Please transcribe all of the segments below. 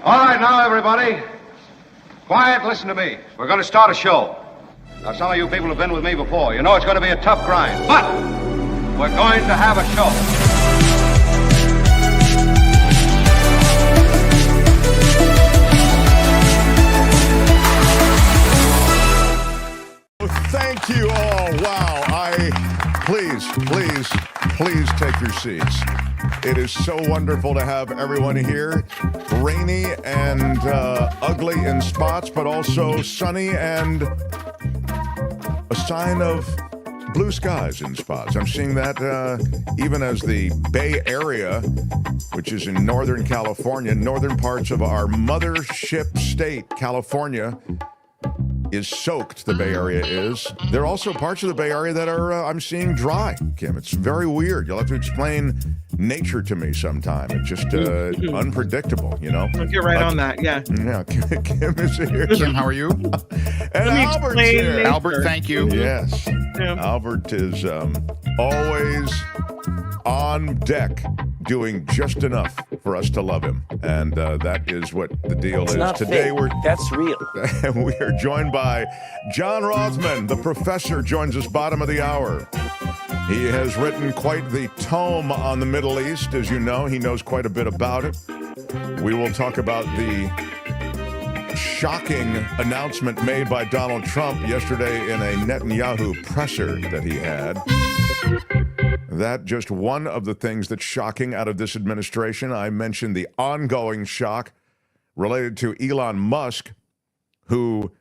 All right, now, everybody. Quiet, listen to me. We're going to start a show. Now, some of you people have been with me before. You know it's going to be a tough grind, but we're going to have a show. Thank you all. Wow. Please take your seats. It is so wonderful to have everyone here. Rainy and ugly in spots, but also sunny and a sign of blue skies in spots. I'm seeing that even as the Bay Area, which is in Northern California, northern parts of our mothership state, California, is soaked, the Bay Area is. There are also parts of the Bay Area that are, I'm seeing dry, Kim. It's very weird. You'll have to explain nature to me sometime. It's just unpredictable, you know? I'll get right on that, yeah. Yeah, Kim is here. Kim, how are you? And Albert's here. nature. Albert, thank you. Yes. Yeah. Albert is always on deck doing just enough for us to love him. And that is what the deal is. Not Today fake. That's real. we are joined by John Rothmann. The professor joins us bottom of the hour. He has written quite the tome on the Middle East. As you know, he knows quite a bit about it. We will talk about the shocking announcement made by Donald Trump yesterday in a Netanyahu presser that he had. That just one of the things that's shocking out of this administration. I mentioned the ongoing shock related to Elon Musk, who,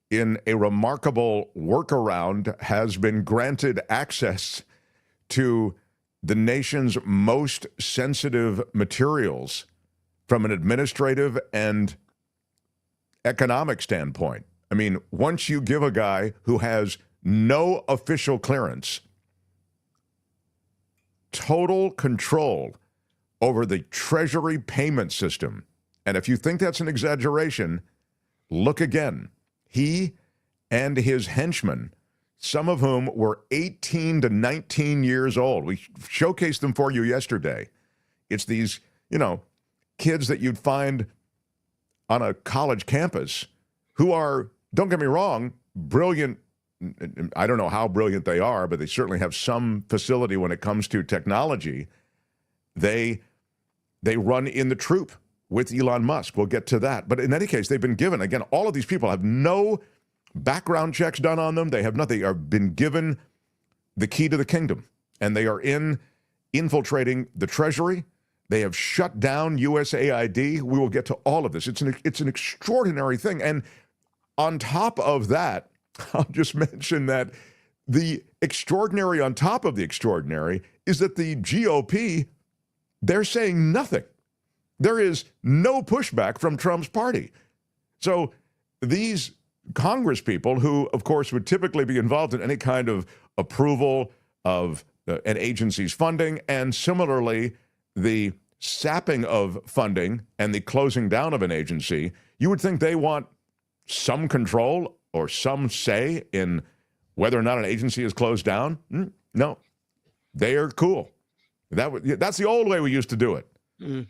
in a remarkable workaround, has been granted access to the nation's most sensitive materials from an administrative and economic standpoint. I mean, once you give a guy who has no official clearance total control over the Treasury payment system, and if you think that's an exaggeration, look again. He and his henchmen, some of whom were 18 to 19 years old. We showcased them for you yesterday. It's these, kids that you'd find on a college campus who are, don't get me wrong, brilliant. I don't know how brilliant they are, but they certainly have some facility when it comes to technology. They run in the troop with Elon Musk. We'll get to that. But in any case, they've been given, again, all of these people have no background checks done on them. They have nothing. They have been given the key to the kingdom, and they are infiltrating the Treasury. They have shut down USAID. We will get to all of this. It's an extraordinary thing. And on top of that, I'll just mention that the extraordinary on top of the extraordinary is that the GOP, they're saying nothing. There is no pushback from Trump's party. So these Congress people who, of course, would typically be involved in any kind of approval of an agency's funding, and similarly, the sapping of funding and the closing down of an agency, you would think they want some control or some say in whether or not an agency is closed down. No, they are cool. That's the old way we used to do it. Mm.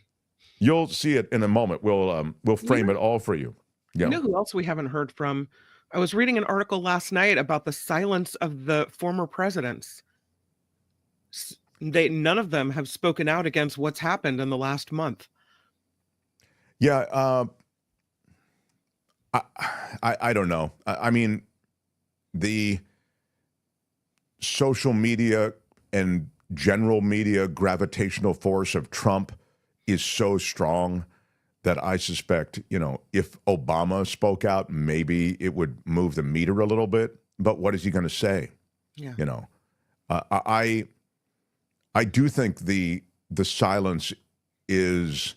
You'll see it in a moment. We'll frame it all for you. Yeah. You know who else we haven't heard from? I was reading an article last night about the silence of the former presidents. None of them have spoken out against what's happened in the last month. Yeah, I don't know. I mean, the social media and general media gravitational force of Trump is so strong that I suspect, if Obama spoke out, maybe it would move the meter a little bit. But what is he going to say? Yeah. I do think the silence is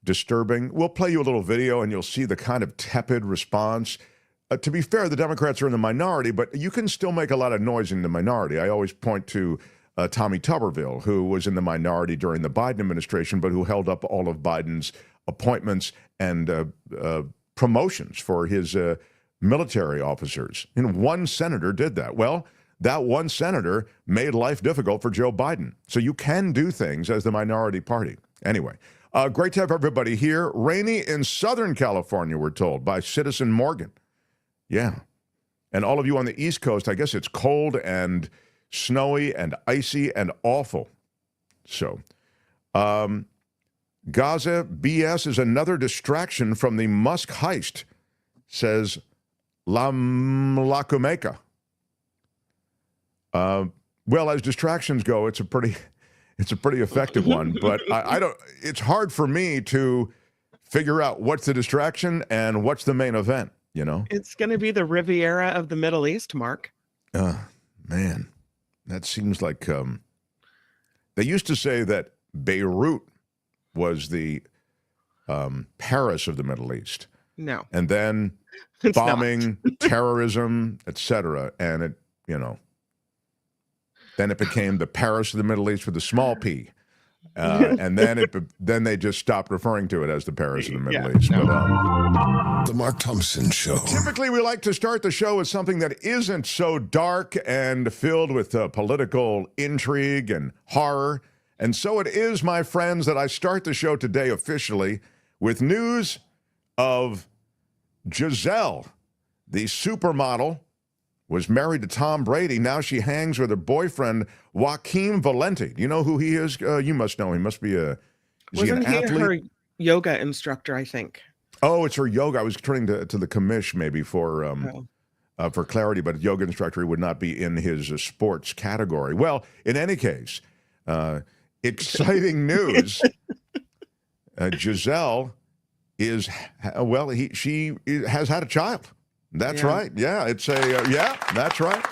disturbing. We'll play you a little video and you'll see the kind of tepid response. To be fair, the Democrats are in the minority, but you can still make a lot of noise in the minority. I always point to Tommy Tuberville, who was in the minority during the Biden administration, but who held up all of Biden's appointments and promotions for his military officers. And one senator did that. Well, that one senator made life difficult for Joe Biden. So you can do things as the minority party. Anyway, Great to have everybody here. Rainy in Southern California, we're told, by Citizen Morgan. Yeah. And all of you on the East Coast, I guess it's cold and snowy and icy and awful. So, Gaza BS is another distraction from the Musk heist, says Lakumeka. Well, as distractions go, it's a pretty effective one, but I don't. It's hard for me to figure out what's the distraction and what's the main event. You know, It's going to be the Riviera of the Middle East, Mark. Man, that seems like they used to say that Beirut was the Paris of the Middle East. No, And then it's bombing, terrorism, etc. And it, then it became the Paris of the Middle East with a small p. And then they just stopped referring to it as the Paris of the Middle East. No. But, The Mark Thompson Show. typically, we like to start the show with something that isn't so dark and filled with political intrigue and horror. And so it is, my friends, that I start the show today officially with news of Gisele, the supermodel, was married to Tom Brady. Now she hangs with her boyfriend, Joaquin Valenti. Do you know who he is? You must know. He must be is Wasn't he an he athlete? her yoga instructor, I think? Oh, it's her yoga. I was turning to the commish maybe for clarity, but yoga instructor would not be in his sports category. Well, in any case, exciting news. Gisele is she has had a child. That's Yeah. right. Yeah, it's that's right.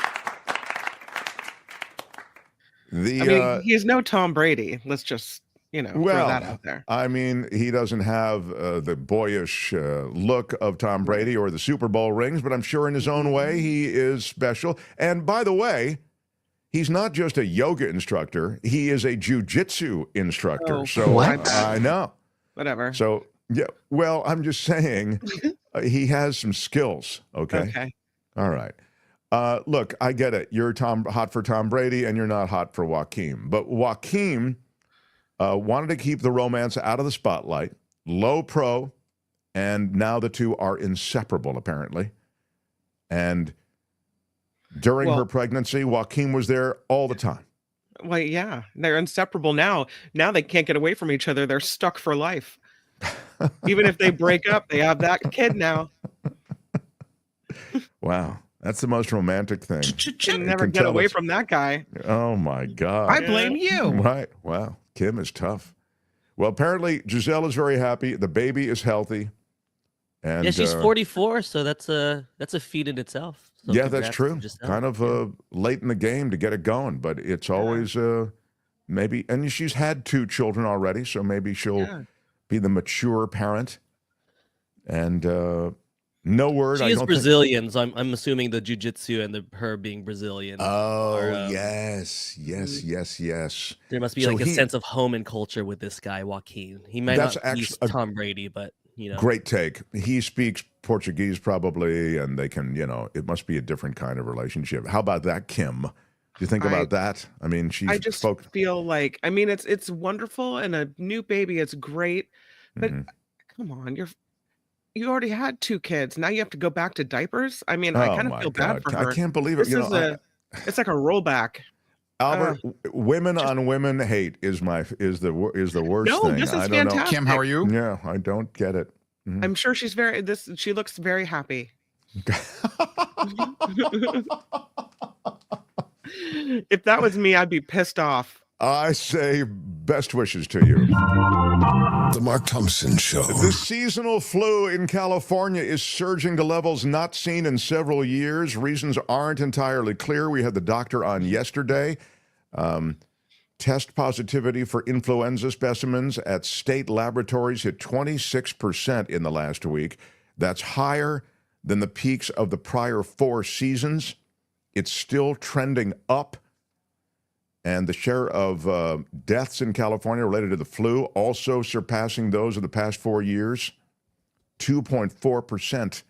He's no Tom Brady. Let's just throw that out there. I mean, he doesn't have the boyish look of Tom Brady or the Super Bowl rings, but I'm sure in his own way he is special. And by the way, he's not just a yoga instructor; he is a jiu-jitsu instructor. Oh, so what? I know. Whatever. So yeah, well, I'm just saying he has some skills. Okay. All right. Look, I get it. You're hot for Tom Brady, and you're not hot for Joaquin. But Joaquin wanted to keep the romance out of the spotlight, low pro, and now the two are inseparable, apparently. And during her pregnancy, Joaquin was there all the time. Well, yeah, they're inseparable now. Now they can't get away from each other. They're stuck for life. Even if they break up, they have that kid now. Wow. That's the most romantic thing. Can never get away from that guy. Oh, my God. I blame you. Right. Wow. Kim is tough. Well, apparently, Gisele is very happy. The baby is healthy. And yeah, she's 44, so that's a feat in itself. So yeah, that's congrats true. to Gisele. Kind of late in the game to get it going, but it's always maybe. And she's had 2 children already, so maybe she'll be the mature parent. And no word. She is Brazilian, so I'm assuming the jiu-jitsu and her being Brazilian. Oh, yes. There must be a sense of home and culture with this guy, Joaquin. He might not be Tom Brady, but Great take. He speaks Portuguese probably, and they can, it must be a different kind of relationship. How about that, Kim? Do you think about that? I mean, I just feel like, it's wonderful, and a new baby, it's great, but come on, you already had 2 kids. Now you have to go back to diapers. I kind of feel bad for her. I can't believe it. It's like a rollback. Albert, women on women hate is the worst thing. This is I don't fantastic. know. Kim, how are you? Yeah, I don't get it. I'm sure she's she looks very happy. If that was me, I'd be pissed off. I say best wishes to you. The Mark Thompson Show. The seasonal flu in California is surging to levels not seen in several years. Reasons aren't entirely clear. We had the doctor on yesterday. Test positivity for influenza specimens at state laboratories hit 26% in the last week. That's higher than the peaks of the prior 4 seasons. It's still trending up. And the share of deaths in California related to the flu also surpassing those of the past 4 years. 2.4%,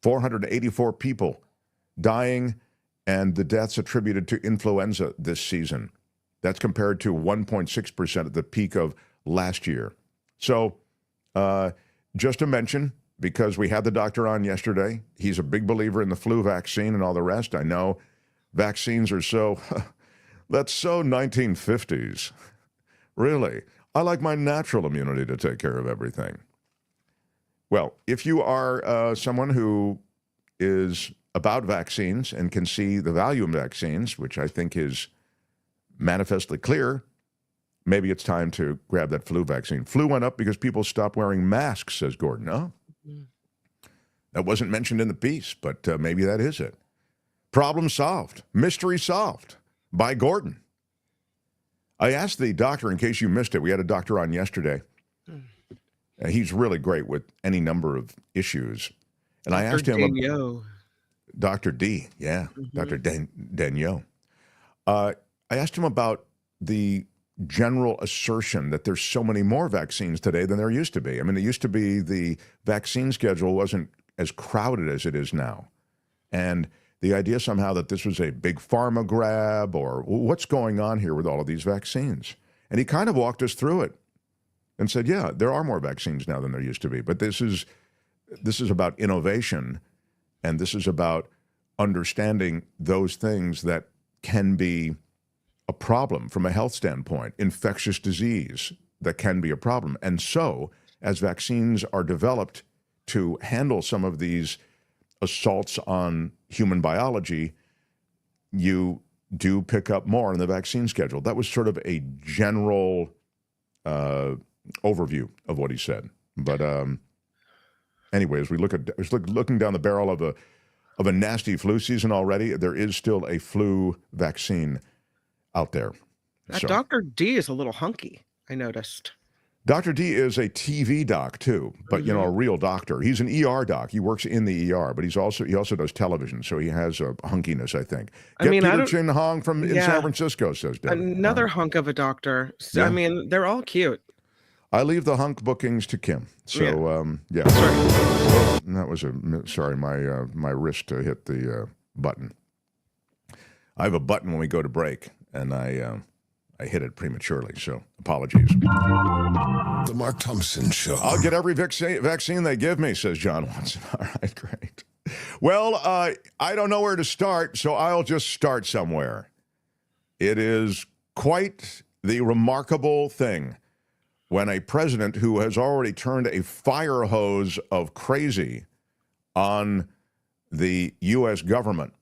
484 people dying, and the deaths attributed to influenza this season. That's compared to 1.6% at the peak of last year. So just to mention, because we had the doctor on yesterday, he's a big believer in the flu vaccine and all the rest. I know vaccines are so, that's so 1950s. Really, I like my natural immunity to take care of everything. Well, if you are someone who is about vaccines and can see the value in vaccines, which I think is manifestly clear, maybe it's time to grab that flu vaccine. Flu went up because people stopped wearing masks, says Gordon. Oh, that wasn't mentioned in the piece, but maybe that is it. Problem solved. Mystery solved by Gordon. I asked the doctor, in case you missed it, we had a doctor on yesterday. He's really great with any number of issues. And I asked him... Dr. D, yeah, Dr. Daniel. I asked him about the general assertion that there's so many more vaccines today than there used to be. I mean, it used to be the vaccine schedule wasn't as crowded as it is now. And the idea somehow that this was a big pharma grab or what's going on here with all of these vaccines. And he kind of walked us through it and said, yeah, there are more vaccines now than there used to be. But this is about innovation, and this is about understanding those things that can be a problem from a health standpoint, infectious disease that can be a problem. And so, as vaccines are developed to handle some of these assaults on human biology, you do pick up more in the vaccine schedule. That was sort of a general overview of what he said. But anyway, as we looking down the barrel of a nasty flu season already, there is still a flu vaccine out there. That Dr. D is a little hunky, I noticed. Dr. D is a TV doc too, but you know, a real doctor. He's an ER doc. He works in the ER, but he also does television, so he has a hunkiness, I think. Peter Chin Hong in San Francisco, says Debbie. Another hunk of a doctor. So, I mean, they're all cute. I leave the hunk bookings to Kim. So that was my wrist hit the button. I have a button when we go to break, and I hit it prematurely, so apologies. The Mark Thompson Show. I'll get every vaccine they give me, says John Watson. All right, great. Well, I don't know where to start, so I'll just start somewhere. It is quite the remarkable thing when a president who has already turned a fire hose of crazy on the U.S. government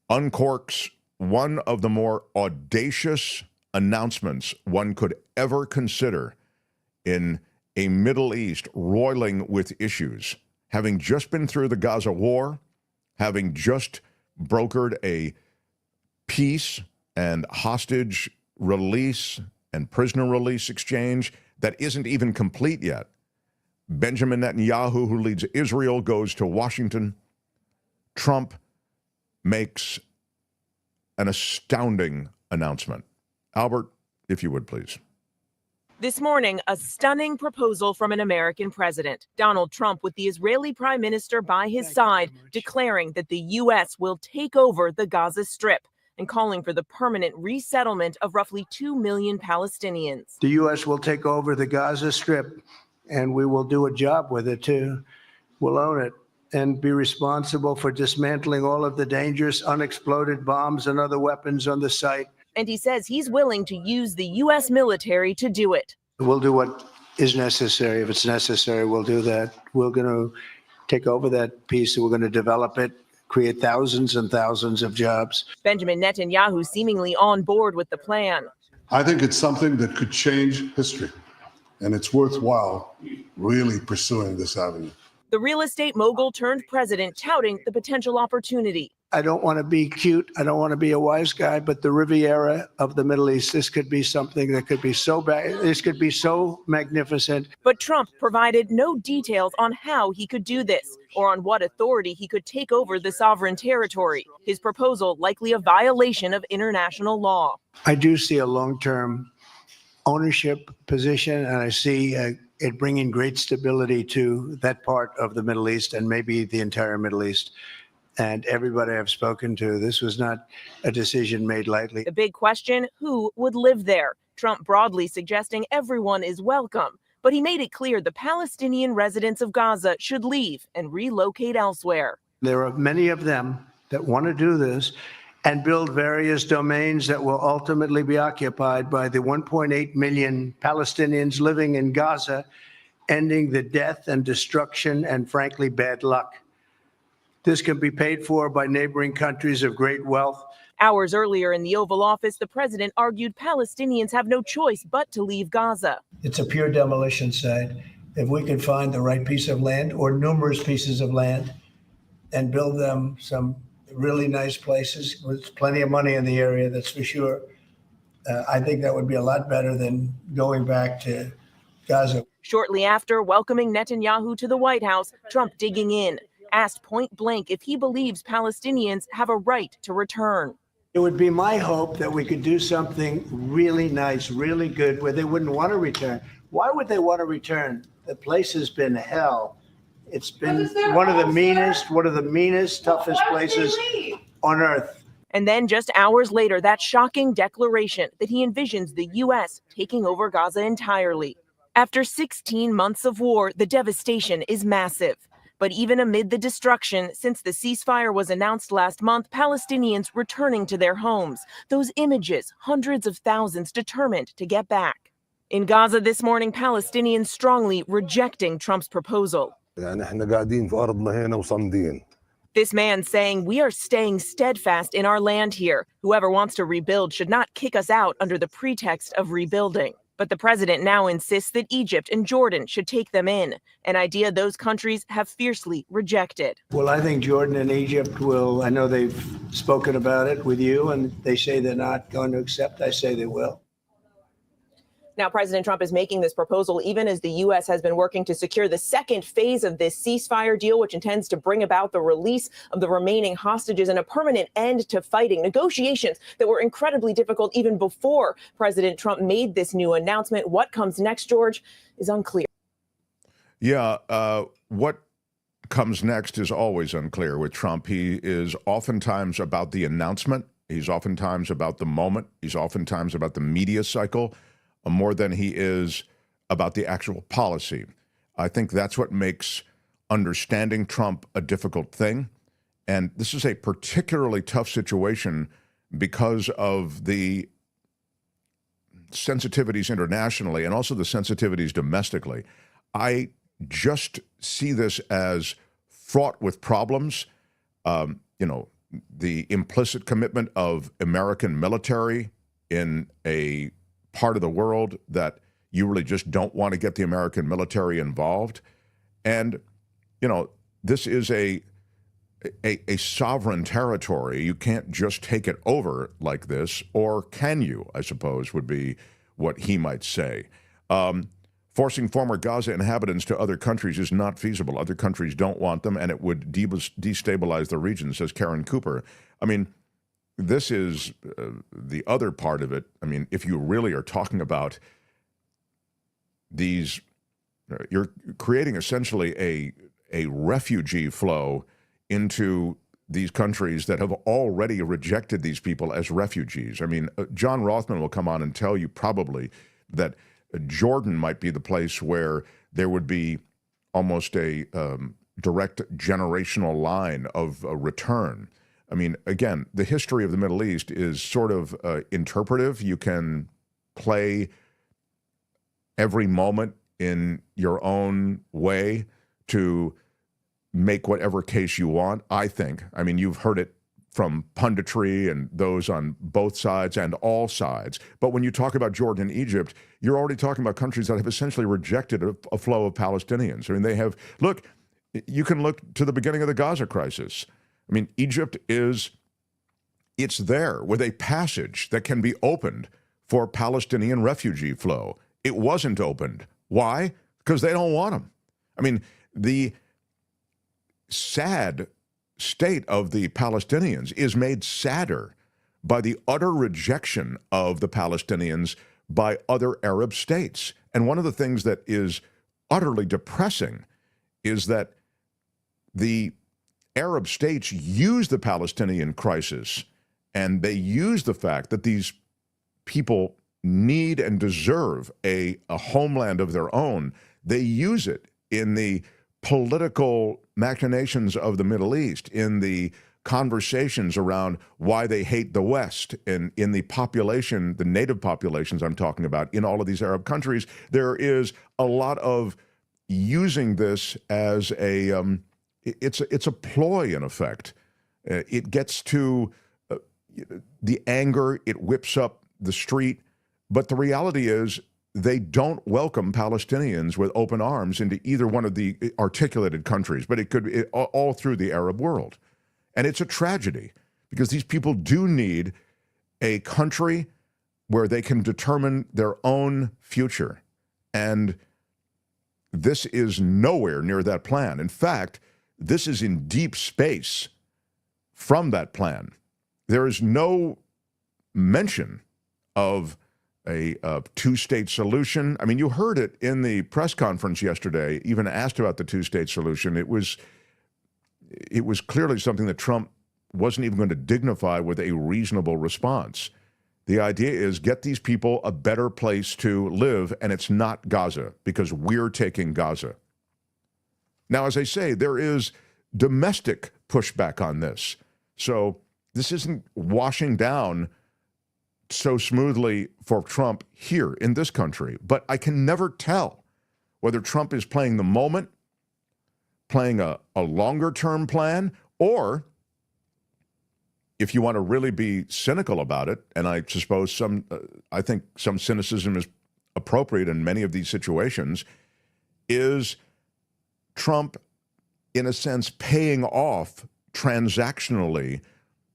uncorks one of the more audacious announcements one could ever consider in a Middle East roiling with issues, having just been through the Gaza war, having just brokered a peace and hostage release and prisoner release exchange that isn't even complete yet. Benjamin Netanyahu, who leads Israel, goes to Washington. Trump makes an astounding announcement. Albert, if you would, please. This morning, a stunning proposal from an American president, Donald Trump, with the Israeli prime minister by his side, declaring that the U.S. will take over the Gaza Strip and calling for the permanent resettlement of roughly 2 million Palestinians. The U.S. will take over the Gaza Strip, and we will do a job with it, too. We'll own it and be responsible for dismantling all of the dangerous unexploded bombs and other weapons on the site. And he says he's willing to use the U.S. military to do it. We'll do what is necessary. If it's necessary, we'll do that. We're going to take over that piece, and we're going to develop it, create thousands and thousands of jobs. Benjamin Netanyahu seemingly on board with the plan. I think it's something that could change history, and it's worthwhile really pursuing this avenue. The real estate mogul turned president touting the potential opportunity. I don't want to be cute. I don't want to be a wise guy, but the Riviera of the Middle East, this could be something that could be so bad. This could be so magnificent. But Trump provided no details on how he could do this or on what authority he could take over the sovereign territory. His proposal likely a violation of international law. I do see a long-term ownership position, and I see it bringing great stability to that part of the Middle East and maybe the entire Middle East. And everybody I've spoken to, this was not a decision made lightly. The big question, who would live there? Trump broadly suggesting everyone is welcome, but he made it clear the Palestinian residents of Gaza should leave and relocate elsewhere. There are many of them that want to do this and build various domains that will ultimately be occupied by the 1.8 million Palestinians living in Gaza, ending the death and destruction and, frankly, bad luck. This can be paid for by neighboring countries of great wealth. Hours earlier in the Oval Office, the president argued Palestinians have no choice but to leave Gaza. It's a pure demolition site. If we could find the right piece of land or numerous pieces of land and build them some really nice places with plenty of money in the area, that's for sure, I think that would be a lot better than going back to Gaza. Shortly after welcoming Netanyahu to the White House, Trump digging in, asked point blank if he believes Palestinians have a right to return. It would be my hope that we could do something really nice, really good, where they wouldn't want to return. Why would they want to return? The place has been hell. It's been one of the meanest, toughest places on earth. And then just hours later, that shocking declaration that he envisions the U.S. taking over Gaza entirely. After 16 months of war, the devastation is massive. But even amid the destruction, since the ceasefire was announced last month, Palestinians returning to their homes. Those images, hundreds of thousands determined to get back. In Gaza this morning, Palestinians strongly rejecting Trump's proposal. This man saying, "We are staying steadfast in our land here. Whoever wants to rebuild should not kick us out under the pretext of rebuilding." But the president now insists that Egypt and Jordan should take them in, an idea those countries have fiercely rejected. Well, I think Jordan and Egypt will. I know they've spoken about it with you, and they say they're not going to accept. I say they will. Now, President Trump is making this proposal even as the U.S. has been working to secure the second phase of this ceasefire deal, which intends to bring about the release of the remaining hostages and a permanent end to fighting. Negotiations that were incredibly difficult even before President Trump made this new announcement. What comes next, George, is unclear. Yeah, what comes next is always unclear with Trump. He is oftentimes about the announcement. He's oftentimes about the moment. He's oftentimes about the media cycle, more than he is about the actual policy. I think that's what makes understanding Trump a difficult thing. And this is a particularly tough situation because of the sensitivities internationally and also the sensitivities domestically. I just see this as fraught with problems. The implicit commitment of American military in a part of the world that you really just don't want to get the American military involved. And, this is a sovereign territory. You can't just take it over like this, or can you, I suppose, would be what he might say. Forcing former Gaza inhabitants to other countries is not feasible. Other countries don't want them, and it would destabilize the region, says Karen Cooper. I mean, this is the other part of it. I mean, if you really are talking about these, you're creating essentially a refugee flow into these countries that have already rejected these people as refugees. I mean, John Rothmann will come on and tell you probably that Jordan might be the place where there would be almost a direct generational line of return. I mean, again, the history of the Middle East is sort of interpretive. You can play every moment in your own way to make whatever case you want, I think. I mean, you've heard it from punditry and those on both sides and all sides. But when you talk about Jordan and Egypt, you're already talking about countries that have essentially rejected a flow of Palestinians. I mean, they have, look, you can look to the beginning of the Gaza crisis. I mean, Egypt it's there with a passage that can be opened for Palestinian refugee flow. It wasn't opened. Why? Because they don't want them. I mean, the sad state of the Palestinians is made sadder by the utter rejection of the Palestinians by other Arab states. And one of the things that is utterly depressing is that the Arab states use the Palestinian crisis, and they use the fact that these people need and deserve a homeland of their own, they use it in the political machinations of the Middle East, in the conversations around why they hate the West, and in the population, the native populations I'm talking about in all of these Arab countries. There is a lot of using this as it's a ploy, in effect. It gets to the anger, it whips up the street, but the reality is they don't welcome Palestinians with open arms into either one of the articulated countries, but it could be all through the Arab world. And it's a tragedy because these people do need a country where they can determine their own future. And this is nowhere near that plan. In fact, this is in deep space from that plan. There is no mention of a two-state solution. I mean, you heard it in the press conference yesterday, even asked about the two-state solution. It was clearly something that Trump wasn't even going to dignify with a reasonable response. The idea is get these people a better place to live, and it's not Gaza, because we're taking Gaza. Now, as I say, there is domestic pushback on this. So this isn't washing down so smoothly for Trump here in this country. But I can never tell whether Trump is playing the moment, playing a longer-term plan, or, if you want to really be cynical about it, and I suppose I think some cynicism is appropriate in many of these situations, is Trump, in a sense, paying off transactionally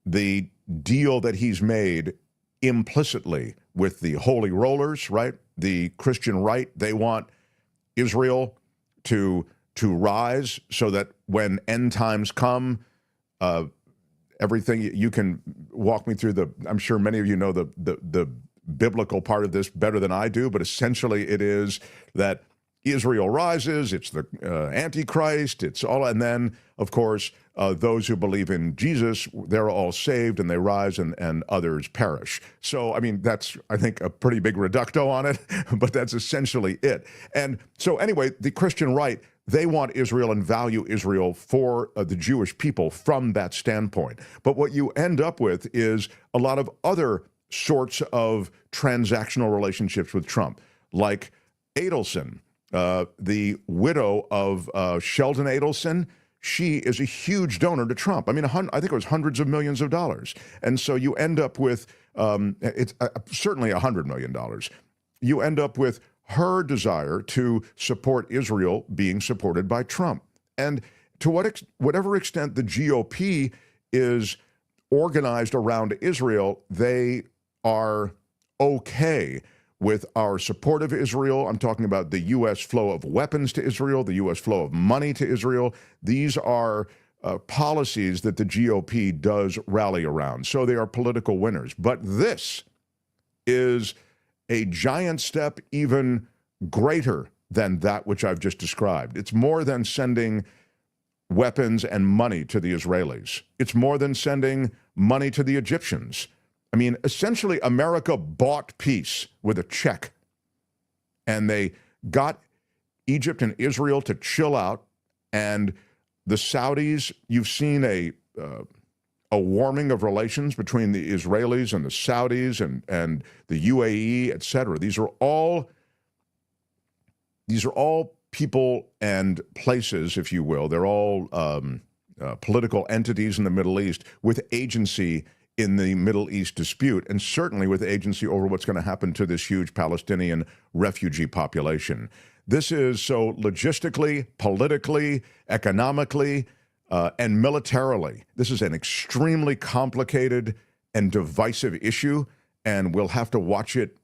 the deal that he's made implicitly with the holy rollers, right? The Christian right. They want Israel to rise so that when end times come, everything, you can walk me through I'm sure many of you know the biblical part of this better than I do, but essentially it is that Israel rises, it's the Antichrist, it's all, and then, of course, those who believe in Jesus, they're all saved and they rise and others perish. So, I mean, that's, I think, a pretty big reducto on it, but that's essentially it. And so anyway, the Christian right, they want Israel and value Israel for the Jewish people from that standpoint. But what you end up with is a lot of other sorts of transactional relationships with Trump, like Adelson, the widow of Sheldon Adelson. She is a huge donor to Trump. I mean, I think it was hundreds of millions of dollars. And so you end up with, it's certainly $100 million. You end up with her desire to support Israel being supported by Trump. And to whatever extent the GOP is organized around Israel, they are okay with our support of Israel. I'm talking about the U.S. flow of weapons to Israel, the U.S. flow of money to Israel. These are policies that the GOP does rally around. So they are political winners. But this is a giant step even greater than that which I've just described. It's more than sending weapons and money to the Israelis. It's more than sending money to the Egyptians. I mean, essentially, America bought peace with a check, and they got Egypt and Israel to chill out, and the Saudis, you've seen a warming of relations between the Israelis and the Saudis and the UAE, et cetera. These are all people and places, if you will. They're all political entities in the Middle East with agency in the Middle East dispute, and certainly with agency over what's going to happen to this huge Palestinian refugee population. This is so logistically, politically, economically, and militarily. This is an extremely complicated and divisive issue, and we'll have to watch it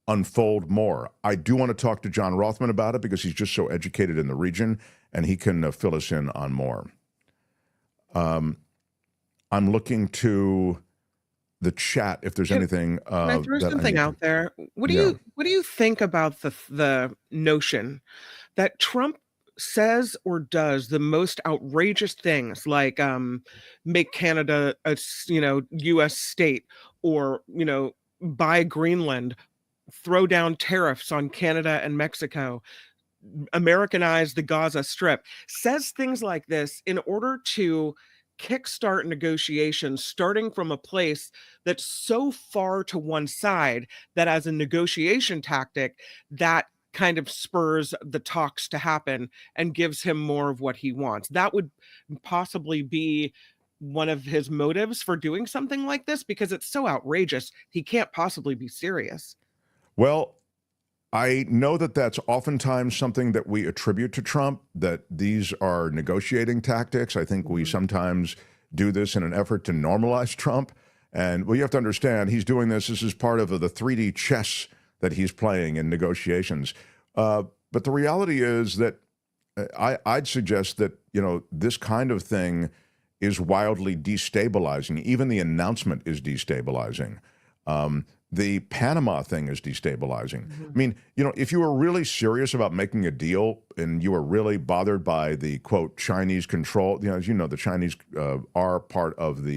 unfold more. I do want to talk to John Rothmann about it because he's just so educated in the region, and he can fill us in on more. I'm looking to the chat if there's anything. Can I throw something out there? What do you think about the notion that Trump says or does the most outrageous things, like make Canada a U.S. state, or buy Greenland, throw down tariffs on Canada and Mexico, Americanize the Gaza Strip, says things like this in order to kickstart negotiations, starting from a place that's so far to one side that as a negotiation tactic, that kind of spurs the talks to happen and gives him more of what he wants. That would possibly be one of his motives for doing something like this, because it's so outrageous. He can't possibly be serious. Well, I know that that's oftentimes something that we attribute to Trump, that these are negotiating tactics. I think we sometimes do this in an effort to normalize Trump. And well, you have to understand, he's doing this. This is part of the 3D chess that he's playing in negotiations. But the reality is that I'd suggest that, this kind of thing is wildly destabilizing. Even the announcement is destabilizing. The Panama thing is destabilizing. I mean, if you were really serious about making a deal and you were really bothered by the, quote, Chinese control, as you know, the Chinese are part of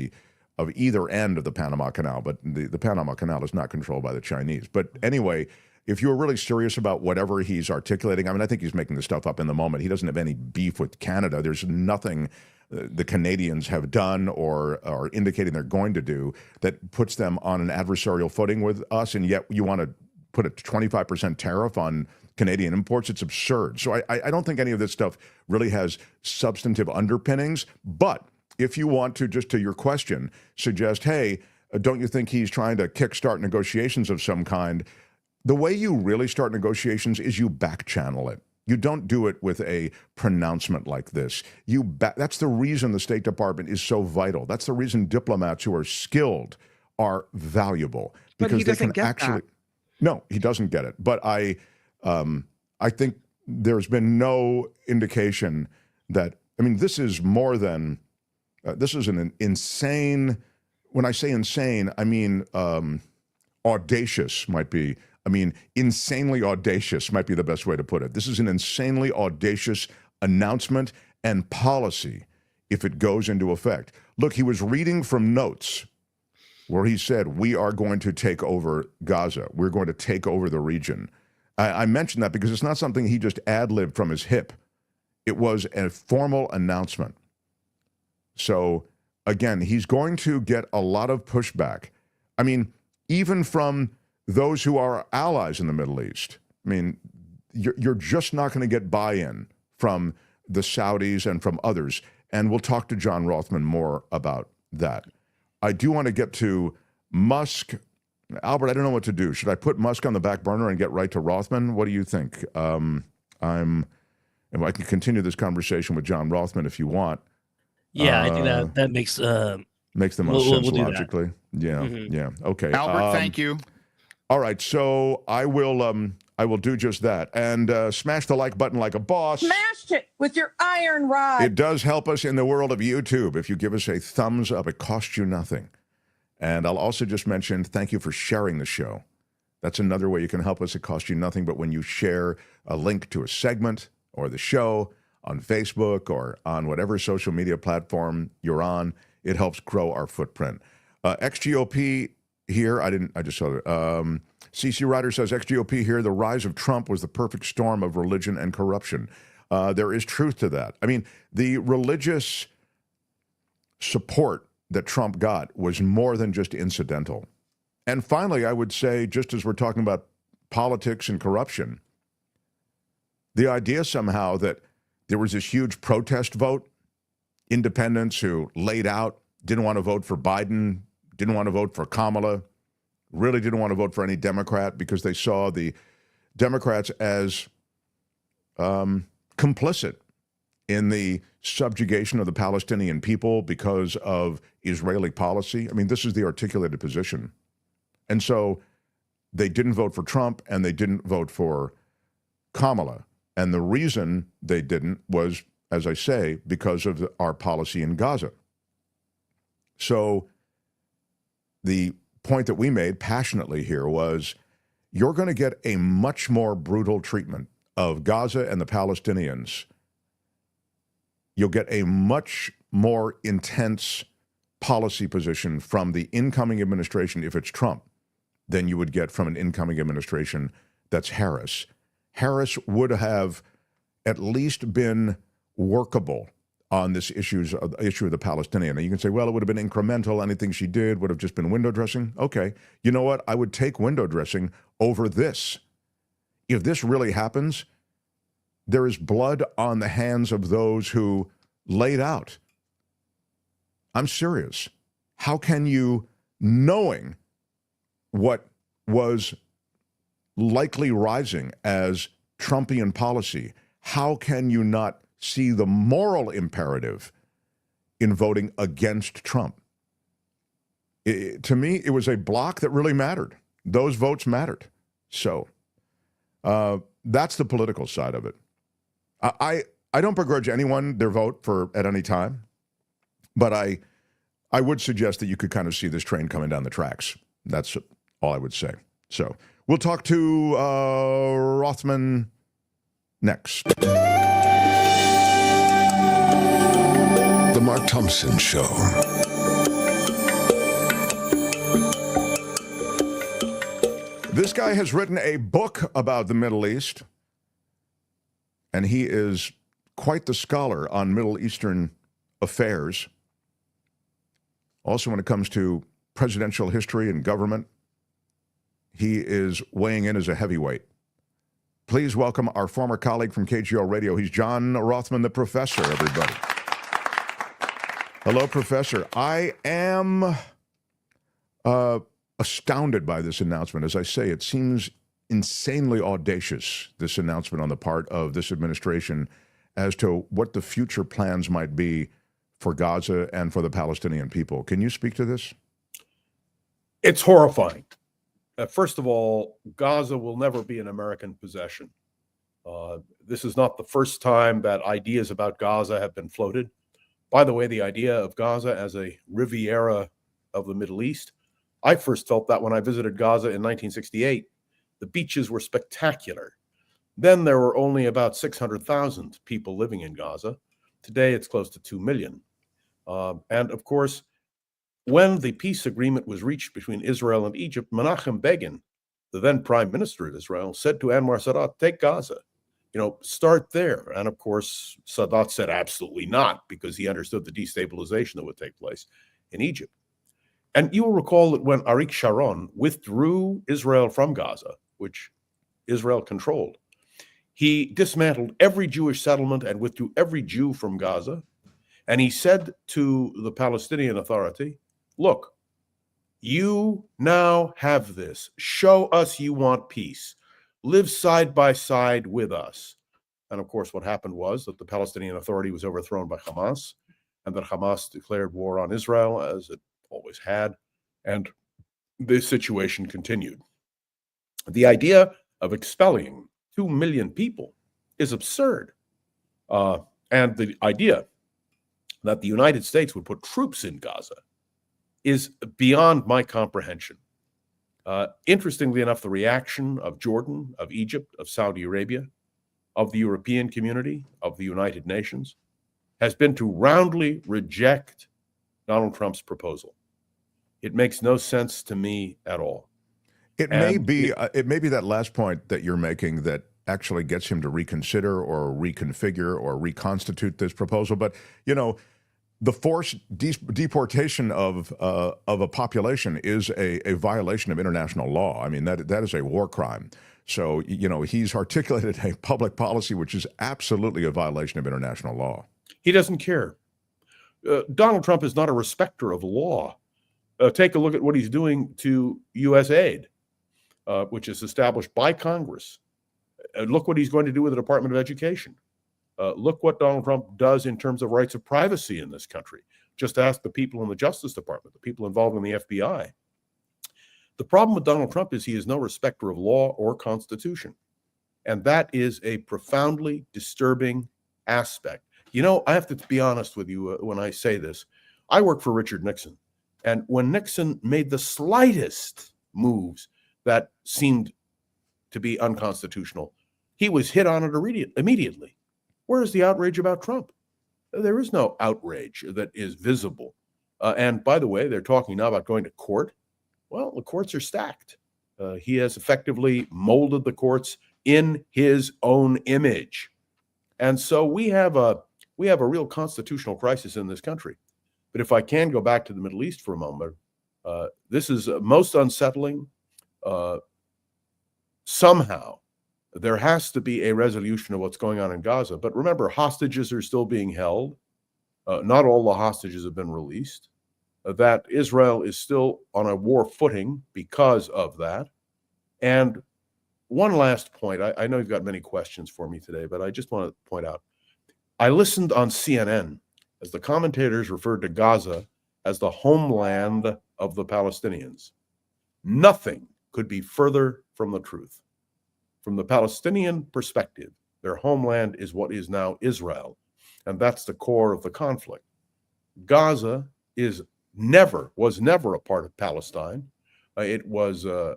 either end of the Panama Canal, but the Panama Canal is not controlled by the Chinese. But anyway, if you were really serious about whatever he's articulating, I mean, I think he's making this stuff up in the moment. He doesn't have any beef with Canada. There's nothing the Canadians have done or are indicating they're going to do that puts them on an adversarial footing with us, and yet you want to put a 25% tariff on Canadian imports. It's absurd. So I don't think any of this stuff really has substantive underpinnings. But if you want to, just to your question, suggest, hey, don't you think he's trying to kickstart negotiations of some kind? The way you really start negotiations is you back channel it. You don't do it with a pronouncement like this. That's the reason the State Department is so vital. That's the reason diplomats who are skilled are valuable, because they can actually. No, he doesn't get it. But I think there's been no indication that. I mean, this is more than. This is an insane. When I say insane, I mean audacious might be. I mean, insanely audacious might be the best way to put it. This is an insanely audacious announcement and policy if it goes into effect. Look, he was reading from notes where he said, we are going to take over Gaza. We're going to take over the region. I mentioned that because it's not something he just ad-libbed from his hip. It was a formal announcement. So, again, he's going to get a lot of pushback. I mean, even from those who are allies in the Middle East. I mean, you're just not going to get buy-in from the Saudis and from others. And we'll talk to John Rothmann more about that. I do want to get to Musk. Albert, I don't know what to do. Should I put Musk on the back burner and get right to Rothmann? What do you think? I can continue this conversation with John Rothmann if you want. Yeah, I think that makes the most sense logically. Yeah. Okay. Albert, thank you. All right, so I will do just that. And smash the like button like a boss. Smash it with your iron rod. It does help us in the world of YouTube. If you give us a thumbs up, it costs you nothing. And I'll also just mention, thank you for sharing the show. That's another way you can help us. It costs you nothing, but when you share a link to a segment or the show on Facebook or on whatever social media platform you're on, it helps grow our footprint. XGOP here, I just saw it. CC Ryder says, XGOP here, the rise of Trump was the perfect storm of religion and corruption. There is truth to that. I mean, the religious support that Trump got was more than just incidental. And finally, I would say, just as we're talking about politics and corruption, the idea somehow that there was this huge protest vote, independents who laid out, didn't want to vote for Biden, didn't want to vote for Kamala, really didn't want to vote for any Democrat because they saw the Democrats as complicit in the subjugation of the Palestinian people because of Israeli policy. I mean, this is the articulated position. And so they didn't vote for Trump and they didn't vote for Kamala. And the reason they didn't was, as I say, because of our policy in Gaza. So the point that we made passionately here was you're going to get a much more brutal treatment of Gaza and the Palestinians. You'll get a much more intense policy position from the incoming administration if it's Trump than you would get from an incoming administration that's Harris. Harris would have at least been workable on this issue of the Palestinian. And you can say, well, it would have been incremental. Anything she did would have just been window dressing. Okay, you know what? I would take window dressing over this. If this really happens, there is blood on the hands of those who laid out. I'm serious. How can you, knowing what was likely rising as Trumpian policy, how can you not see the moral imperative in voting against Trump? To me, it was a block that really mattered. Those votes mattered. So that's the political side of it. I don't begrudge anyone their vote at any time, but I would suggest that you could kind of see this train coming down the tracks. That's all I would say. So we'll talk to Rothmann next. The Mark Thompson Show. This guy has written a book about the Middle East, and he is quite the scholar on Middle Eastern affairs. Also, when it comes to presidential history and government, he is weighing in as a heavyweight. Please welcome our former colleague from KGO Radio. He's John Rothmann, the professor, everybody. Hello, Professor. I am astounded by this announcement. As I say, it seems insanely audacious, this announcement on the part of this administration as to what the future plans might be for Gaza and for the Palestinian people. Can you speak to this? It's horrifying. First of all, Gaza will never be an American possession. This is not the first time that ideas about Gaza have been floated. By the way, the idea of Gaza as a Riviera of the Middle East, I first felt that when I visited Gaza in 1968. The beaches were spectacular. Then there were only about 600,000 people living in Gaza. Today, it's close to 2 million. And of course, when the peace agreement was reached between Israel and Egypt, Menachem Begin, the then prime minister of Israel, said to Anwar Sadat, take Gaza, start there. And of course, Sadat said absolutely not, because he understood the destabilization that would take place in Egypt. And you will recall that when Arik Sharon withdrew Israel from Gaza, which Israel controlled, he dismantled every Jewish settlement and withdrew every Jew from Gaza. And he said to the Palestinian Authority, look, you now have this. Show us you want peace. Live side by side with us. And of course, what happened was that the Palestinian Authority was overthrown by Hamas, and that Hamas declared war on Israel, as it always had, and this situation continued. The idea of expelling 2 million people is absurd. And the idea that the United States would put troops in Gaza is beyond my comprehension. Interestingly enough, the reaction of Jordan, of Egypt, of Saudi Arabia, of the European community, of the United Nations, has been to roundly reject Donald Trump's proposal. It makes no sense to me at all. It may be that last point that you're making that actually gets him to reconsider or reconfigure or reconstitute this proposal. But, the forced deportation of a population is a violation of international law. I mean, that is a war crime. So, he's articulated a public policy which is absolutely a violation of international law. He doesn't care. Donald Trump is not a respecter of law. Take a look at what he's doing to U.S. aid, which is established by Congress. Look what he's going to do with the Department of Education. Look what Donald Trump does in terms of rights of privacy in this country. Just ask the people in the Justice Department, the people involved in the FBI. The problem with Donald Trump is he is no respecter of law or Constitution. And that is a profoundly disturbing aspect. I have to be honest with you when I say this. I worked for Richard Nixon. And when Nixon made the slightest moves that seemed to be unconstitutional, he was hit on it immediately. Where is the outrage about Trump? There is no outrage that is visible. And by the way, they're talking now about going to court. Well, the courts are stacked. He has effectively molded the courts in his own image. And so we have a real constitutional crisis in this country. But if I can go back to the Middle East for a moment, this is most unsettling. Somehow, there has to be a resolution of what's going on in Gaza. But remember, hostages are still being held. Not all the hostages have been released. That Israel is still on a war footing because of that. And one last point. I know you've got many questions for me today, but I just want to point out, I listened on CNN as the commentators referred to Gaza as the homeland of the Palestinians. Nothing could be further from the truth. From the Palestinian perspective, their homeland is what is now Israel, and that's the core of the conflict. Gaza was never a part of Palestine. It was an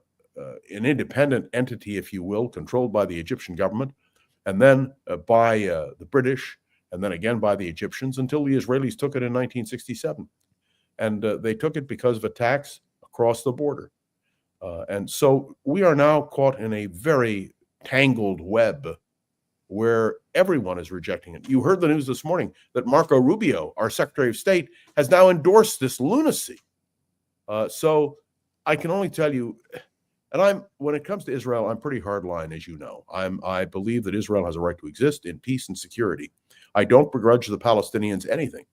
independent entity, if you will, controlled by the Egyptian government, and then by the British, and then again by the Egyptians, until the Israelis took it in 1967. And they took it because of attacks across the border. And so we are now caught in a very tangled web where everyone is rejecting it. You heard the news this morning that Marco Rubio, our Secretary of State, has now endorsed this lunacy. So I can only tell you, and when it comes to Israel, I'm pretty hardline, as you know. I believe that Israel has a right to exist in peace and security. I don't begrudge the Palestinians anything.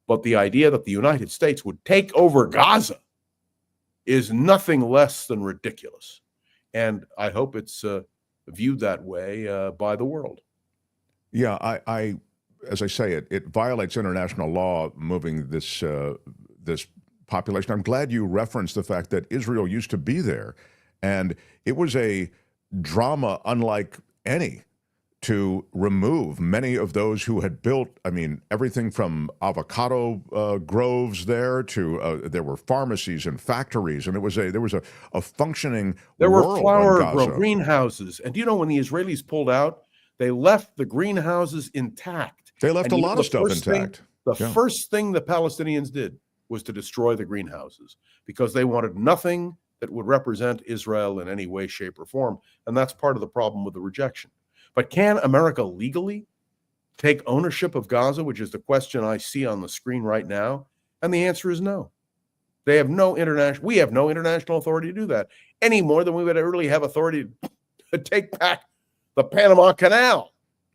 But the idea that the United States would take over Gaza is nothing less than ridiculous. And I hope it's viewed that way by the world. Yeah, I as I say, it violates international law moving this population. I'm glad you referenced the fact that Israel used to be there, and it was a drama unlike any to remove many of those who had built, I mean, everything from avocado groves there to there were pharmacies and factories, and there was a functioning There were world flower greenhouses. And do you know when the Israelis pulled out, they left the greenhouses intact. They left a lot of stuff intact. The first thing the Palestinians did was to destroy the greenhouses because they wanted nothing that would represent Israel in any way, shape, or form. And that's part of the problem with the rejection. But can America legally take ownership of Gaza, which is the question I see on the screen right now? And the answer is no. We have no international authority to do that, any more than we would really have authority to take back the Panama Canal,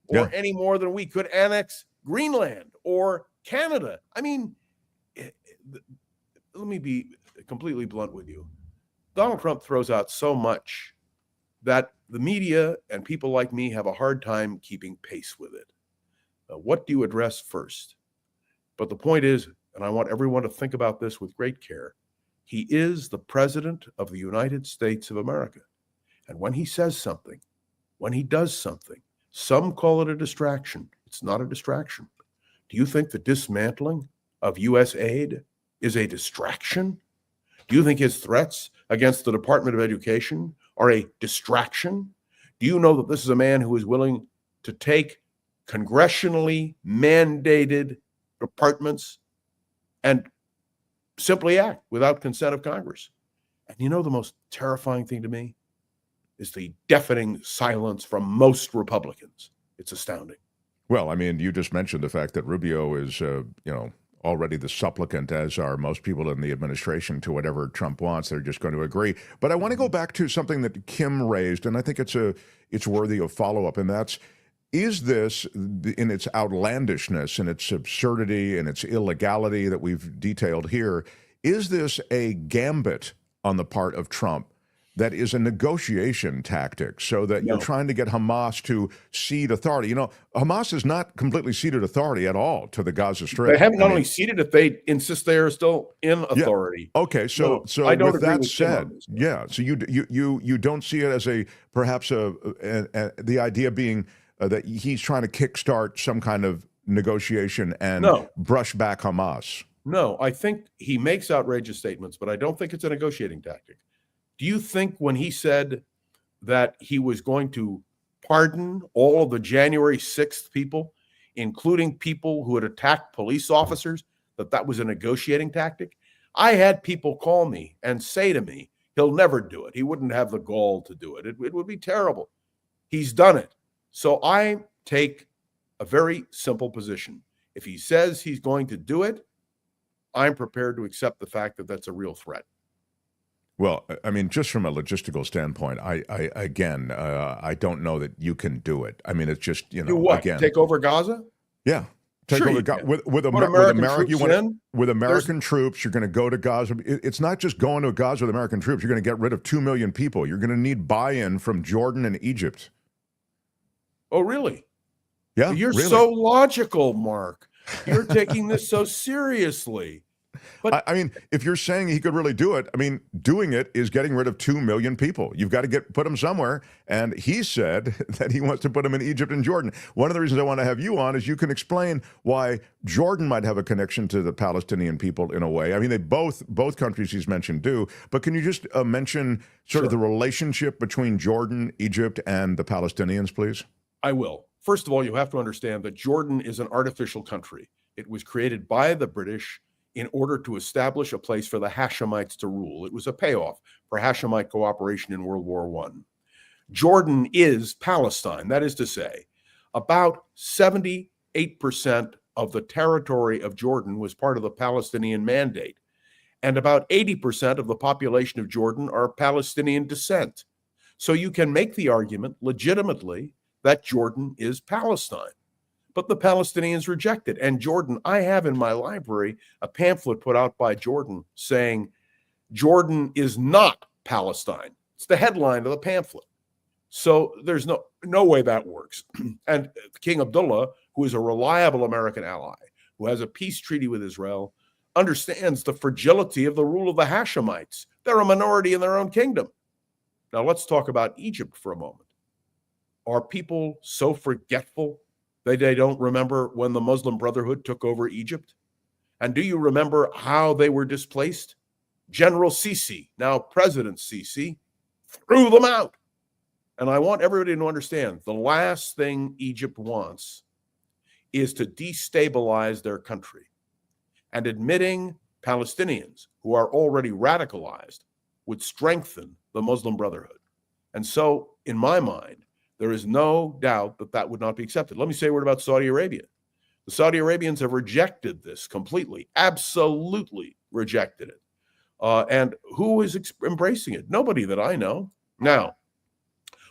or any more than we could annex Greenland or Canada. I mean, let me be completely blunt with you. Donald Trump throws out so much that the media and people like me have a hard time keeping pace with it. What do you address first? But the point is, and I want everyone to think about this with great care, he is the president of the United States of America. And when he says something, when he does something, some call it a distraction. It's not a distraction. Do you think the dismantling of U.S. aid is a distraction? Do you think his threats against the Department of Education are a distraction? Do you know that this is a man who is willing to take congressionally mandated departments and simply act without consent of Congress? And you know the most terrifying thing to me is the deafening silence from most Republicans. It's astounding. Well, I mean, you just mentioned the fact that Rubio is, already the supplicant, as are most people in the administration, to whatever Trump wants. They're just going to agree. But I want to go back to something that Kim raised, and I think it's worthy of follow-up, and that's, is this, in its outlandishness and its absurdity and its illegality that we've detailed here, is this a gambit on the part of Trump that is a negotiation tactic so that you're trying to get Hamas to cede authority? You know, Hamas is not completely ceded authority at all to the Gaza Strip. They haven't only ceded it, they insist they are still in authority. Yeah. Okay, so I don't with agree that with said, so you don't see it as perhaps the idea being that he's trying to kickstart some kind of negotiation and brush back Hamas. No, I think he makes outrageous statements, but I don't think it's a negotiating tactic. Do you think when he said that he was going to pardon all of the January 6th people, including people who had attacked police officers, that was a negotiating tactic? I had people call me and say to me, He'll never do it. He wouldn't have the gall to do it. It would be terrible. He's done it. So I take a very simple position. If he says he's going to do it, I'm prepared to accept the fact that that's a real threat. Well, I mean, just from a logistical standpoint, I don't know that you can do it. I mean, it's just, you know, do what? Again, take over Gaza? Yeah. Take sure over with American troops. You're going to go to Gaza. It's not just going to Gaza with American troops. You're going to get rid of 2 million people. You're going to need buy-in from Jordan and Egypt. Oh, really? Yeah. You're really. so logical, Mark. You're taking this so seriously. But I mean, if you're saying he could really do it, I mean, doing it is getting rid of 2 million people. You've got to put them somewhere. And he said that he wants to put them in Egypt and Jordan. One of the reasons I want to have you on is you can explain why Jordan might have a connection to the Palestinian people in a way. I mean, they both countries he's mentioned do. But can you just mention sort of the relationship between Jordan, Egypt, and the Palestinians, please? I will. First of all, you have to understand that Jordan is an artificial country. It was created by the British in order to establish a place for the Hashemites to rule. It was a payoff for Hashemite cooperation in World War I. Jordan is Palestine. That is to say, about 78% of the territory of Jordan was part of the Palestinian Mandate, and about 80% of the population of Jordan are Palestinian descent. So you can make the argument legitimately that Jordan is Palestine. But the Palestinians reject it. And Jordan, I have in my library a pamphlet put out by Jordan saying Jordan is not Palestine. It's the headline of the pamphlet. So there's no way that works. And King Abdullah, who is a reliable American ally, who has a peace treaty with Israel, understands the fragility of the rule of the Hashemites. They're a minority in their own kingdom. Now let's talk about Egypt for a moment. Are people so forgetful that they don't remember when the Muslim Brotherhood took over Egypt? And do you remember how they were displaced? General Sisi, now President Sisi, threw them out. And I want everybody to understand the last thing Egypt wants is to destabilize their country. And admitting Palestinians who are already radicalized would strengthen the Muslim Brotherhood. And so, in my mind, there is no doubt that that would not be accepted. Let me say a word about Saudi Arabia. The Saudi Arabians have rejected this completely, absolutely rejected it. And who is embracing it? Nobody that I know. Now,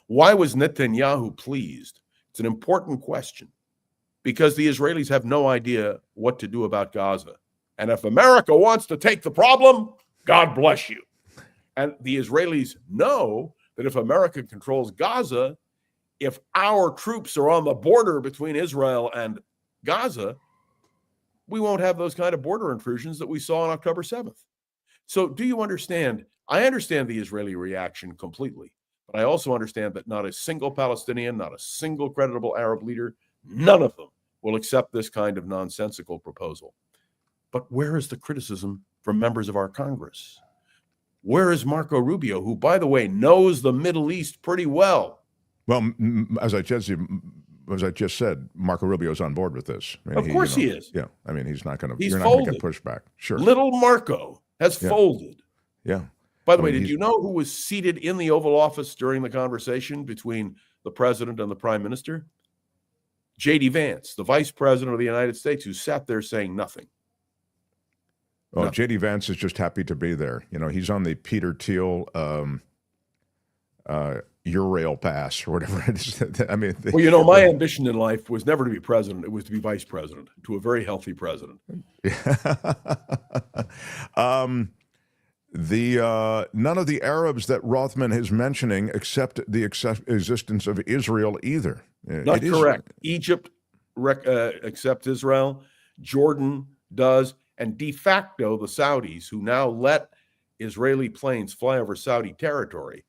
why was Netanyahu pleased? It's an important question because the Israelis have no idea what to do about Gaza. And if America wants to take the problem, God bless you. And the Israelis know that if America controls Gaza, if our troops are on the border between Israel and Gaza, we won't have those kind of border intrusions that we saw on October 7th. So do you understand? I understand the Israeli reaction completely, but I also understand that not a single Palestinian, not a single credible Arab leader, none of them will accept this kind of nonsensical proposal. But where is the criticism from members of our Congress? Where is Marco Rubio, who, by the way, knows the Middle East pretty well? Well, as I just said, Marco Rubio's on board with this. I mean, of course he is. Yeah, I mean, he's not going to. You're not going to get pushback. Sure. Little Marco has folded. Yeah. By the way, did you know who was seated in the Oval Office during the conversation between the president and the prime minister? J.D. Vance, the vice president of the United States, who sat there saying nothing. Oh, J.D. Vance is just happy to be there. You know, he's on the Peter Thiel Eurail pass or whatever it is. I mean, well, you know, my ambition in life was never to be president. It was to be vice president, to a very healthy president. None of the Arabs that Rothmann is mentioning accept the existence of Israel either. Not correct. Egypt accepts Israel. Jordan does. And de facto, the Saudis, who now let Israeli planes fly over Saudi territory,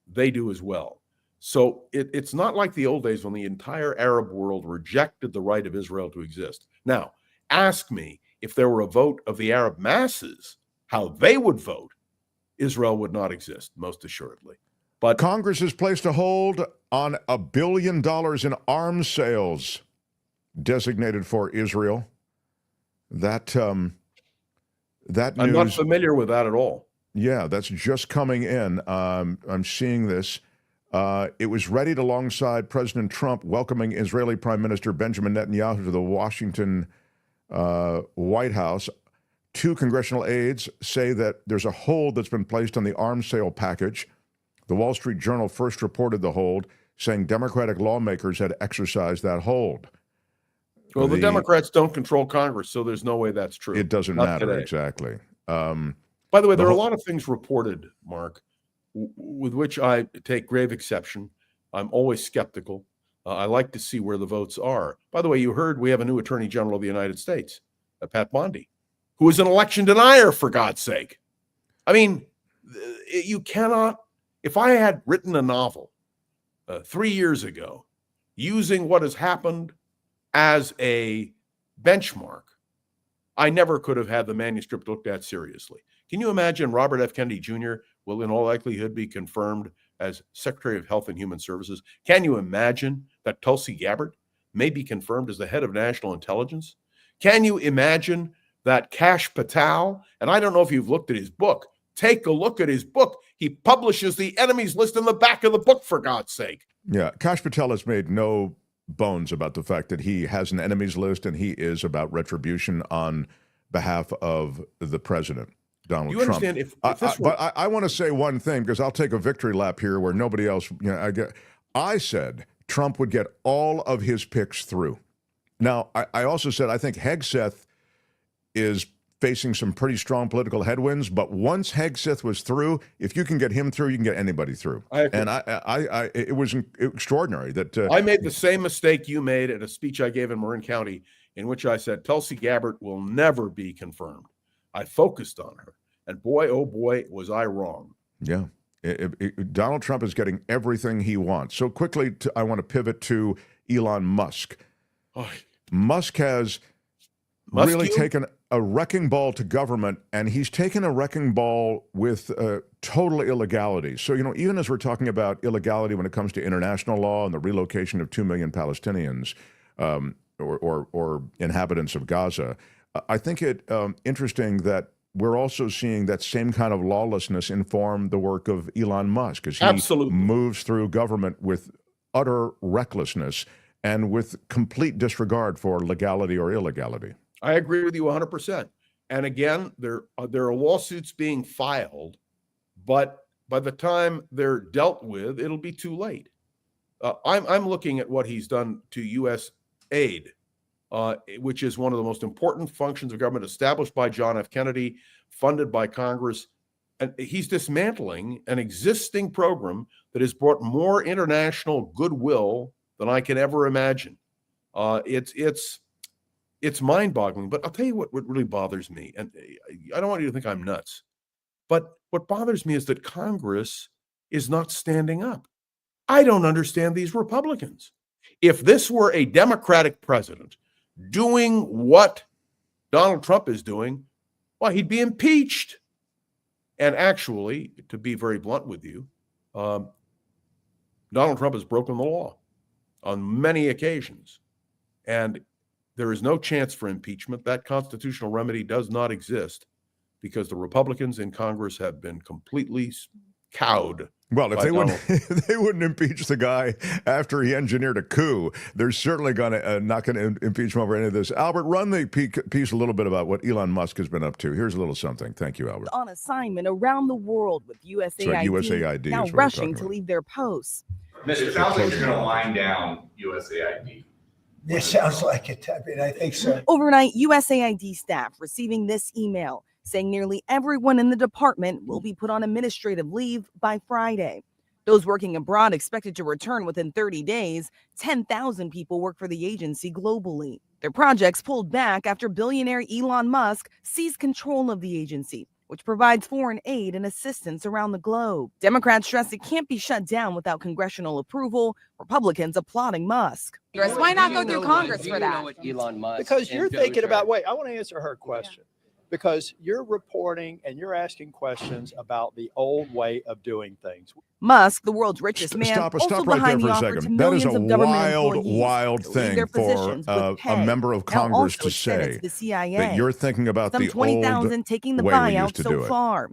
they do as well. So it's not like the old days when the entire Arab world rejected the right of Israel to exist. Now, ask me if there were a vote of the Arab masses, how they would vote. Israel would not exist, most assuredly. But Congress has placed a hold on $1 billion in arms sales designated for Israel. That news, I'm not familiar with that at all. Yeah, that's just coming in. I'm seeing this. It was readied alongside President Trump welcoming Israeli Prime Minister Benjamin Netanyahu to the Washington White House. 2 congressional aides say that there's a hold that's been placed on the arms sale package. The Wall Street Journal first reported the hold, saying Democratic lawmakers had exercised that hold. Well, the Democrats don't control Congress, so there's no way that's true. It doesn't matter, exactly. By the way, there are a lot of things reported, Mark, with which I take grave exception. I'm always skeptical. I like to see where the votes are. By the way, you heard we have a new Attorney General of the United States, Pat Bondi, who is an election denier, for God's sake. I mean, you cannot. If I had written a novel 3 years ago using what has happened as a benchmark, I never could have had the manuscript looked at seriously. Can you imagine Robert F. Kennedy Jr. will in all likelihood be confirmed as Secretary of Health and Human Services? Can you imagine that Tulsi Gabbard may be confirmed as the head of national intelligence? Can you imagine that Kash Patel, and I don't know if you've looked at his book, take a look at his book. He publishes the enemies list in the back of the book, for God's sake. Yeah, Kash Patel has made no bones about the fact that he has an enemies list and he is about retribution on behalf of the president, Donald Trump. You understand? But I want to say one thing, because I'll take a victory lap here where nobody else, I said Trump would get all of his picks through. Now, I also said I think Hegseth is facing some pretty strong political headwinds, but once Hegseth was through, if you can get him through, you can get anybody through. And it was extraordinary that I made the same mistake you made at a speech I gave in Marin County, in which I said Tulsi Gabbard will never be confirmed. I focused on her, and boy, oh boy, was I wrong. Yeah, Donald Trump is getting everything he wants. So quickly, I want to pivot to Elon Musk. Musk has really taken a wrecking ball to government, and he's taken a wrecking ball with total illegality. So, even as we're talking about illegality when it comes to international law and the relocation of 2 million Palestinians or inhabitants of Gaza, I think it interesting that we're also seeing that same kind of lawlessness inform the work of Elon Musk as he moves through government with utter recklessness and with complete disregard for legality or illegality. I agree with you 100%. And again, there are lawsuits being filed, but by the time they're dealt with, it'll be too late. I'm looking at what he's done to U.S. aid, which is one of the most important functions of government established by John F. Kennedy, funded by Congress. And he's dismantling an existing program that has brought more international goodwill than I can ever imagine. It's mind-boggling, but I'll tell you what really bothers me, and I don't want you to think I'm nuts, but what bothers me is that Congress is not standing up. I don't understand these Republicans. If this were a Democratic president doing what Donald Trump is doing, well, he'd be impeached. And actually, to be very blunt with you, Donald Trump has broken the law on many occasions, and there is no chance for impeachment. That constitutional remedy does not exist because the Republicans in Congress have been completely cowed. Well, if they wouldn't impeach the guy after he engineered a coup, they're certainly not going to impeach him over any of this. Albert, run the piece a little bit about what Elon Musk has been up to. Here's a little something. Thank you, Albert. On assignment around the world with USAID, now rushing to leave their posts. It sounds like you're going to wind down USAID. This sounds like it. I mean, I think so. Overnight, USAID staff receiving this email saying nearly everyone in the department will be put on administrative leave by Friday. Those working abroad expected to return within 30 days. 10,000 people work for the agency globally. Their projects pulled back after billionaire Elon Musk seized control of the agency, which provides foreign aid and assistance around the globe. Democrats stress it can't be shut down without congressional approval. Republicans applauding Musk. Why not go through Congress for that? Elon Musk because you're thinking about, I want to answer her question. Because you're reporting and you're asking questions about the old way of doing things. Musk, the world's richest man, stop also right behind there the for a offer to second. That is millions a of government wild thing for a member of Congress to say the CIA. that you're thinking about Some the 20,000 old taking the way we buyout used to so do it. far.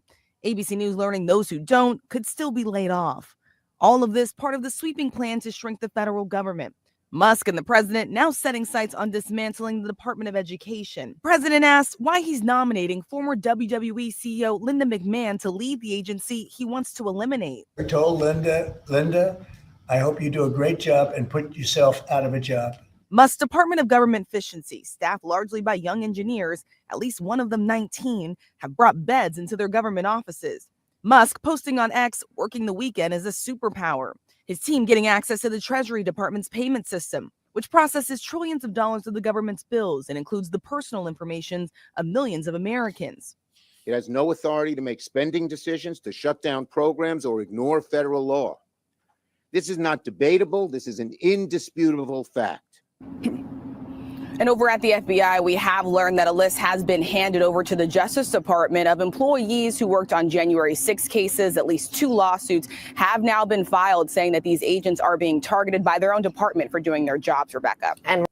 ABC News learning those who don't could still be laid off. All of this part of the sweeping plan to shrink the federal government. Musk and the president now setting sights on dismantling the Department of Education. President asked why he's nominating former WWE CEO Linda McMahon to lead the agency he wants to eliminate. I told Linda, I hope you do a great job and put yourself out of a job. Musk's Department of Government Efficiency, staffed largely by young engineers, at least one of them 19, have brought beds into their government offices. Musk posting on X, working the weekend is a superpower. His team getting access to the Treasury Department's payment system, which processes trillions of dollars of the government's bills and includes the personal information of millions of Americans. It has no authority to make spending decisions, to shut down programs, or ignore federal law. This is not debatable. This is an indisputable fact. And over at the FBI, we have learned that a list has been handed over to the Justice Department of employees who worked on January 6 cases. At least 2 lawsuits have now been filed saying that these agents are being targeted by their own department for doing their jobs, Rebecca. And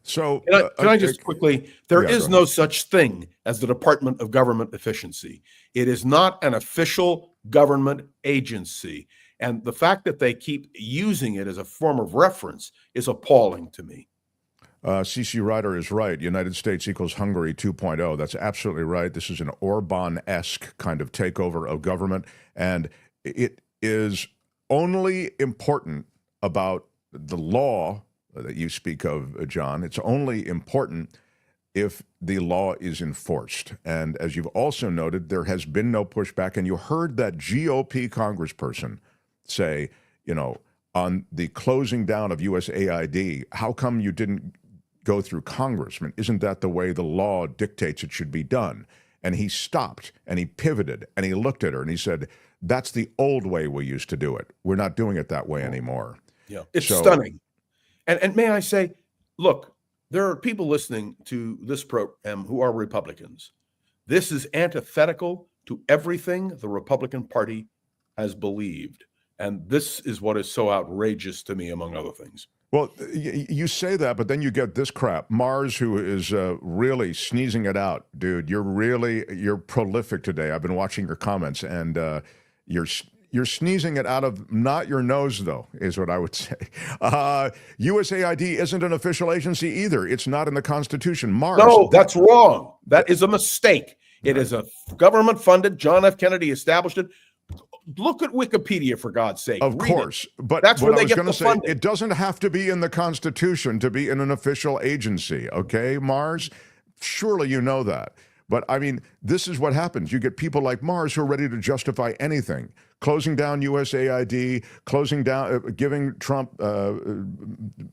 so can I just quickly, there is no such thing as the Department of Government Efficiency. It is not an official government agency. And the fact that they keep using it as a form of reference is appalling to me. CC Ryder is right. United States equals Hungary 2.0. That's absolutely right. This is an Orban-esque kind of takeover of government. And it is only important about the law that you speak of, John. It's only important if the law is enforced. And as you've also noted, there has been no pushback. And you heard that GOP congressperson say, you know, on the closing down of USAID, how come you didn't go through Congress? I mean, isn't that the way the law dictates it should be done? And he stopped and he pivoted and he looked at her and he said, that's the old way we used to do it. We're not doing it that way anymore. Yeah, it's stunning. And may I say, look, there are people listening to this program who are Republicans. This is antithetical to everything the Republican Party has believed. And this is what is so outrageous to me, among other things. Well, you say that, but then you get this crap. Mars, who is really sneezing it out. Dude, you're prolific today. I've been watching your comments, and you're sneezing it out of not your nose, though, is what I would say. USAID isn't an official agency either. It's not in the Constitution. Mars. No, that's wrong. That is a mistake. It is a government-funded. John F. Kennedy established it. Look at Wikipedia, for God's sake. Of course. But that's what where I they was get going the to say, funding. it doesn't have to be in the Constitution to be in an official agency, okay, Mars? Surely you know that. But, I mean, this is what happens. You get people like Mars who are ready to justify anything. Closing down USAID, closing down, giving Trump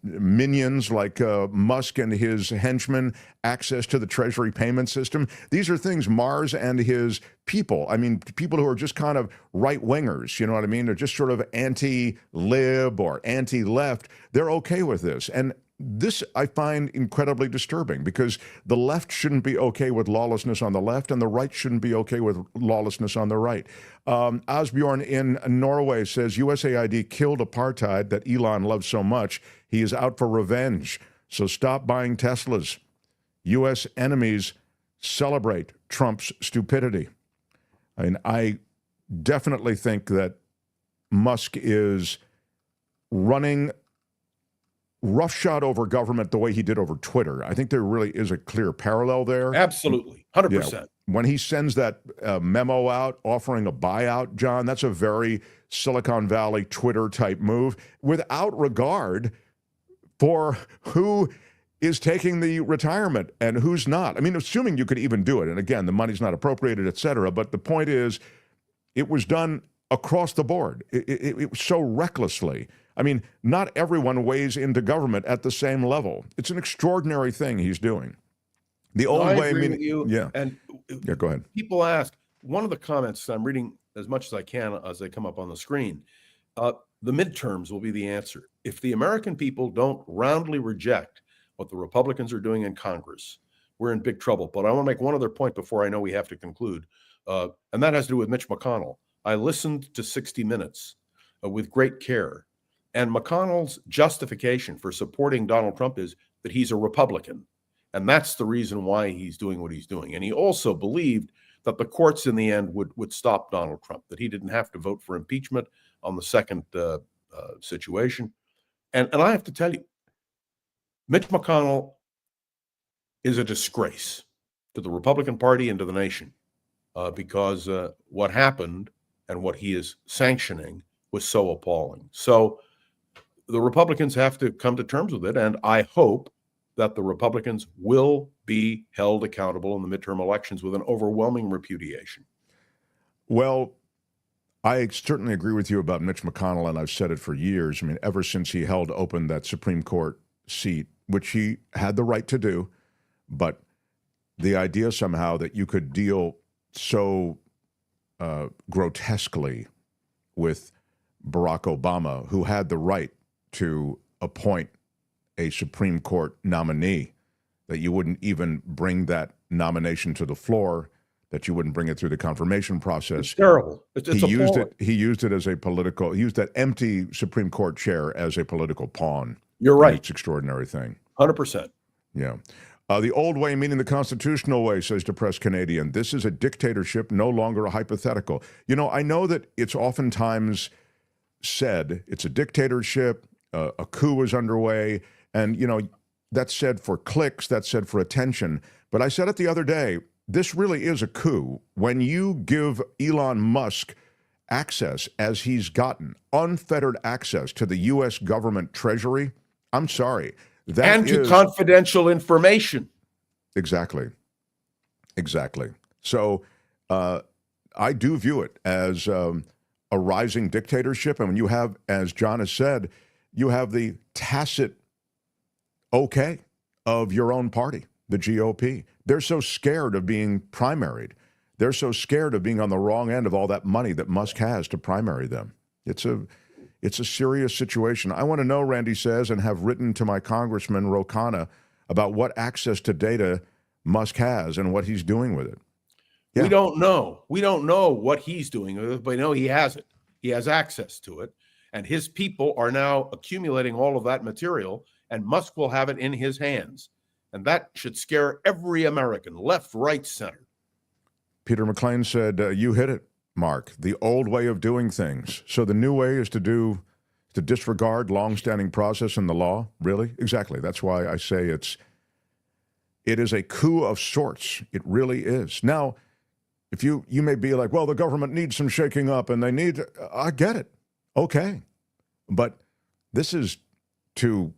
minions like Musk and his henchmen access to the Treasury payment system. These are things Mars and his people, I mean, people who are just kind of right-wingers, you know what I mean? They're just sort of anti-lib or anti-left. They're okay with this. And this I find incredibly disturbing because the left shouldn't be okay with lawlessness on the left and the right shouldn't be okay with lawlessness on the right. Asbjorn in Norway says USAID killed apartheid that Elon loves so much. He is out for revenge. So stop buying Teslas. U.S. enemies celebrate Trump's stupidity. I mean, I definitely think that Musk is running roughshod over government the way he did over Twitter. I think there really is a clear parallel there. Absolutely, 100%. Yeah. When he sends that memo out offering a buyout, John, that's a very Silicon Valley Twitter type move without regard for who is taking the retirement and who's not. I mean, assuming you could even do it. And again, the money's not appropriated, et cetera. But the point is, it was done across the board. It was so recklessly. I mean, not everyone weighs into government at the same level. It's an extraordinary thing he's doing. The old way, I agree with you. Yeah. And yeah, go ahead. People ask, one of the comments, I'm reading as much as I can as they come up on the screen, the midterms will be the answer. If the American people don't roundly reject what the Republicans are doing in Congress, we're in big trouble. But I want to make one other point before I know we have to conclude, and that has to do with Mitch McConnell. I listened to 60 Minutes with great care. And McConnell's justification for supporting Donald Trump is that he's a Republican. And that's the reason why he's doing what he's doing. And he also believed that the courts in the end would stop Donald Trump, that he didn't have to vote for impeachment on the second situation. And I have to tell you, Mitch McConnell is a disgrace to the Republican Party and to the nation because what happened and what he is sanctioning was so appalling. So the Republicans have to come to terms with it, and I hope that the Republicans will be held accountable in the midterm elections with an overwhelming repudiation. Well, I certainly agree with you about Mitch McConnell, and I've said it for years. I mean, ever since he held open that Supreme Court seat, which he had the right to do, but the idea somehow that you could deal so grotesquely with Barack Obama, who had the right to appoint a Supreme Court nominee, that you wouldn't even bring that nomination to the floor, that you wouldn't bring it through the confirmation process. It's terrible. He used it as a political, he used that empty Supreme Court chair as a political pawn. You're right. It's an extraordinary thing. 100%. Yeah. The old way, meaning the constitutional way, says depressed Canadian. This is a dictatorship, no longer a hypothetical. You know, I know that it's oftentimes said it's a dictatorship, a coup is underway, and, you know, that's said for clicks, that's said for attention. But I said it the other day, this really is a coup when you give Elon Musk access, as he's gotten, unfettered access to the U.S. government treasury. I'm sorry. And to confidential information. Exactly. Exactly. So I do view it as a rising dictatorship. And when you have, as John has said, you have the tacit okay of your own party, the GOP. They're so scared of being primaried. They're so scared of being on the wrong end of all that money that Musk has to primary them. It's a serious situation. I want to know, Randy says, and have written to my Congressman Ro Khanna about what access to data Musk has and what he's doing with it. Yeah. We don't know. We don't know what he's doing with it, but we know he has it. He has access to it. And his people are now accumulating all of that material, and Musk will have it in his hands. And that should scare every American, left, right, center. Peter McLean said, you hit it, Mark, the old way of doing things. So the new way is to disregard longstanding process in the law? Really? Exactly. That's why I say it is a coup of sorts. It really is. Now, if you may be like, well, the government needs some shaking up and they need, I get it. Okay. But this is to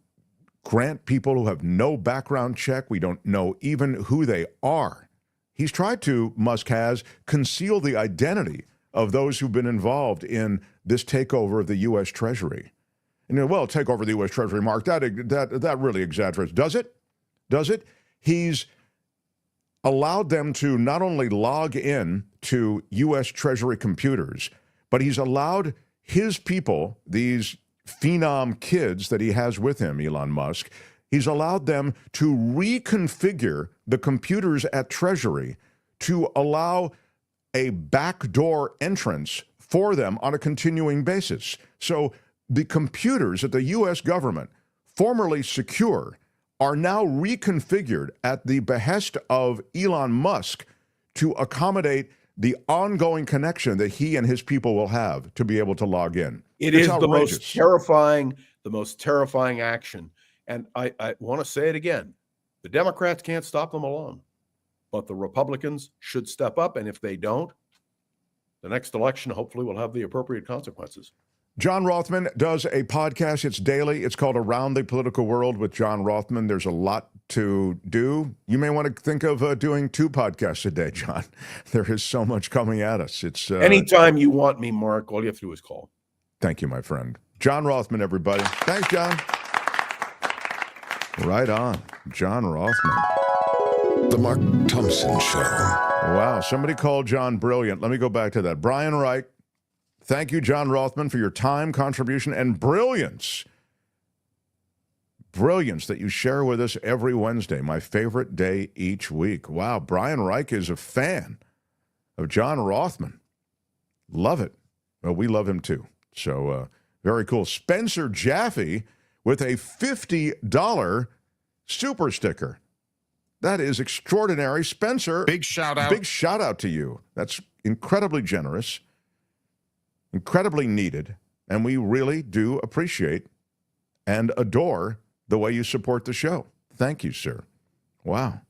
grant people who have no background check. We don't know even who they are. He's tried to, Musk has, conceal the identity of those who've been involved in this takeover of the U.S. Treasury. And you know, well, takeover of the U.S. Treasury, Mark, that really exaggerates. Does it? Does it? He's allowed them to not only log in to U.S. Treasury computers, but he's allowed his people, these phenom kids that he has with him, Elon Musk, he's allowed them to reconfigure the computers at Treasury to allow a backdoor entrance for them on a continuing basis. So the computers at the U.S. government, formerly secure, are now reconfigured at the behest of Elon Musk to accommodate the ongoing connection that he and his people will have to be able to log in. It's is outrageous. the most terrifying action. And I want to say it again. The Democrats can't stop them alone, but the Republicans should step up. And if they don't, the next election hopefully will have the appropriate consequences. John Rothmann does a podcast. It's daily. It's called Around the Political World with John Rothmann. There's a lot to do. You may want to think of doing 2 podcasts a day, John. There is so much coming at us. It's anytime you want me, Mark, all you have to do is call. Thank you, my friend. John Rothmann, everybody. Thanks, John. Right on. John Rothmann. The Mark Thompson Show. Wow. Somebody called John brilliant. Let me go back to that. Brian Wright. Thank you, John Rothmann, for your time, contribution, and brilliance. Brilliance that you share with us every Wednesday, my favorite day each week. Wow, Brian Reich is a fan of John Rothmann. Love it. Well, we love him too. So very cool. Spencer Jaffe with a $50 super sticker. That is extraordinary. Spencer, big shout out. Big shout out to you. That's incredibly generous, incredibly needed, and we really do appreciate and adore the way you support the show. Thank you, sir. Wow.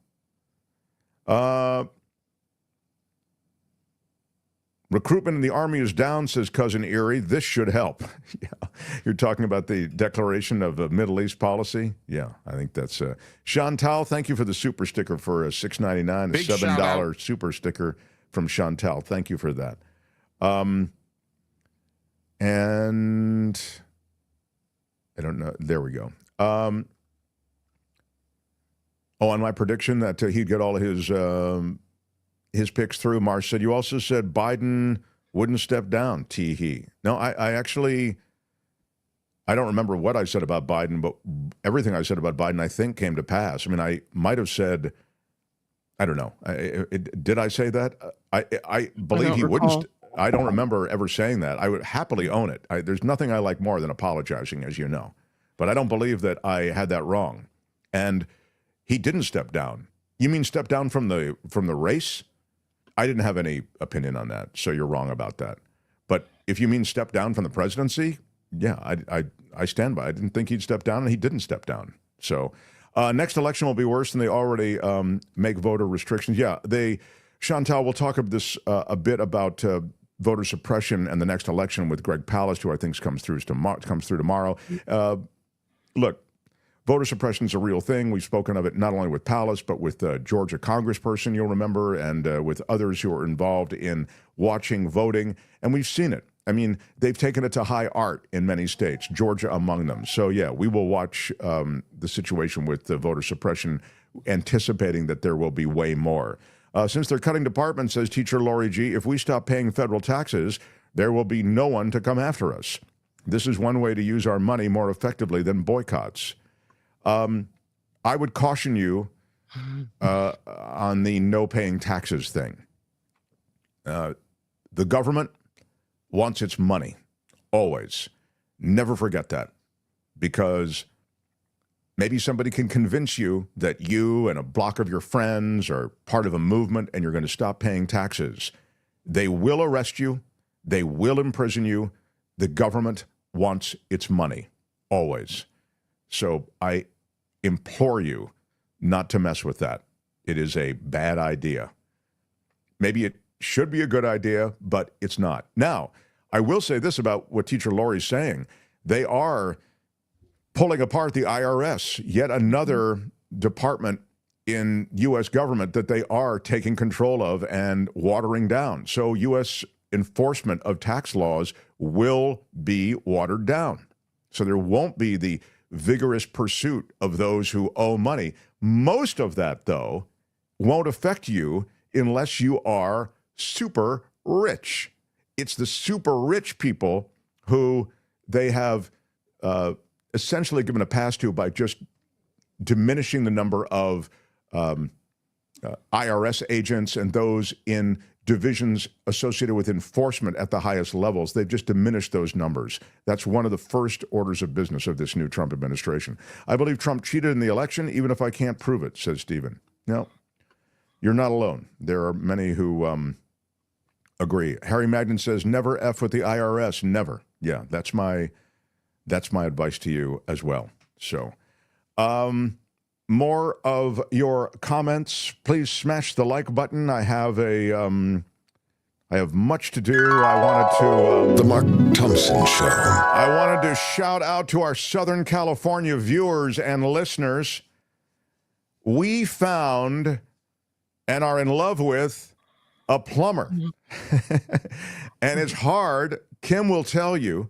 Recruitment in the Army is down, says Cousin Erie. This should help. Yeah. You're talking about the declaration of a Middle East policy? Yeah, I think that's... Chantal, thank you for the super sticker for $6.99, a $7 super sticker from Chantal. Thank you for that. And I don't know. There we go. On my prediction that he'd get all of his picks through, Marsh said, you also said Biden wouldn't step down, tee-hee. No, I actually, I don't remember what I said about Biden, but everything I said about Biden, I think, came to pass. I mean, I might have said, I don't know. Did I say that? I believe he wouldn't. I don't remember ever saying that. I would happily own it. There's nothing I like more than apologizing, as you know. But I don't believe that I had that wrong. And he didn't step down. You mean step down from the race? I didn't have any opinion on that, so you're wrong about that. But if you mean step down from the presidency, yeah, I stand by. I didn't think he'd step down, and he didn't step down. So next election will be worse, and they already make voter restrictions. Yeah, Chantal, we'll talk of this a bit about voter suppression and the next election with Greg Palast, who I think comes through tomorrow. Look, voter suppression is a real thing. We've spoken of it not only with Palast, but with Georgia congressperson, you'll remember, and with others who are involved in watching voting. And we've seen it. I mean, they've taken it to high art in many states, Georgia among them. So, yeah, we will watch the situation with the voter suppression, anticipating that there will be way more. Since they're cutting departments, says teacher Lori G., if we stop paying federal taxes, there will be no one to come after us. This is one way to use our money more effectively than boycotts. I would caution you on the no paying taxes thing. The government wants its money, always. Never forget that, because maybe somebody can convince you that you and a block of your friends are part of a movement and you're going to stop paying taxes. They will arrest you. They will imprison you. The government wants its money, always. So I implore you not to mess with that. It is a bad idea. Maybe it should be a good idea, but it's not. Now, I will say this about what Teacher Lori's saying. They are pulling apart the IRS, yet another department in U.S. government that they are taking control of and watering down. So U.S. enforcement of tax laws will be watered down. So there won't be the vigorous pursuit of those who owe money. Most of that, though, won't affect you unless you are super rich. It's the super rich people who they have essentially given a pass to by just diminishing the number of IRS agents and those in divisions associated with enforcement at the highest levels. They've just diminished those numbers. That's one of the first orders of business of this new Trump administration. I believe Trump cheated in the election, even if I can't prove it, says Stephen. No, you're not alone. There are many who agree. Harry Magnan says, never F with the IRS, never. Yeah, that's my advice to you as well. So, more of your comments. Please smash the like button. I have much to do. I wanted to... The Mark Thompson Show. I wanted to shout out to our Southern California viewers and listeners. We found and are in love with a plumber. And it's hard. Kim will tell you,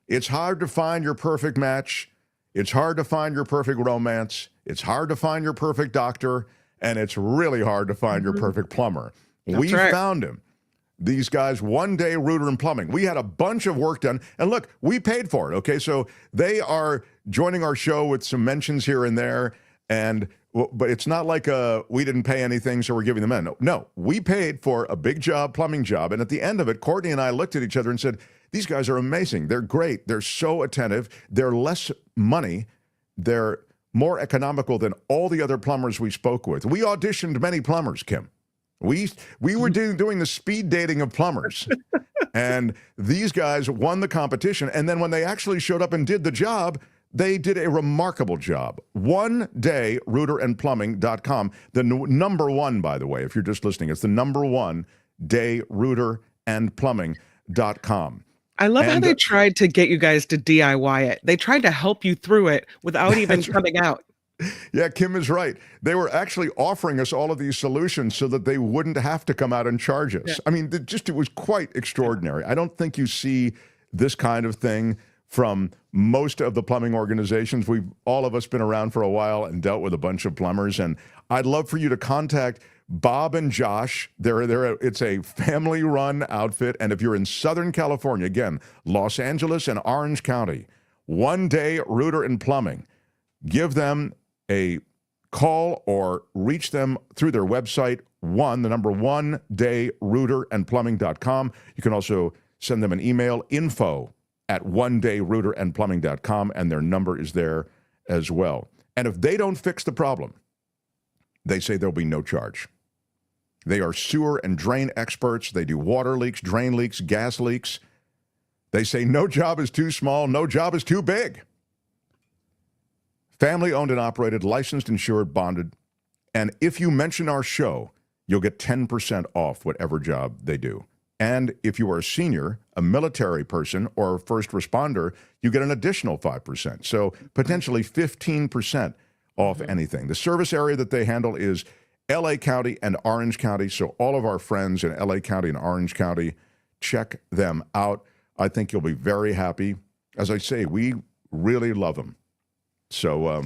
it's hard to find your perfect match. It's hard to find your perfect romance. It's hard to find your perfect doctor. And it's really hard to find your perfect plumber. We found him. These guys, One Day Rooter and Plumbing. We had a bunch of work done. And look, we paid for it, okay? So they are joining our show with some mentions here and there. But it's not like we didn't pay anything, so we're giving them in. No, we paid for a big job, plumbing job. And at the end of it, Courtney and I looked at each other and said, these guys are amazing. They're great. They're so attentive. They're less money. They're more economical than all the other plumbers we spoke with. We auditioned many plumbers, Kim. We were doing the speed dating of plumbers. And these guys won the competition. And then when they actually showed up and did the job, they did a remarkable job. One day, routerandplumbing.com. The number one, by the way, if you're just listening, it's the number one day, routerandplumbing.com. I love how they tried to get you guys to DIY it. They tried to help you through it without even coming out. Yeah, Kim is right. They were actually offering us all of these solutions so that they wouldn't have to come out and charge us. Yeah. I mean, it was quite extraordinary. I don't think you see this kind of thing from most of the plumbing organizations. We've all of us been around for a while and dealt with a bunch of plumbers. And I'd love for you to contact Bob and Josh. It's a family-run outfit. And if you're in Southern California, again, Los Angeles and Orange County, One Day Router and Plumbing, give them a call or reach them through their website, the number one day routerandplumbing.com. You can also send them an email, info@onedayrouterandplumbing.com, and their number is there as well. And if they don't fix the problem, they say there'll be no charge. They are sewer and drain experts. They do water leaks, drain leaks, gas leaks. They say no job is too small, no job is too big. Family owned and operated, licensed, insured, bonded. And if you mention our show, you'll get 10% off whatever job they do. And if you are a senior, a military person, or a first responder, you get an additional 5%. So potentially 15% off anything. The service area that they handle is LA County and Orange County. So all of our friends in LA County and Orange County, check them out. I think you'll be very happy. As I say, we really love them. So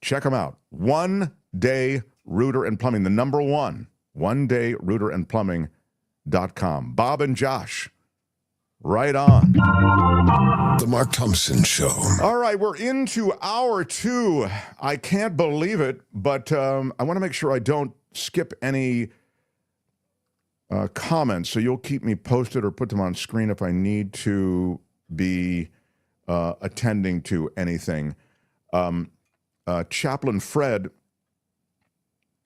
check them out. One Day Router and Plumbing, the number one day routerandplumbing.com. Bob and Josh, right on. The Mark Thompson Show. All right, we're into hour 2. I can't believe it, but I want to make sure I don't skip any comments, so you'll keep me posted or put them on screen if I need to be attending to anything. Chaplain Fred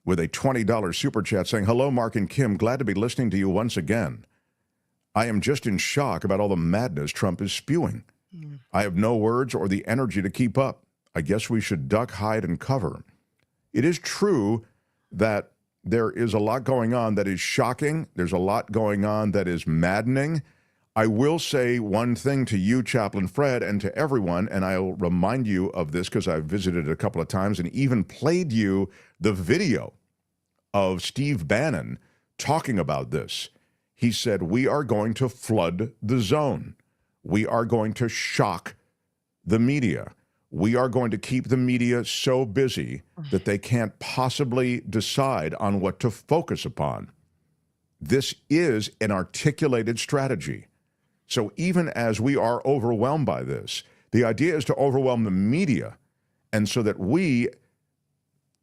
with a $20 super chat saying, "Hello, Mark and Kim. Glad to be listening to you once again. I am just in shock about all the madness Trump is spewing. I have no words or the energy to keep up. I guess we should duck, hide, and cover." It is true that there is a lot going on that is shocking. There's a lot going on that is maddening. I will say one thing to you, Chaplain Fred, and to everyone, and I'll remind you of this because I've visited a couple of times and even played you the video of Steve Bannon talking about this. He said, we are going to flood the zone. We are going to shock the media. We are going to keep the media so busy that they can't possibly decide on what to focus upon. This is an articulated strategy. So even as we are overwhelmed by this, the idea is to overwhelm the media, and so that we,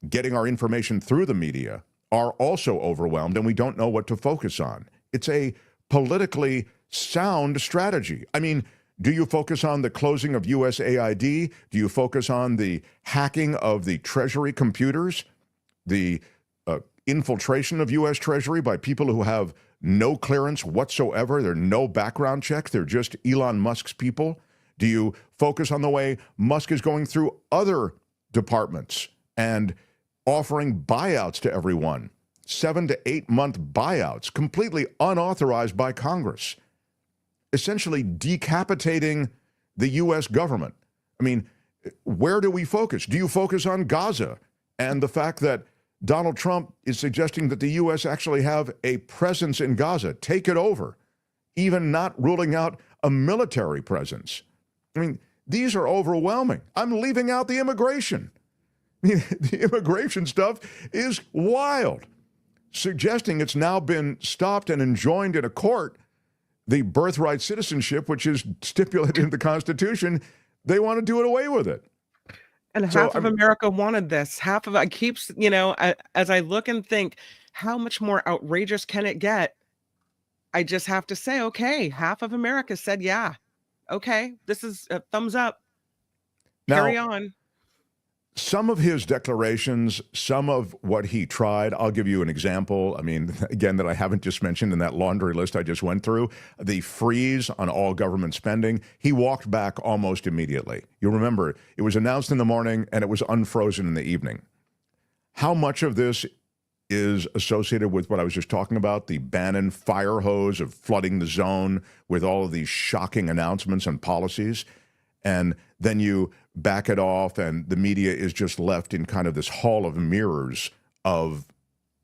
getting our information through the media, are also overwhelmed and we don't know what to focus on. It's a politically sound strategy. I mean, do you focus on the closing of USAID? Do you focus on the hacking of the Treasury computers? The infiltration of U.S. Treasury by people who have no clearance whatsoever? There are no background checks. They're just Elon Musk's people. Do you focus on the way Musk is going through other departments and offering buyouts to everyone? 7 to 8 month buyouts, completely unauthorized by Congress, essentially decapitating the U.S. government. I mean, where do we focus? Do you focus on Gaza and the fact that Donald Trump is suggesting that the U.S. actually have a presence in Gaza, take it over, even not ruling out a military presence? I mean, these are overwhelming. I'm leaving out the immigration. I mean, the immigration stuff is wild. Suggesting it's now been stopped and enjoined in a court, the birthright citizenship, which is stipulated in the Constitution, they want to do it away with it. And half of America wanted this. Half of it keeps, as I look and think, how much more outrageous can it get? I just have to say, okay, half of America said, yeah, okay, this is a thumbs up. Carry on. some of his declarations, some of what he tried, I'll give you an example. I mean, again, that I haven't just mentioned in that laundry list I just went through, the freeze on all government spending. He walked back almost immediately. You'll remember, it was announced in the morning and it was unfrozen in the evening. How much of this is associated with what I was just talking about, the Bannon fire hose of flooding the zone with all of these shocking announcements and policies, and then you back it off and the media is just left in kind of this hall of mirrors of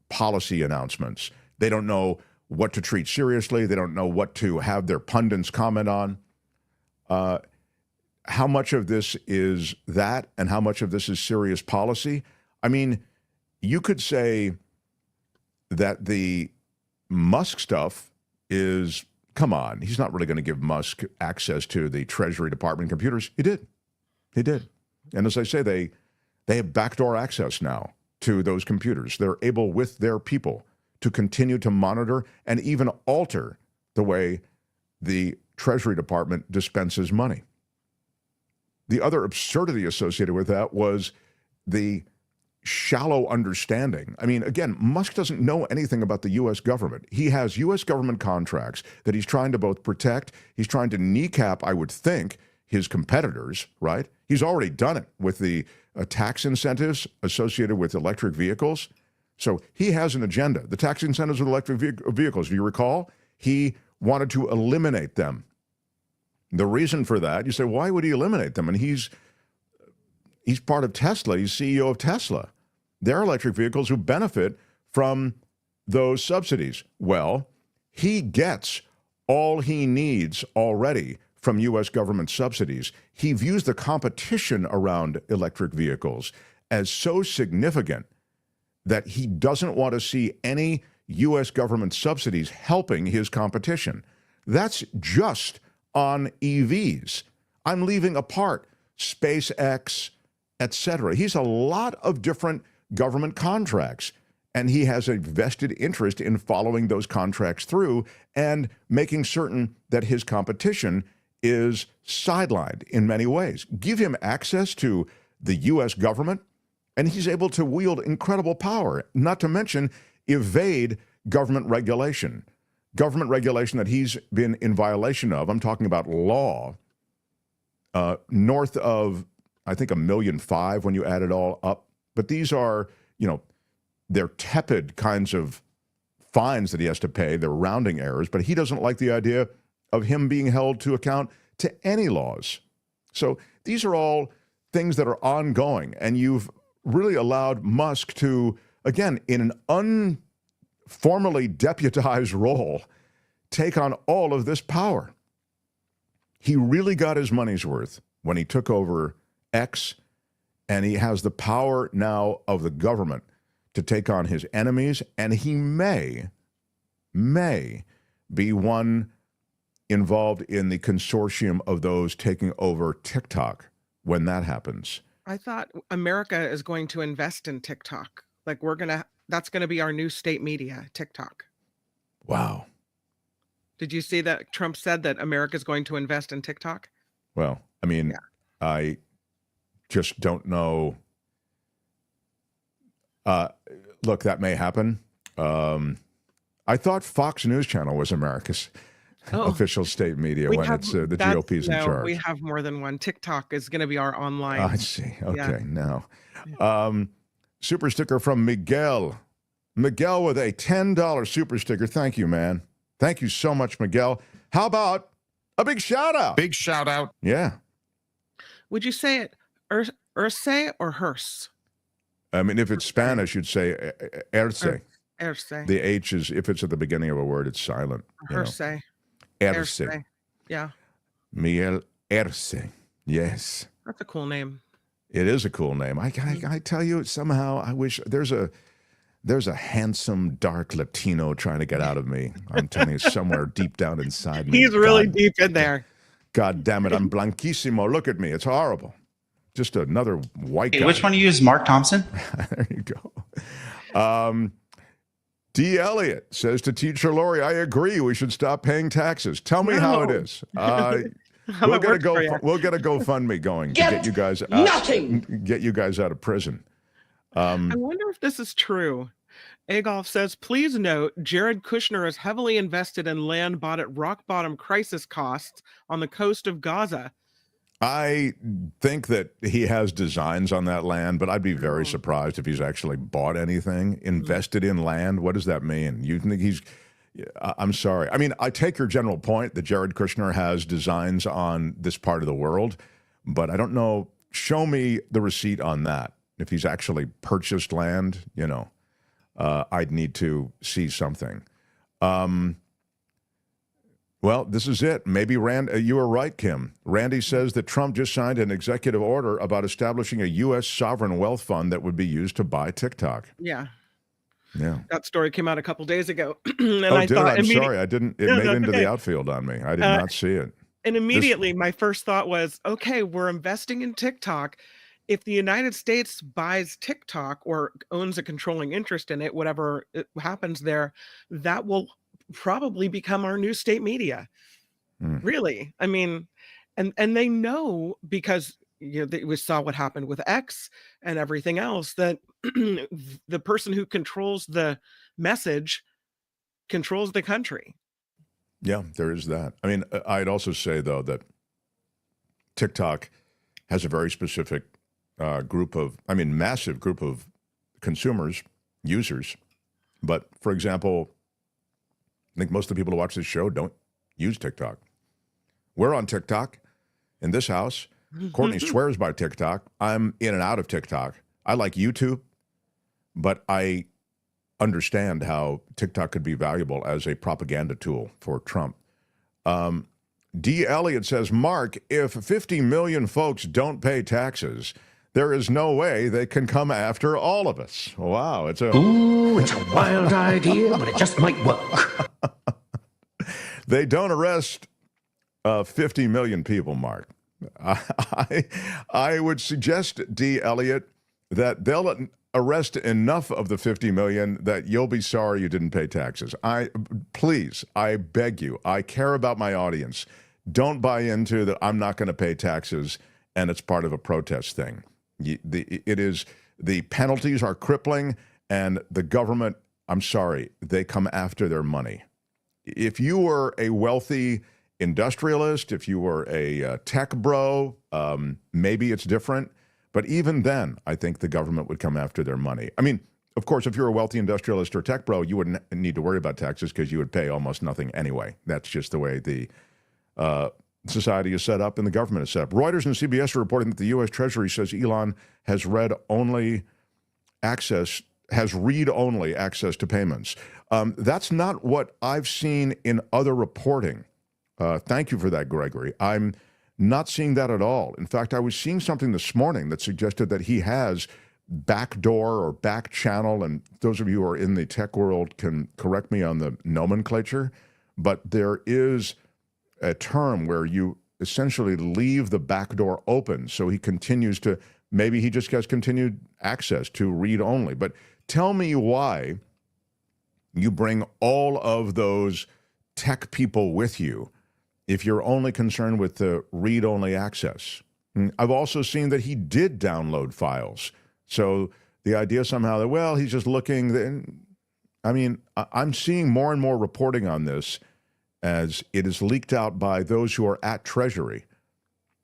policy announcements. They don't know what to treat seriously. They don't know what to have their pundits comment on. How much of this is that and how much of this is serious policy? I mean, you could say that the Musk stuff is, come on, he's not really going to give Musk access to the Treasury Department computers. He did. He did. And as I say, they have backdoor access now to those computers. They're able, with their people, to continue to monitor and even alter the way the Treasury Department dispenses money. The other absurdity associated with that was the shallow understanding. I mean, again, Musk doesn't know anything about the U.S. government. He has U.S. government contracts that he's trying to both protect. He's trying to kneecap, I would think, his competitors, right? He's already done it with the tax incentives associated with electric vehicles. So he has an agenda. The tax incentives with electric vehicles, if you recall, he wanted to eliminate them. The reason for that, you say, why would he eliminate them? And he's part of Tesla. He's CEO of Tesla. There are electric vehicles who benefit from those subsidies. Well, he gets all he needs already from U.S. government subsidies. He views the competition around electric vehicles as so significant that he doesn't want to see any U.S. government subsidies helping his competition. That's just on EVs. I'm leaving apart SpaceX, etc. He's a lot of different government contracts, and he has a vested interest in following those contracts through and making certain that his competition is sidelined in many ways. Give him access to the U.S. government, and he's able to wield incredible power, not to mention evade government regulation that he's been in violation of. I'm talking about law, north of, I think, 1.5 million when you add it all up. But these are, they're tepid kinds of fines that he has to pay. They're rounding errors, but he doesn't like the idea of him being held to account to any laws. So these are all things that are ongoing, and you've really allowed Musk to, again, in an unformally deputized role, take on all of this power. He really got his money's worth when he took over X, and he has the power now of the government to take on his enemies, and he may be one involved in the consortium of those taking over TikTok when that happens. I thought America is going to invest in TikTok. Like that's going to be our new state media, TikTok. Wow. Did you see that Trump said that America is going to invest in TikTok? Well, I mean, yeah. I just don't know. Look, that may happen. I thought Fox News Channel was America's official state media when it's the GOP's in charge. We have more than one. TikTok is going to be our online. I see. Okay, now. Super sticker from Miguel. Miguel with a $10 super sticker. Thank you, man. Thank you so much, Miguel. How about a big shout out? Big shout out. Yeah. Would you say it Erse or Hearse? I mean, if it's Spanish, you'd say Erse. Erse. The H is, if it's at the beginning of a word, it's silent. Erse. Erse. Yeah. Miguel Erse. Yes. That's a cool name. It is a cool name. I tell you, somehow I wish there's a handsome, dark Latino trying to get out of me. I'm telling you, somewhere deep down inside me. He's really deep in there. God damn it. I'm blanquísimo. Look at me. It's horrible. Just another white guy. Which one do you use? Mark Thompson? There you go. D. Elliott says to Teacher Lori, I agree. We should stop paying taxes. Tell me how it is. We'll get a GoFundMe going to get you guys out of prison. I wonder if this is true. Agolf says, please note, Jared Kushner is heavily invested in land bought at rock bottom crisis costs on the coast of Gaza. I think that he has designs on that land, but I'd be very surprised if he's actually bought anything, invested in land. What does that mean? You think he's... I'm sorry. I mean, I take your general point that Jared Kushner has designs on this part of the world, but I don't know. Show me the receipt on that. If he's actually purchased land, I'd need to see something. Well, this is it. Maybe you were right, Kim. Randy says that Trump just signed an executive order about establishing a U.S. sovereign wealth fund that would be used to buy TikTok. Yeah. Yeah. That story came out a couple days ago. And I'm sorry. I didn't. It made it into the outfield on me. I did not see it. And immediately my first thought was, okay, we're investing in TikTok. If the United States buys TikTok or owns a controlling interest in it, whatever happens there, that will probably become our new state media. Really. I mean, and they know, because we saw what happened with X and everything else, that the person who controls the message controls the country. Yeah, there is that. I mean, I'd also say, though, that TikTok has a very specific massive group of consumers, users. But, for example, I think most of the people who watch this show don't use TikTok. We're on TikTok in this house. Courtney swears by TikTok. I'm in and out of TikTok. I like YouTube, but I understand how TikTok could be valuable as a propaganda tool for Trump. D. Elliott says, Mark, if 50 million folks don't pay taxes, there is no way they can come after all of us. Wow. It's a wild idea, but it just might work. They don't arrest 50 million people, Mark. I would suggest, D. Elliott, that they'll arrest enough of the 50 million that you'll be sorry you didn't pay taxes. Please, I beg you, I care about my audience. Don't buy into that I'm not going to pay taxes and it's part of a protest thing. The penalties are crippling, and the government, I'm sorry, they come after their money. If you were a wealthy industrialist, if you were a tech bro, maybe it's different. But even then, I think the government would come after their money. I mean, of course, if you're a wealthy industrialist or tech bro, you wouldn't need to worry about taxes because you would pay almost nothing anyway. That's just the way the society is set up and the government is set up. Reuters and CBS are reporting that the U.S. Treasury says Elon has read-only access to payments. That's not what I've seen in other reporting. Thank you for that, Gregory. I'm not seeing that at all. In fact, I was seeing something this morning that suggested that he has backdoor or back channel, and those of you who are in the tech world can correct me on the nomenclature, but there is a term where you essentially leave the back door open, so he continues to, maybe he just has continued access to read only. But tell me why you bring all of those tech people with you if you're only concerned with the read-only access. I've also seen that he did download files. So the idea somehow that, well, he's just looking. I mean, I'm seeing more and more reporting on this as it is leaked out by those who are at Treasury,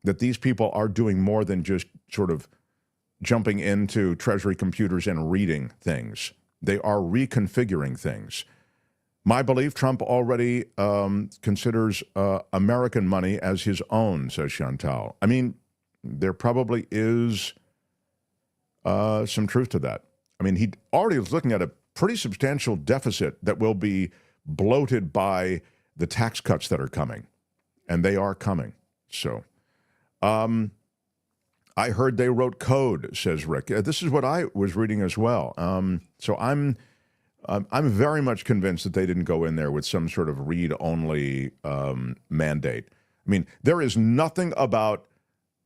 that these people are doing more than just sort of jumping into Treasury computers and reading things. They are reconfiguring things. My belief, Trump already considers American money as his own, says Chantal. I mean, there probably is some truth to that. I mean, he already is looking at a pretty substantial deficit that will be bloated by the tax cuts that are coming, and they are coming. So I heard they wrote code, says Rick. This is what I was reading as well. So I'm very much convinced that they didn't go in there with some sort of read-only mandate. I mean, there is nothing about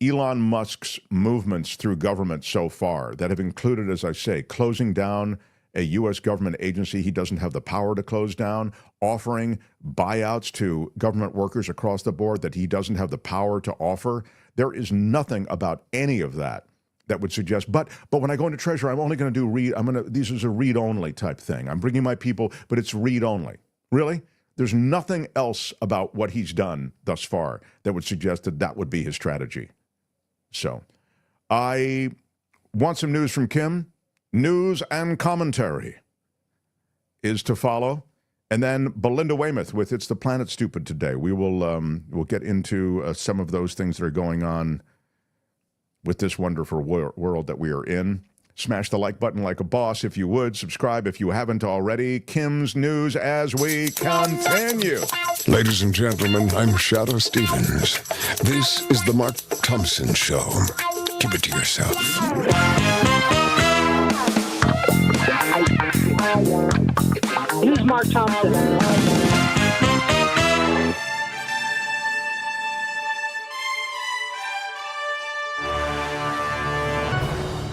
Elon Musk's movements through government so far that have included, as I say, closing down a U.S. government agency he doesn't have the power to close down, offering buyouts to government workers across the board that he doesn't have the power to offer. There is nothing about any of that that would suggest, but when I go into Treasury, I'm only going to do this is a read-only type thing. I'm bringing my people, but it's read-only. Really? There's nothing else about what he's done thus far that would suggest that that would be his strategy. So I want some news from Kim. News and commentary is to follow. And then Belinda Waymouth with It's the Planet Stupid Today. We will we'll get into some of those things that are going on with this wonderful world that we are in. Smash the like button like a boss if you would. Subscribe if you haven't already. Kim's News as we continue. Ladies and gentlemen, I'm Shadow Stevens. This is the Mark Thompson Show. Keep it to yourself. Who's Mark Thompson?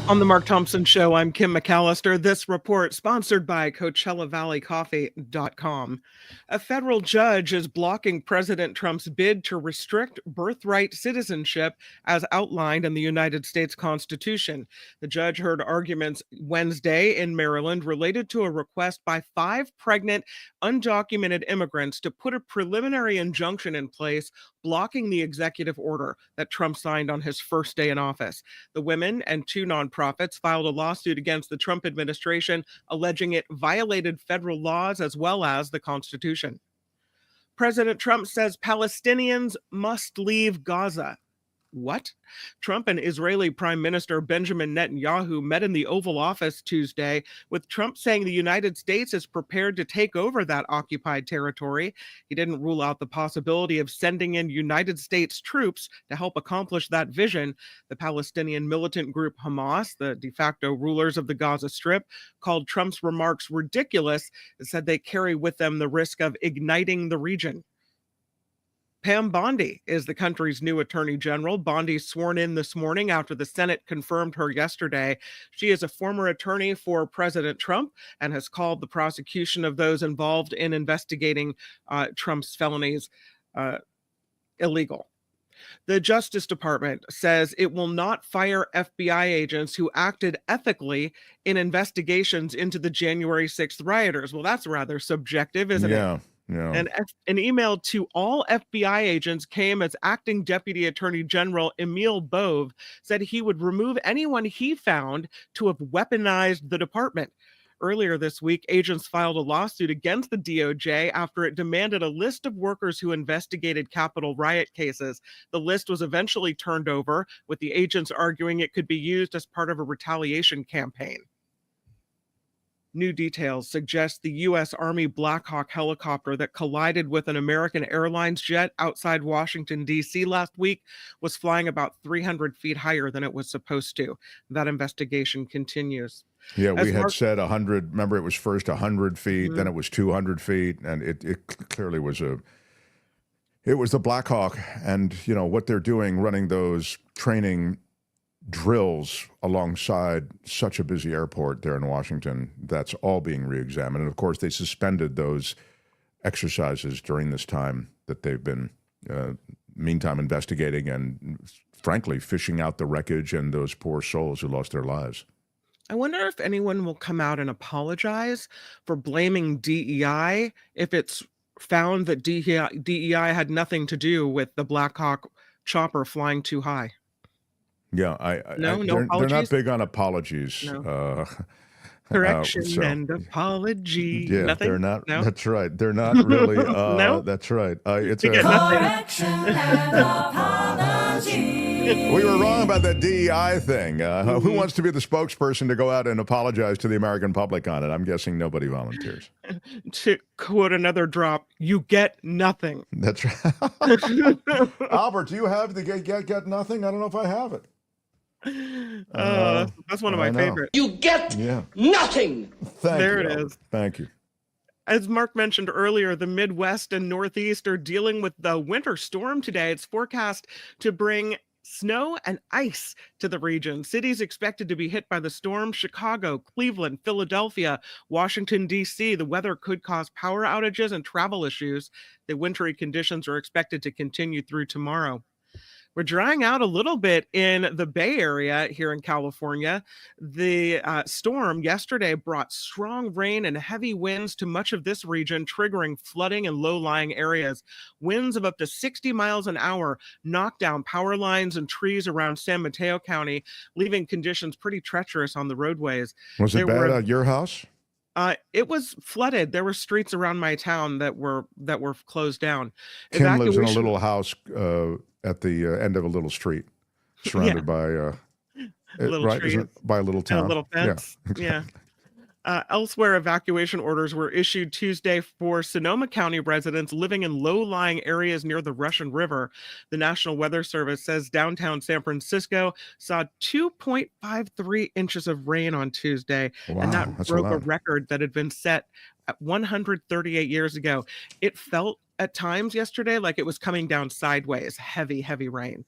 On the Mark Thompson Show, I'm Kim McAllister. This report sponsored by CoachellaValleyCoffee.com. A federal judge is blocking President Trump's bid to restrict birthright citizenship as outlined in the United States Constitution. The judge heard arguments Wednesday in Maryland related to a request by 5 pregnant, undocumented immigrants to put a preliminary injunction in place blocking the executive order that Trump signed on his first day in office. The women and 2 nonprofits filed a lawsuit against the Trump administration, alleging it violated federal laws as well as the Constitution. President Trump says Palestinians must leave Gaza. What? Trump and Israeli Prime Minister Benjamin Netanyahu met in the Oval Office Tuesday, with Trump saying the United States is prepared to take over that occupied territory. He didn't rule out the possibility of sending in United States troops to help accomplish that vision. The Palestinian militant group Hamas, the de facto rulers of the Gaza Strip, called Trump's remarks ridiculous and said they carry with them the risk of igniting the region. Pam Bondi is the country's new attorney general. Bondi sworn in this morning after the Senate confirmed her yesterday. She is a former attorney for President Trump and has called the prosecution of those involved in investigating Trump's felonies illegal. The Justice Department says it will not fire FBI agents who acted ethically in investigations into the January 6th rioters. Well, that's rather subjective, isn't it? Yeah. And an email to all FBI agents came as acting Deputy Attorney General Emil Bove said he would remove anyone he found to have weaponized the department. Earlier this week, agents filed a lawsuit against the DOJ after it demanded a list of workers who investigated Capitol riot cases. The list was eventually turned over, with the agents arguing it could be used as part of a retaliation campaign. New details suggest the U.S. Army Black Hawk helicopter that collided with an American Airlines jet outside Washington, D.C. last week was flying about 300 feet higher than it was supposed to. That investigation continues. Yeah, we had said 100. Remember, it was first 100 feet, then it was 200 feet, and it clearly was the Black Hawk. And, you know, what they're doing, running those training drills alongside such a busy airport there in Washington, that's all being re-examined. And of course, they suspended those exercises during this time that they've been, meantime, investigating and, frankly, fishing out the wreckage and those poor souls who lost their lives. I wonder if anyone will come out and apologize for blaming DEI if it's found that DEI had nothing to do with the Black Hawk chopper flying too high. Yeah, No they're apologies? not big on apologies. No. Correction so- and apology. Yeah, Nothing? they're not. No? That's right. They're not really. No? That's right. It's You a. get nothing. Correction and apology. We were wrong about that DEI thing. Who wants to be the spokesperson to go out and apologize to the American public on it? I'm guessing nobody volunteers. To quote another drop, you get nothing. That's right. Albert, do you have the get nothing? I don't know if I have it. That's one of my I know. favorites. You get nothing. Thank There you, it Albert. is. Thank you. As Mark mentioned earlier, the Midwest and Northeast are dealing with the winter storm today. It's forecast to bring Snow and ice to the region. Cities expected to be hit by the storm: Chicago, Cleveland, Philadelphia, Washington, D.C. The weather could cause power outages and travel issues. The wintry conditions are expected to continue through tomorrow. We're drying out a little bit in the Bay Area here in California. The storm yesterday brought strong rain and heavy winds to much of this region, triggering flooding in low-lying areas. Winds of up to 60 miles an hour knocked down power lines and trees around San Mateo County, leaving conditions pretty treacherous on the roadways. Was it bad at your house? It was flooded. There were streets around my town that were closed down. Kim lives in a little house at the end of a little street, surrounded by little trees, by a little town, a little fence. Yeah. Elsewhere, evacuation orders were issued Tuesday for Sonoma County residents living in low-lying areas near the Russian River. The National Weather Service says downtown San Francisco saw 2.53 inches of rain on Tuesday, and that broke a record that had been set at 138 years ago. It felt at times yesterday like it was coming down sideways, heavy, heavy rain.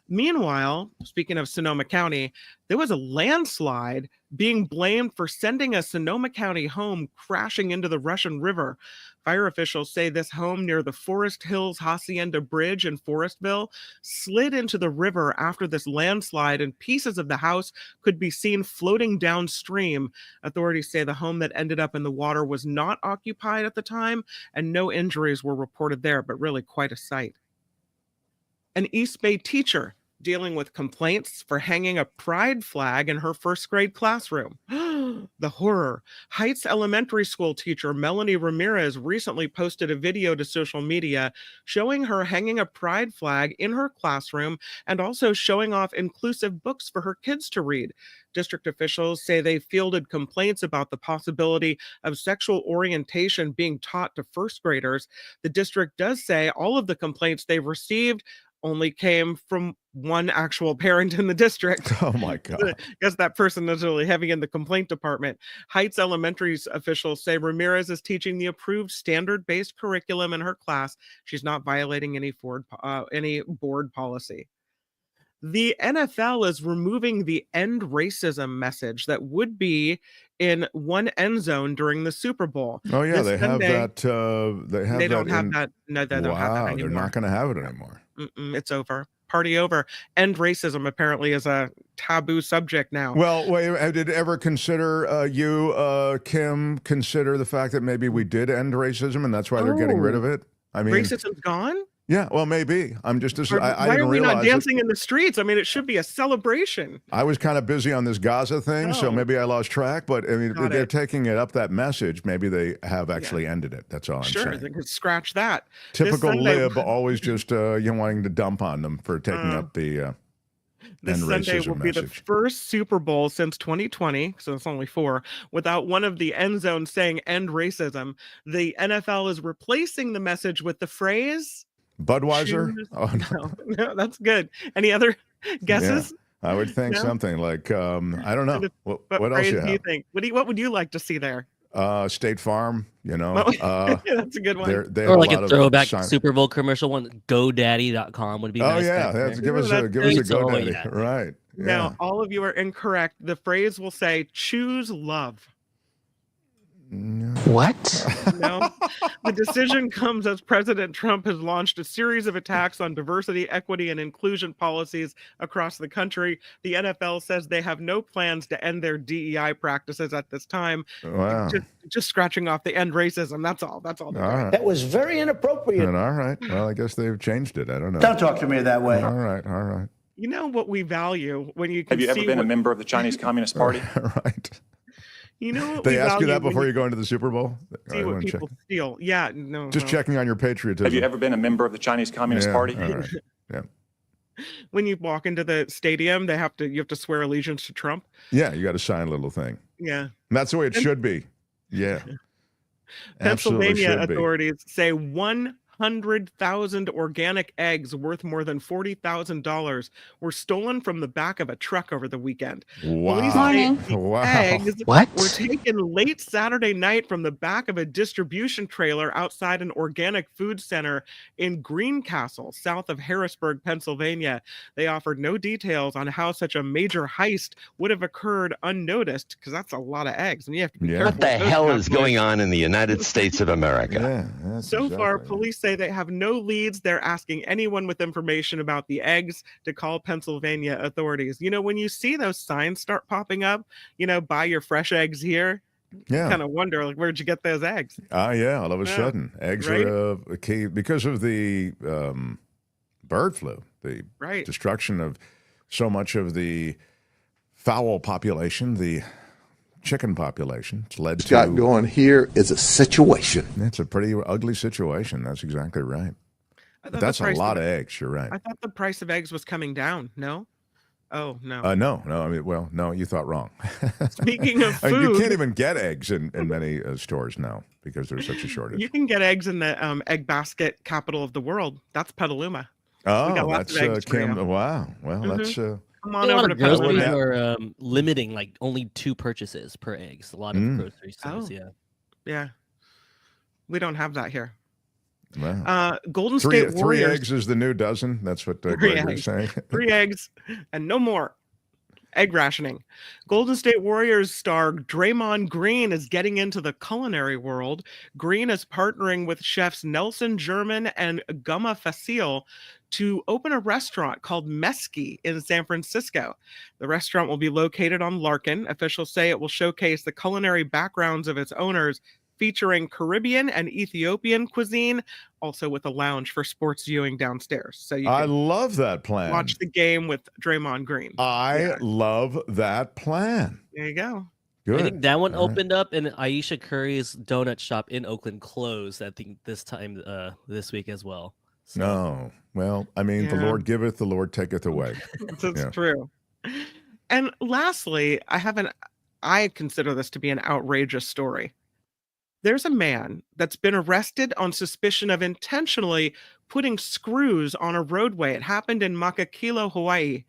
Meanwhile, speaking of Sonoma County, there was a landslide being blamed for sending a Sonoma County home crashing into the Russian River. Fire officials say this home near the Forest Hills Hacienda Bridge in Forestville slid into the river after this landslide, and pieces of the house could be seen floating downstream. Authorities say the home that ended up in the water was not occupied at the time, and no injuries were reported there, but really quite a sight. An East Bay teacher dealing with complaints for hanging a pride flag in her first grade classroom. The horror. Heights Elementary School teacher Melanie Ramirez recently posted a video to social media showing her hanging a pride flag in her classroom and also showing off inclusive books for her kids to read. District officials say they fielded complaints about the possibility of sexual orientation being taught to first graders. The district does say all of the complaints they've received only came from one actual parent in the district. Oh my God. I guess that person is really heavy in the complaint department. Heights Elementary's officials say Ramirez is teaching the approved standard-based curriculum in her class. She's not violating any board policy. The NFL is removing the end racism message that would be in one end zone during the Super Bowl. Oh yeah, This they Sunday, have that. They don't have in, that. No, they don't have that anymore. They're not going to have it anymore. It's over. Party over. End racism apparently is a taboo subject now. Well, wait, did it ever consider Kim, consider the fact that maybe we did end racism and that's why they're getting rid of it? I mean, racism's gone? Yeah, well, maybe. I'm just. I Why didn't are we realize not dancing in the streets? I mean, it should be a celebration. I was kind of busy on this Gaza thing, so maybe I lost track. But I mean, they're taking it up that message. Maybe they have actually ended it. That's all I'm saying. Sure, they could scratch that. Typical lib, always just wanting to dump on them for taking up the. This Sunday will be the first Super Bowl since 2020, so it's only 4, without one of the end zones saying "end racism." The NFL is replacing the message with the phrase Budweiser? Oh, no, that's good. Any other guesses? Yeah, I would think something like I don't know. What else do you think? What would you like to see there? State Farm, that's a good one. Or like a throwback Super Bowl commercial one. GoDaddy.com would be nice. Oh yeah, give us a GoDaddy. Yeah. Right. Yeah. Now, all of you are incorrect. The phrase will say "choose love." What? No. The decision comes as President Trump has launched a series of attacks on diversity, equity, and inclusion policies across the country. The NFL says they have no plans to end their DEI practices at this time. Wow. Just scratching off the end racism. That's all. That's all. Right. That was very inappropriate. All right. Well, I guess they've changed it. I don't know. Don't talk to me that way. All right. All right. You know what we value when you can Have you ever been a member of the Chinese Communist Party? Right. You know what they ask you that before you go into the Super Bowl? See what people steal. Yeah, no. Just checking on your patriotism. Have you ever been a member of the Chinese Communist Party? All right. Yeah. When you walk into the stadium, you have to swear allegiance to Trump. Yeah, you got to sign a little thing. Yeah. And that's the way it should be. Yeah. Pennsylvania authorities say 100 600,000 organic eggs worth more than $40,000 were stolen from the back of a truck over the weekend. Wow. Police say the Wow. eggs What? were taken late Saturday night from the back of a distribution trailer outside an organic food center in Greencastle, south of Harrisburg, Pennsylvania. They offered no details on how such a major heist would have occurred unnoticed, because that's a lot of eggs, and you have to be careful. What the hell is going on in the United States of America? Yeah, so far, police say they have no leads. They're asking anyone with information about the eggs to call Pennsylvania authorities. You know, when you see those signs start popping up, you know, buy your fresh eggs here, Yeah. kind of wonder, like, where'd you get those eggs? Yeah, all of a Yeah. sudden. Eggs Right? are a key because of the bird flu, the Right. destruction of so much of the fowl population, the chicken population. It's led to... got going here is a situation. It's a pretty ugly situation. That's exactly right. But that's a lot of eggs. You're right. I thought the price of eggs was coming down. No? Oh, no. No. I mean, well, no, you thought wrong. Speaking of I mean, you food- can't even get eggs in many stores now because there's such a shortage. You can get eggs in the egg basket capital of the world. That's Petaluma. We got Oh, lots that's of eggs for you. wow. Well, that's Come A on lot over to of groceries Petaluma. are limiting like only 2 purchases per eggs. A lot of grocery stores, Oh. yeah. Yeah. We don't have that here. wow. Golden Three State Warriors. eggs is the new dozen. That's what Three Gregory's eggs. saying. 3 eggs and no more. Egg rationing. Golden State Warriors star Draymond Green is getting into the culinary world. Green is partnering with chefs Nelson German and Guma Facile to open a restaurant called Mesky in San Francisco. The restaurant will be located on Larkin. Officials say it will showcase the culinary backgrounds of its owners, featuring Caribbean and Ethiopian cuisine, also with a lounge for sports viewing downstairs. So you I can love that plan. watch the game with Draymond Green. I love that plan. There you go. Good. I think that one All right. opened up, and Aisha Curry's donut shop in Oakland closed, I think, this time this week as well. So, No. Well, I mean, the Yeah. Lord giveth, the Lord taketh away. That's Yeah. true. And lastly, I consider this to be an outrageous story. There's a man that's been arrested on suspicion of intentionally putting screws on a roadway. It happened in Makakilo, Hawaii.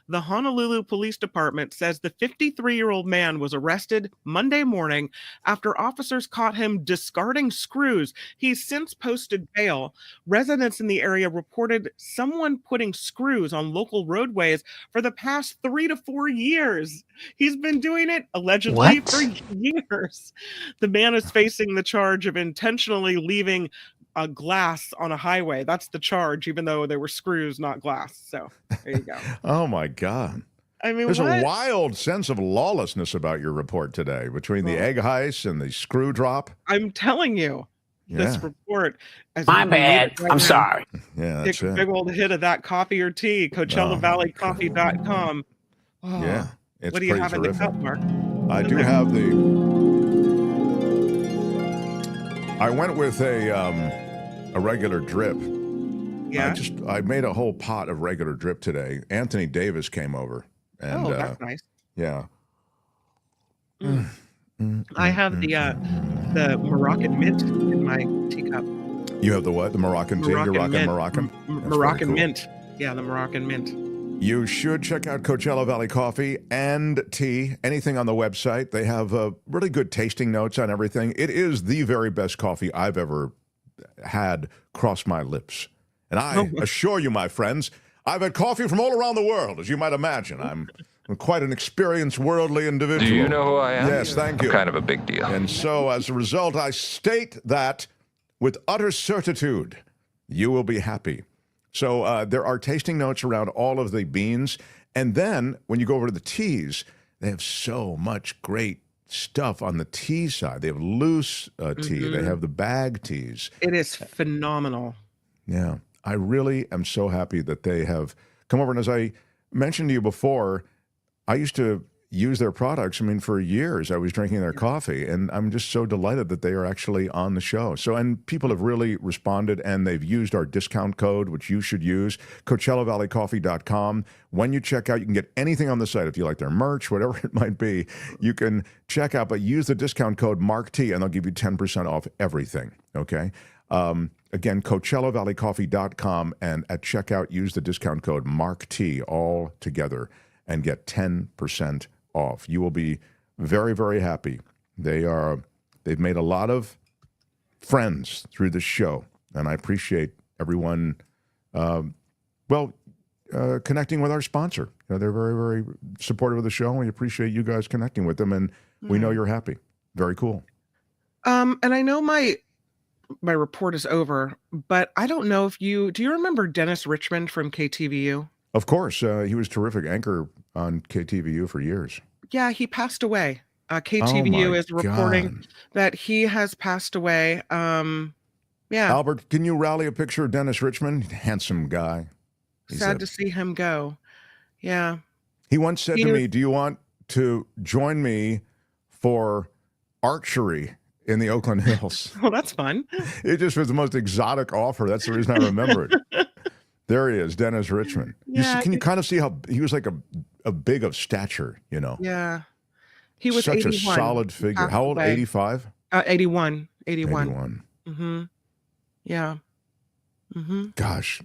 The Honolulu Police Department says the 53-year-old man was arrested Monday morning after officers caught him discarding screws. He's since posted bail. Residents in the area reported someone putting screws on local roadways for the past 3 to 4 years. He's been doing it allegedly What? for years. The man is facing the charge of intentionally leaving a glass on a highway. That's the charge, even though there were screws, not glass. So there you go. Oh, my God. I mean, There's what? a wild sense of lawlessness about your report today between the egg heist and the screw drop. I'm telling you, this Yeah. report. As My we read bad. it right I'm now, sorry. Yeah, that's Take a it. big old hit of that coffee or tea, CoachellaValleyCoffee.com. Oh, Yeah. It's what do you pretty have in terrific. the cup, Mark? I do have I went with a regular drip. Yeah. I made a whole pot of regular drip today. Anthony Davis came over. And, Oh, that's nice. Yeah. I have the Moroccan mint in my teacup. You have the what? The Moroccan tea? You're rocking mint. Moroccan? That's very Moroccan cool. mint. Yeah, the Moroccan mint. You should check out Coachella Valley Coffee and Tea, anything on the website. They have really good tasting notes on everything. It is the very best coffee I've ever had cross my lips. And I assure you, my friends, I've had coffee from all around the world, as you might imagine. I'm quite an experienced worldly individual. Do you know who I am? Yes, thank you. I'm kind of a big deal. And so, as a result, I state that with utter certitude, you will be happy. So there are tasting notes around all of the beans. And then when you go over to the teas, they have so much great stuff on the tea side. They have loose tea. They have the bag teas. It is phenomenal. Yeah. I really am so happy that they have come over. And as I mentioned to you before, I used to use their products. I mean, for years I was drinking their coffee, and I'm just so delighted that they are actually on the show. So, and people have really responded, and they've used our discount code, which you should use, CoachellaValleyCoffee.com. When you check out, you can get anything on the site. If you like their merch, whatever it might be, you can check out, but use the discount code MarkT, and they'll give you 10% off everything, okay? Again, CoachellaValleyCoffee.com, and at checkout, use the discount code MARKT all together and get 10% off. You will be very, very happy. They've made a lot of friends through this show, and I appreciate everyone, connecting with our sponsor. They're very, very supportive of the show, and we appreciate you guys connecting with them, and we know you're happy. Very cool. And I know my report is over, but I don't know if do you remember Dennis Richmond from KTVU? Of course. He was a terrific anchor on KTVU for years. Yeah, he passed away. KTVU is reporting that he has passed away. Yeah. Albert, can you rally a picture of Dennis Richmond? Handsome guy. Sad to see him go. Yeah. He once said to me, do you want to join me for archery in the Oakland Hills? Well, that's fun. It just was the most exotic offer. That's the reason I remember it. There he is, Dennis Richmond. Yeah, can you kind of see how he was like a big of stature, Yeah. He was such 81, a solid figure. How old? 85? 81. 81. Mm-hmm. Yeah. Mm-hmm. Gosh,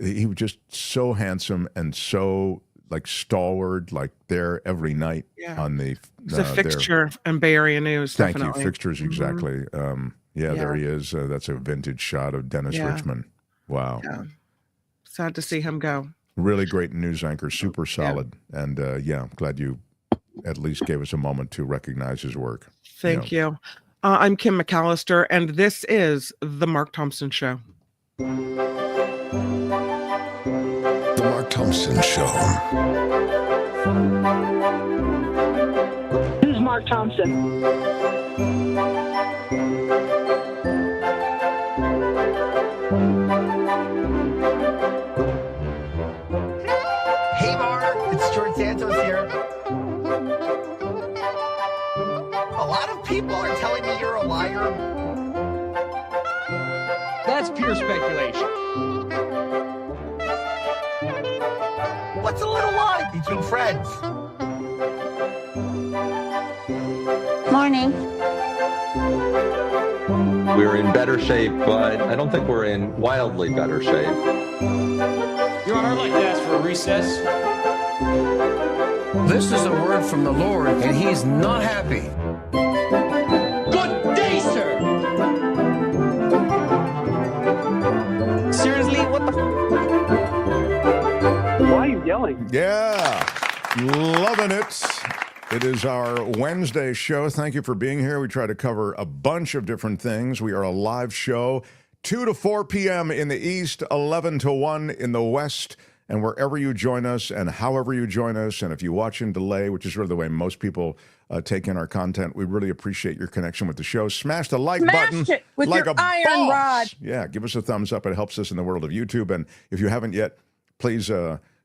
he was just so handsome and so like stalwart, like there every night on the. It's a fixture in Bay Area news. Thank definitely. you, fixtures exactly. There he is. That's a vintage shot of Dennis Richmond. Wow. Yeah. Sad to see him go. Really great news anchor, super solid, and glad you at least gave us a moment to recognize his work. Thank you. I'm Kim McAllister, and this is The Mark Thompson Show. The Mark Thompson Show. This is Mark Thompson. Hey, Mark. It's George Santos here. A lot of people are telling me you're a liar. That's pure speculation. What's a little lie between friends? Morning. We're in better shape, but I don't think we're in wildly better shape. Your Honor, I'd like to ask for a recess. This is a word from the Lord, and he's not happy. Good day, sir. Seriously, what the? Why are you yelling? Yeah, loving it. It is our Wednesday show. Thank you for being here. We try to cover a bunch of different things. We are a live show, 2 to 4 p.m. in the East, 11 to 1 in the West, and wherever you join us and however you join us, and if you watch in delay, which is really the way most people take in our content, we really appreciate your connection with the show. Smash the like button it with like your a iron boss. rod. Yeah, give us a thumbs up. It helps us in the world of YouTube. And if you haven't yet, please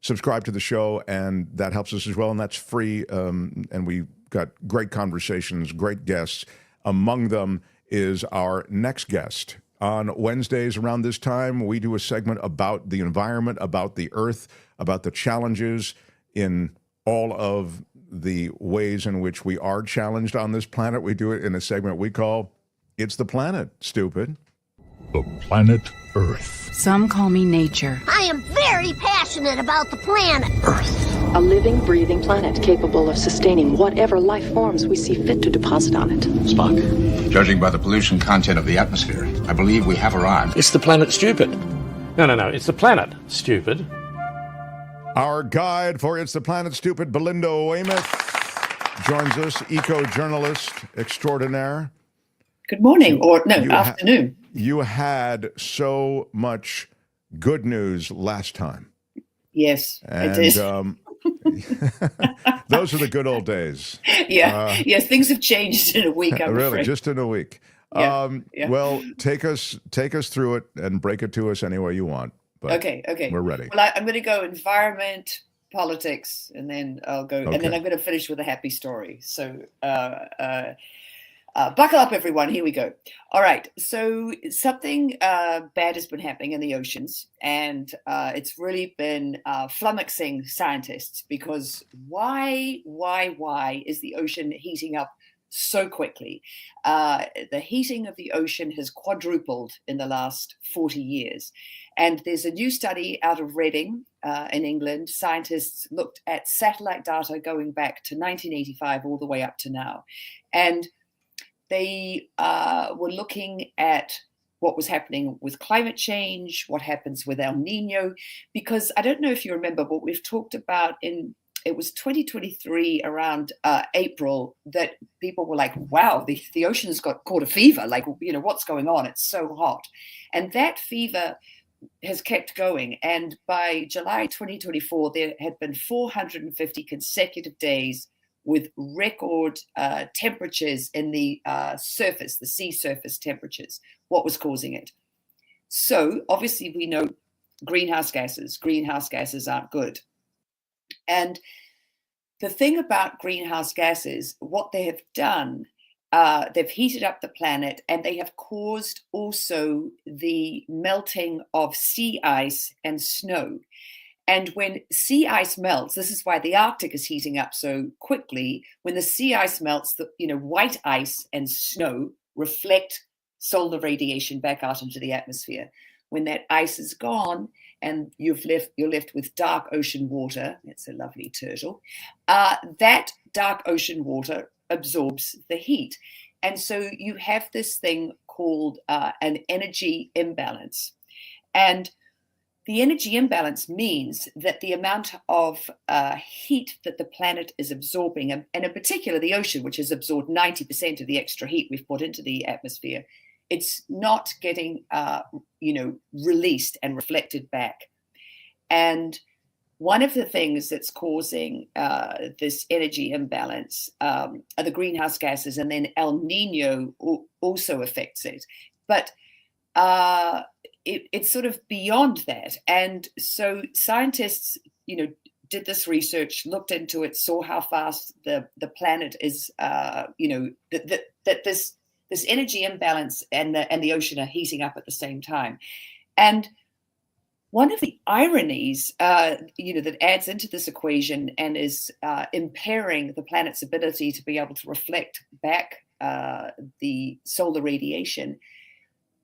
subscribe to the show, and that helps us as well, and that's free. And we got great conversations, great guests. Among them is our next guest. On Wednesdays around this time, we do a segment about the environment, about the earth, about the challenges in all of the ways in which we are challenged on this planet. We do it in a segment we call It's the Planet, Stupid. The planet Earth. Some call me nature. I am very passionate about the planet. Earth. A living, breathing planet capable of sustaining whatever life forms we see fit to deposit on it. Spock, judging by the pollution content of the atmosphere, I believe we have arrived. It's the planet Stupid. No. It's the planet, stupid. Our guide for It's the Planet Stupid, Belinda Waymouth, joins us, eco-journalist extraordinaire. Good morning, afternoon. You had so much good news last time. Yes, and, I did. Those are the good old days. Yes, things have changed in a week, I'm really, afraid. just in a week. Yeah. Well, take us through it and break it to us any way you want. But Okay. We're ready. Well, I'm going to go environment, politics, and then I'll go, and then I'm going to finish with a happy story. So, buckle up, everyone. Here we go. All right. So something bad has been happening in the oceans, and it's really been flummoxing scientists because why is the ocean heating up so quickly. The heating of the ocean has quadrupled in the last 40 years. And there's a new study out of Reading in England. Scientists looked at satellite data going back to 1985 all the way up to now. And they were looking at what was happening with climate change, what happens with El Nino, because I don't know if you remember, but we've talked about it was 2023 around April that people were like, wow, the ocean's caught a fever. Like, what's going on? It's so hot. And that fever has kept going. And by July 2024, there had been 450 consecutive days with record temperatures in the surface, the sea surface temperatures. What was causing it? So obviously we know greenhouse gases. Greenhouse gases aren't good. And the thing about greenhouse gases, what they have done, they've heated up the planet, and they have caused also the melting of sea ice and snow. And when sea ice melts, this is why the Arctic is heating up so quickly. When the sea ice melts, white ice and snow reflect solar radiation back out into the atmosphere. When that ice is gone and you're left with dark ocean water, that's a lovely turtle, that dark ocean water absorbs the heat. And so you have this thing called an energy imbalance. And the energy imbalance means that the amount of heat that the planet is absorbing, and in particular the ocean, which has absorbed 90% of the extra heat we've put into the atmosphere, it's not getting, released and reflected back. And one of the things that's causing this energy imbalance are the greenhouse gases, and then El Nino also affects it. But it's sort of beyond that. And so scientists, did this research, looked into it, saw how fast the planet is, that this energy imbalance and the ocean are heating up at the same time. And one of the ironies, that adds into this equation and is impairing the planet's ability to be able to reflect back the solar radiation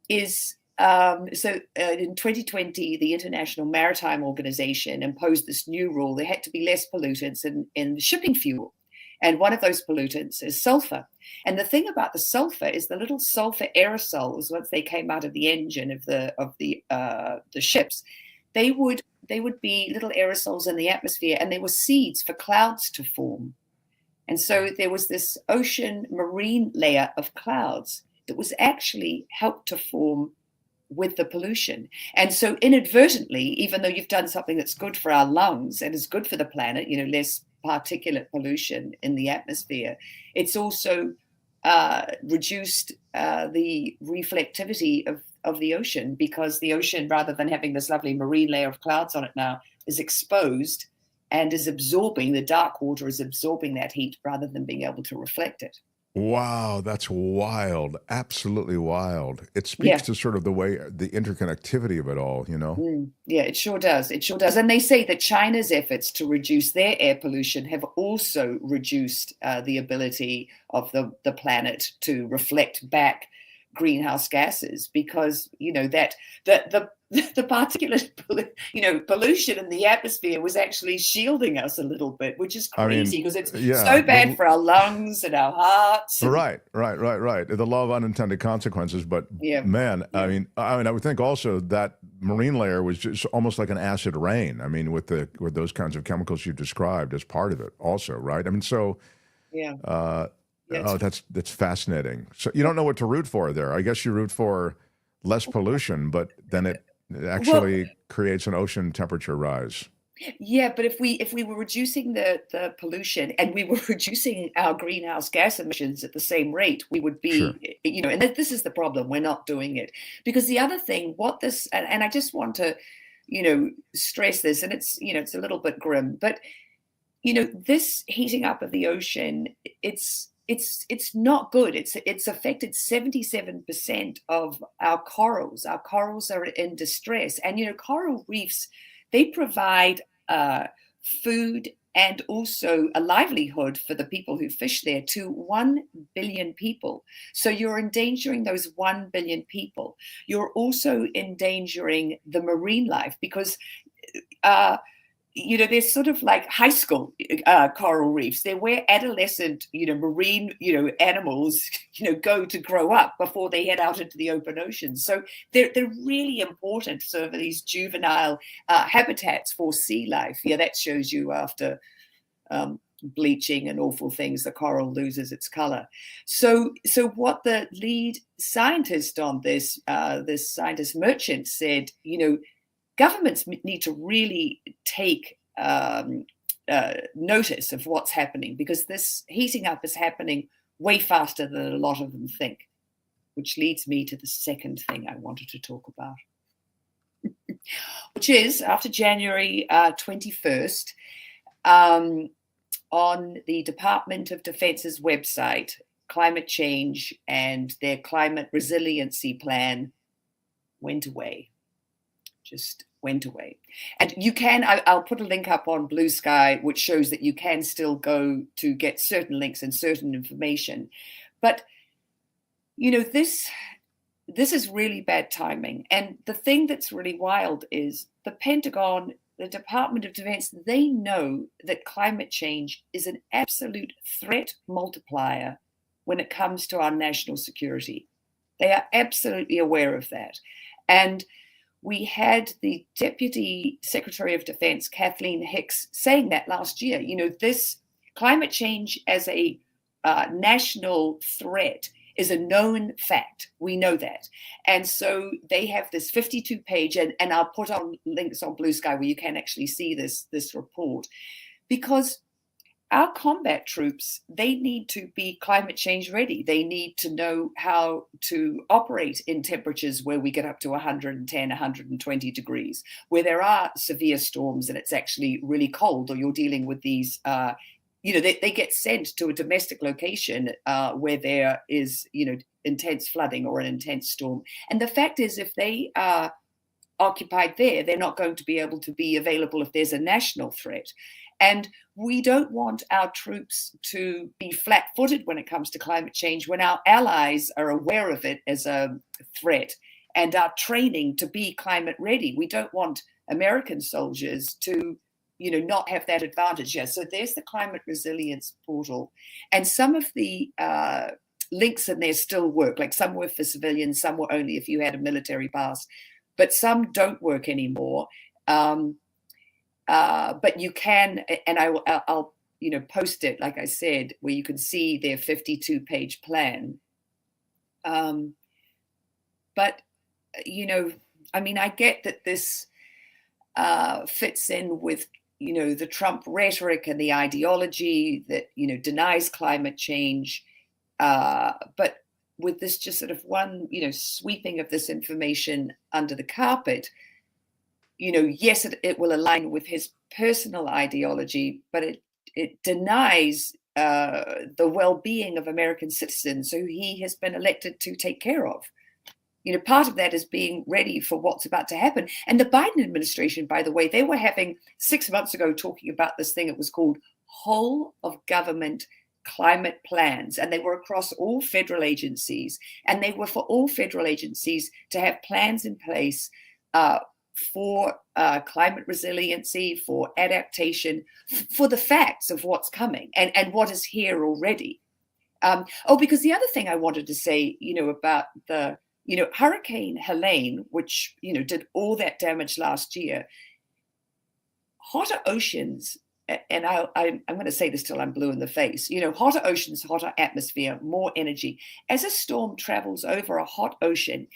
is, in 2020, the International Maritime Organization imposed this new rule. There had to be less pollutants in shipping fuel. And one of those pollutants is sulfur. And the thing about the sulfur is the little sulfur aerosols, once they came out of the engine of the ships, they would be little aerosols in the atmosphere, and they were seeds for clouds to form. And so there was this ocean marine layer of clouds that was actually helped to form with the pollution. And so inadvertently, even though you've done something that's good for our lungs and is good for the planet, less particulate pollution in the atmosphere, it's also reduced the reflectivity of the ocean, because the ocean, rather than having this lovely marine layer of clouds on it now, is exposed and is absorbing, the dark water is absorbing that heat rather than being able to reflect it. Wow, that's wild. Absolutely wild. It speaks to sort of the way, the interconnectivity of it all, Yeah, it sure does. It sure does. And they say that China's efforts to reduce their air pollution have also reduced the ability of the planet to reflect back greenhouse gases, because, that the particulate, pollution in the atmosphere was actually shielding us a little bit, which is crazy, because it's so bad for our lungs and our hearts. And... Right. The law of unintended consequences. But man, I mean, I would think also that marine layer was just almost like an acid rain. I mean, with those kinds of chemicals you described as part of it also, right? I mean, so that's fascinating. So you don't know what to root for there. I guess you root for less pollution, but then it actually creates an ocean temperature rise. Yeah, but if we were reducing the pollution and we were reducing our greenhouse gas emissions at the same rate, we would be, and this is the problem. We're not doing it. Because the other thing, and I just want to, stress this, and it's, it's a little bit grim, but, this heating up of the ocean, it's not good. It's affected 77% of our corals. Our corals are in distress. And, coral reefs, they provide food and also a livelihood for the people who fish there to 1 billion people. So you're endangering those 1 billion people. You're also endangering the marine life because, there's sort of like high school coral reefs. They're where adolescent, marine, animals, go to grow up before they head out into the open ocean. So they're really important. So for these juvenile habitats for sea life. Yeah, that shows you after bleaching and awful things, the coral loses its color. So what the lead scientist on this scientist Merchant said, governments need to really take notice of what's happening, because this heating up is happening way faster than a lot of them think, which leads me to the second thing I wanted to talk about, which is after January 21st, on the Department of Defense's website, climate change and their climate resiliency plan went away. Just went away. And you can, I'll put a link up on Blue Sky, which shows that you can still go to get certain links and certain information. But, this is really bad timing. And the thing that's really wild is the Pentagon, the Department of Defense, they know that climate change is an absolute threat multiplier when it comes to our national security. They are absolutely aware of that. And we had the Deputy Secretary of Defense, Kathleen Hicks, saying that last year. This climate change as a national threat is a known fact. We know that. And so they have this 52-page, and I'll put on links on Blue Sky where you can actually see this report, because our combat troops, they need to be climate change ready. They need to know how to operate in temperatures where we get up to 110, 120 degrees, where there are severe storms and it's actually really cold, or you're dealing with these, they get sent to a domestic location where there is, intense flooding or an intense storm. And the fact is, if they are occupied there, they're not going to be able to be available if there's a national threat. And we don't want our troops to be flat-footed when it comes to climate change, when our allies are aware of it as a threat and are training to be climate ready. We don't want American soldiers to, not have that advantage. Yeah, so there's the climate resilience portal. And some of the links in there still work. Like some were for civilians, some were only if you had a military pass, but some don't work anymore. But you can, and I'll post it, like I said, where you can see their 52-page plan. But, I get that this fits in with, the Trump rhetoric and the ideology that, denies climate change. But with this just sort of one, sweeping of this information under the carpet, yes, it will align with his personal ideology, but it denies the well-being of American citizens who he has been elected to take care of. Part of that is being ready for what's about to happen. And the Biden administration, by the way, they were having 6 months ago talking about this thing. It was called whole of government climate plans, and they were across all federal agencies, and they were for all federal agencies to have plans in place for climate resiliency, for adaptation, for the facts of what's coming and what is here already. Because the other thing I wanted to say, about the, Hurricane Helene, which, did all that damage last year, hotter oceans, and I'm going to say this till I'm blue in the face, hotter oceans, hotter atmosphere, more energy. As a storm travels over a hot ocean,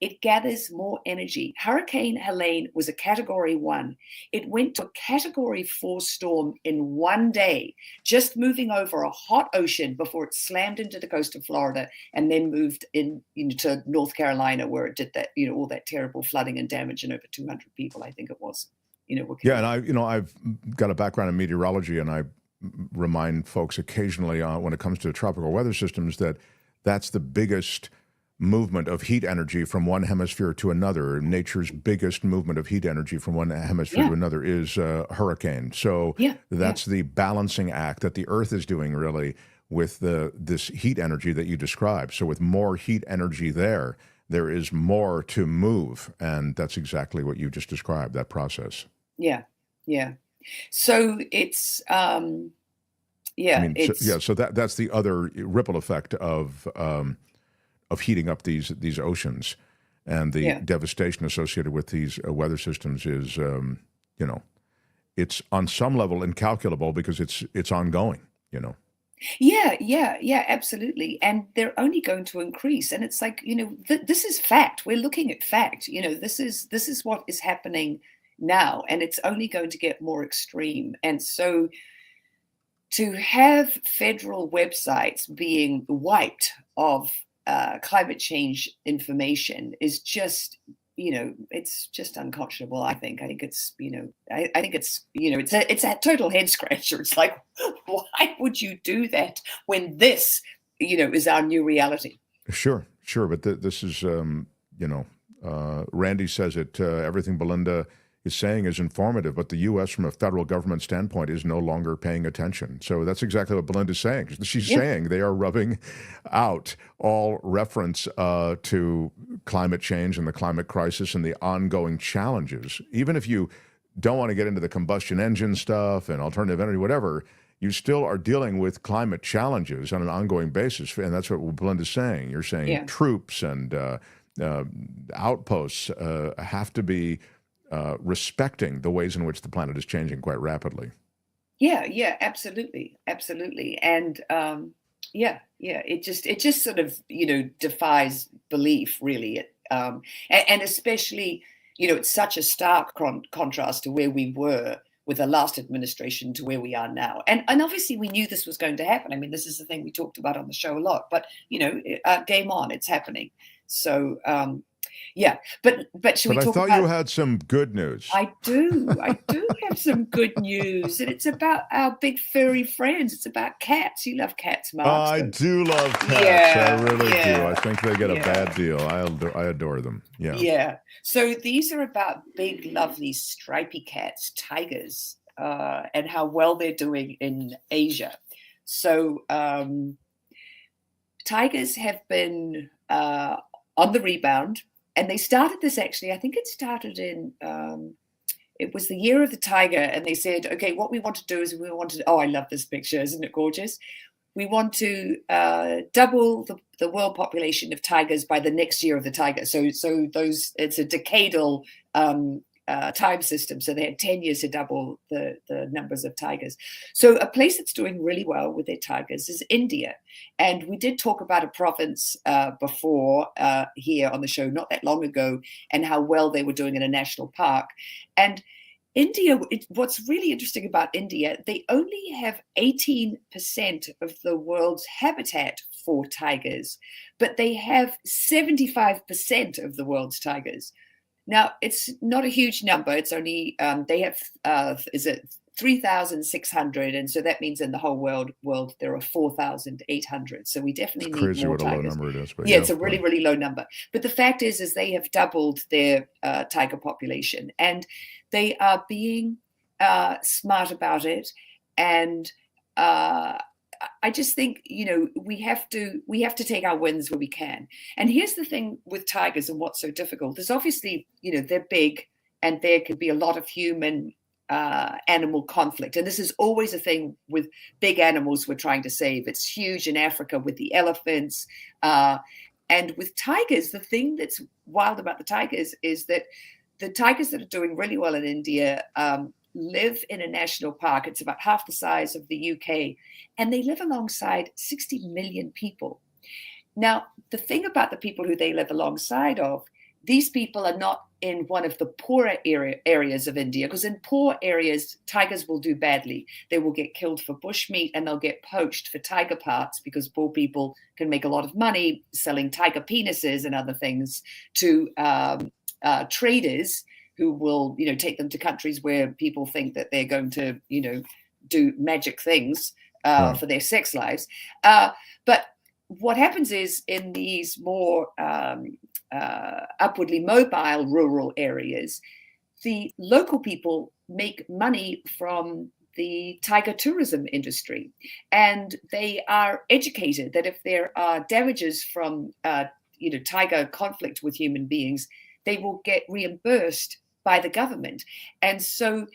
it gathers more energy. Hurricane Helene was a Category 1. It went to a Category 4 storm in one day, just moving over a hot ocean before it slammed into the coast of Florida and then moved to North Carolina, where it did that, all that terrible flooding and damage, and over 200 people, I think it was. Yeah, and I've got a background in meteorology, and I remind folks occasionally when it comes to tropical weather systems that that's the biggest movement of heat energy from one hemisphere to another. Nature's biggest movement of heat energy from one hemisphere to another is a hurricane. So that's the balancing act that the Earth is doing, really, with this heat energy that you described. So with more heat energy there is more to move, and that's exactly what you just described, that process. Yeah. So it's so that's the other ripple effect of heating up these oceans, and the devastation associated with these weather systems is it's on some level incalculable because it's ongoing. Yeah, absolutely. And they're only going to increase. And it's like, this is fact. We're looking at fact. This is what is happening now, and it's only going to get more extreme. And so to have federal websites being wiped of climate change information is just, it's just unconscionable. I think it's, I think it's, it's a total head scratcher. It's like, why would you do that when this, is our new reality? Sure. But this is, Randy says it, everything Belinda is saying is informative, but the U.S. from a federal government standpoint is no longer paying attention. So that's exactly what Belinda's saying. She's saying they are rubbing out all reference to climate change and the climate crisis and the ongoing challenges. Even if you don't want to get into the combustion engine stuff and alternative energy, whatever, you still are dealing with climate challenges on an ongoing basis. And that's what Belinda's saying. You're saying troops and outposts have to be respecting the ways in which the planet is changing quite rapidly. Yeah, absolutely. And it just sort of, defies belief, really. And especially, it's such a stark contrast to where we were with the last administration to where we are now. And obviously we knew this was going to happen. I mean, this is the thing we talked about on the show a lot, but, game on, it's happening. So, but should we talk about... I thought you had some good news. I do have some good news, and it's about our big furry friends. It's about cats. You love cats, Mark. I do love cats. I really do. I think they get a bad deal. I adore them. Yeah. So these are about big, lovely, stripy cats, tigers, and how well they're doing in Asia. So tigers have been on the rebound. And they started this, actually, I think it started in, it was the year of the tiger. And they said, okay, what we want to do is I love this picture. Isn't it gorgeous? We want to double the world population of tigers by the next year of the tiger. So it's a decadal time system. So they had 10 years to double the numbers of tigers. So a place that's doing really well with their tigers is India. And we did talk about a province before here on the show not that long ago, and how well they were doing in a national park. And India, what's really interesting about India, they only have 18% of the world's habitat for tigers, but they have 75% of the world's tigers. Now, it's not a huge number. It's only, they have, 3,600. And so that means in the whole world there are 4,800. So we definitely need more tigers. Crazy what a low number it is. But it's a really, really low number. But the fact is they have doubled their tiger population. And they are being smart about it. And I just think, we have to take our wins where we can. And here's the thing with tigers and what's so difficult. There's obviously, they're big, and there could be a lot of human animal conflict. And this is always a thing with big animals we're trying to save. It's huge in Africa with the elephants. And with tigers, the thing that's wild about the tigers is that the tigers that are doing really well in India live in a national park. It's about half the size of the UK, and they live alongside 60 million people. Now, the thing about the people who they live alongside of, these people are not in one of the poorer areas of India, because in poor areas, tigers will do badly. They will get killed for bushmeat, and they'll get poached for tiger parts, because poor people can make a lot of money selling tiger penises and other things to traders who will, take them to countries where people think that they're going to, do magic things for their sex lives. But what happens is in these more upwardly mobile rural areas, the local people make money from the tiger tourism industry, and they are educated that if there are damages from tiger conflict with human beings, they will get reimbursed by the government. And so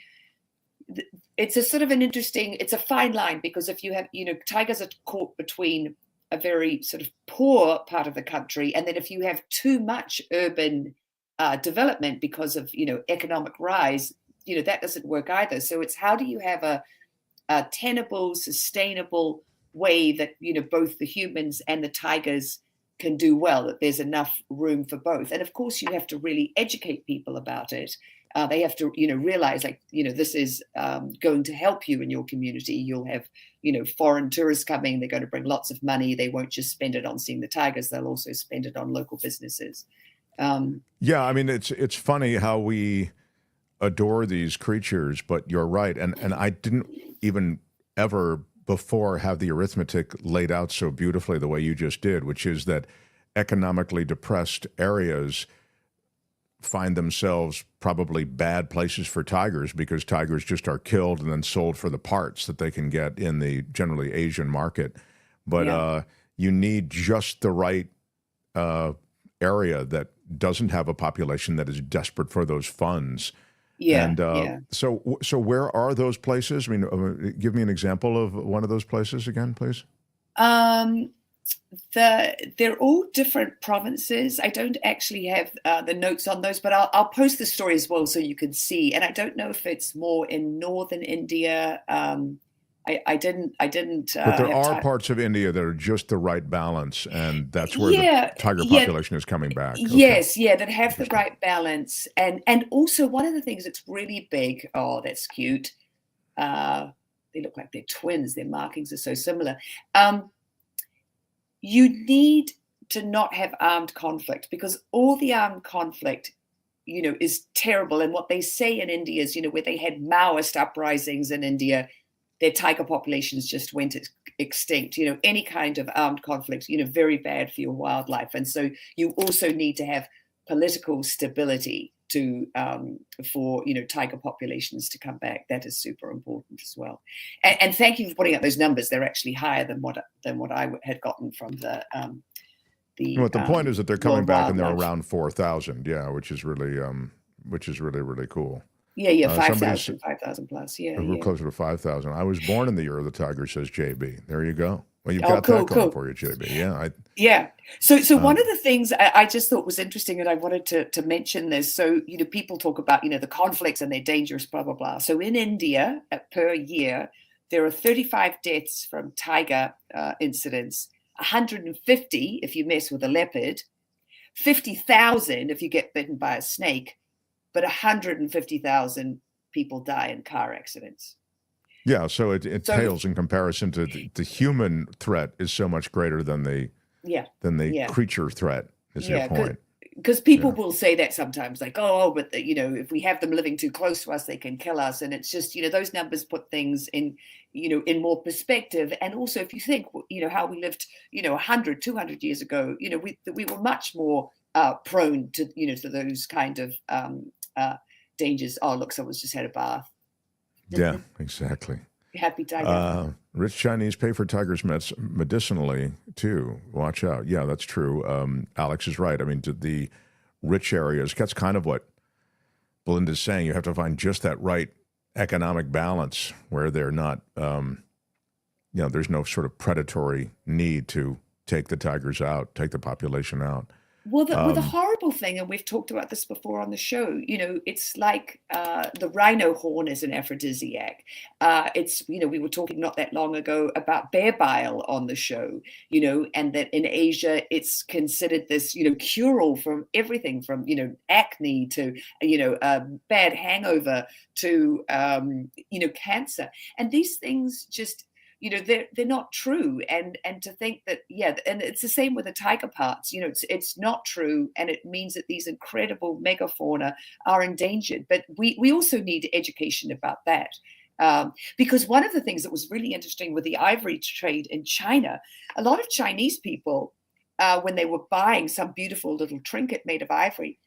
it's a sort of an interesting, it's a fine line, because if you have, tigers are caught between a very sort of poor part of the country, and then if you have too much urban development because of economic rise, that doesn't work either. So it's how do you have a tenable, sustainable way that both the humans and the tigers can do well, that there's enough room for both. And of course you have to really educate people about it. They have to realize this is going to help you in your community. You'll have foreign tourists coming, they're going to bring lots of money. They won't just spend it on seeing the tigers, they'll also spend it on local businesses. Yeah, I mean, it's funny how we adore these creatures, but you're right. And I didn't even ever before have the arithmetic laid out so beautifully the way you just did, which is that economically depressed areas find themselves probably bad places for tigers, because tigers just are killed and then sold for the parts that they can get in the generally Asian market. But you need just the right area that doesn't have a population that is desperate for those funds. So where are those places? I mean, give me an example of one of those places again, please. They're all different provinces. I don't actually have the notes on those, but I'll post the story as well so you can see. And I don't know if it's more in northern India. I didn't. But there are parts of India that are just the right balance, and that's where the tiger population is coming back. Okay. Yes, that have the right balance, and also one of the things that's really big. Oh, that's cute. They look like they're twins. Their markings are so similar. You need to not have armed conflict, because all the armed conflict, is terrible. And what they say in India is, where they had Maoist uprisings in India, their tiger populations just went extinct. Any kind of armed conflict, very bad for your wildlife. And so you also need to have political stability for tiger populations to come back. That is super important as well. And thank you for putting up those numbers. They're actually higher than what I had gotten from the the point is that they're coming back and they're around 4,000. Yeah, which is really really cool. Yeah, 5,000 plus. Yeah, we're closer to 5,000. I was born in the year of the tiger, says JB. There you go. Well, you've got that going for you, JB. Yeah. So one of the things I just thought was interesting, and I wanted to mention this. So, people talk about, the conflicts and they're dangerous, blah, blah, blah. So in India, per year, there are 35 deaths from tiger incidents, 150 if you mess with a leopard, 50,000 if you get bitten by a snake, but 150,000 people die in car accidents. Yeah, so it pales in comparison to the human threat is so much greater than the creature threat. Is your point? Because people will say that sometimes, like, but if we have them living too close to us, they can kill us, and it's just those numbers put things in in more perspective. And also, if you think how we lived 100, 200 years ago, we were much more prone to to those kind of dangers. Oh, look, someone's just had a bath. Yeah, exactly. Happy tiger. Rich Chinese pay for tigers medicinally too. Watch out. Yeah, that's true. Alex is right. I mean, the rich areas, that's kind of what Belinda's saying. You have to find just that right economic balance where they're not, there's no sort of predatory need to take the tigers out, take the population out. Well, the horrible thing, and we've talked about this before on the show, it's like the rhino horn is an aphrodisiac. We were talking not that long ago about bear bile on the show, and that in Asia, it's considered this, cure-all from everything from, acne to, a bad hangover to, cancer. And these things just, they're not true. And to think that, and it's the same with the tiger parts, it's not true. And it means that these incredible megafauna are endangered. But we also need education about that. Because one of the things that was really interesting with the ivory trade in China, a lot of Chinese people, when they were buying some beautiful little trinket made of ivory,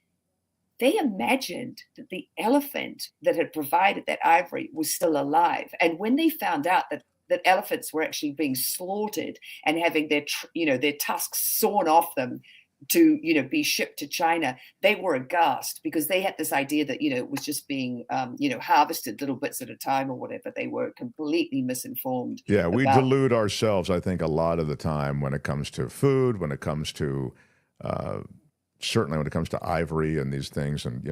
they imagined that the elephant that had provided that ivory was still alive. And when they found out that elephants were actually being slaughtered and having their tusks sawn off them to, be shipped to China, they were aghast because they had this idea that, it was just being, harvested little bits at a time or whatever. They were completely misinformed. Yeah, we delude ourselves, I think, a lot of the time when it comes to food, when it comes to, certainly when it comes to ivory and these things and,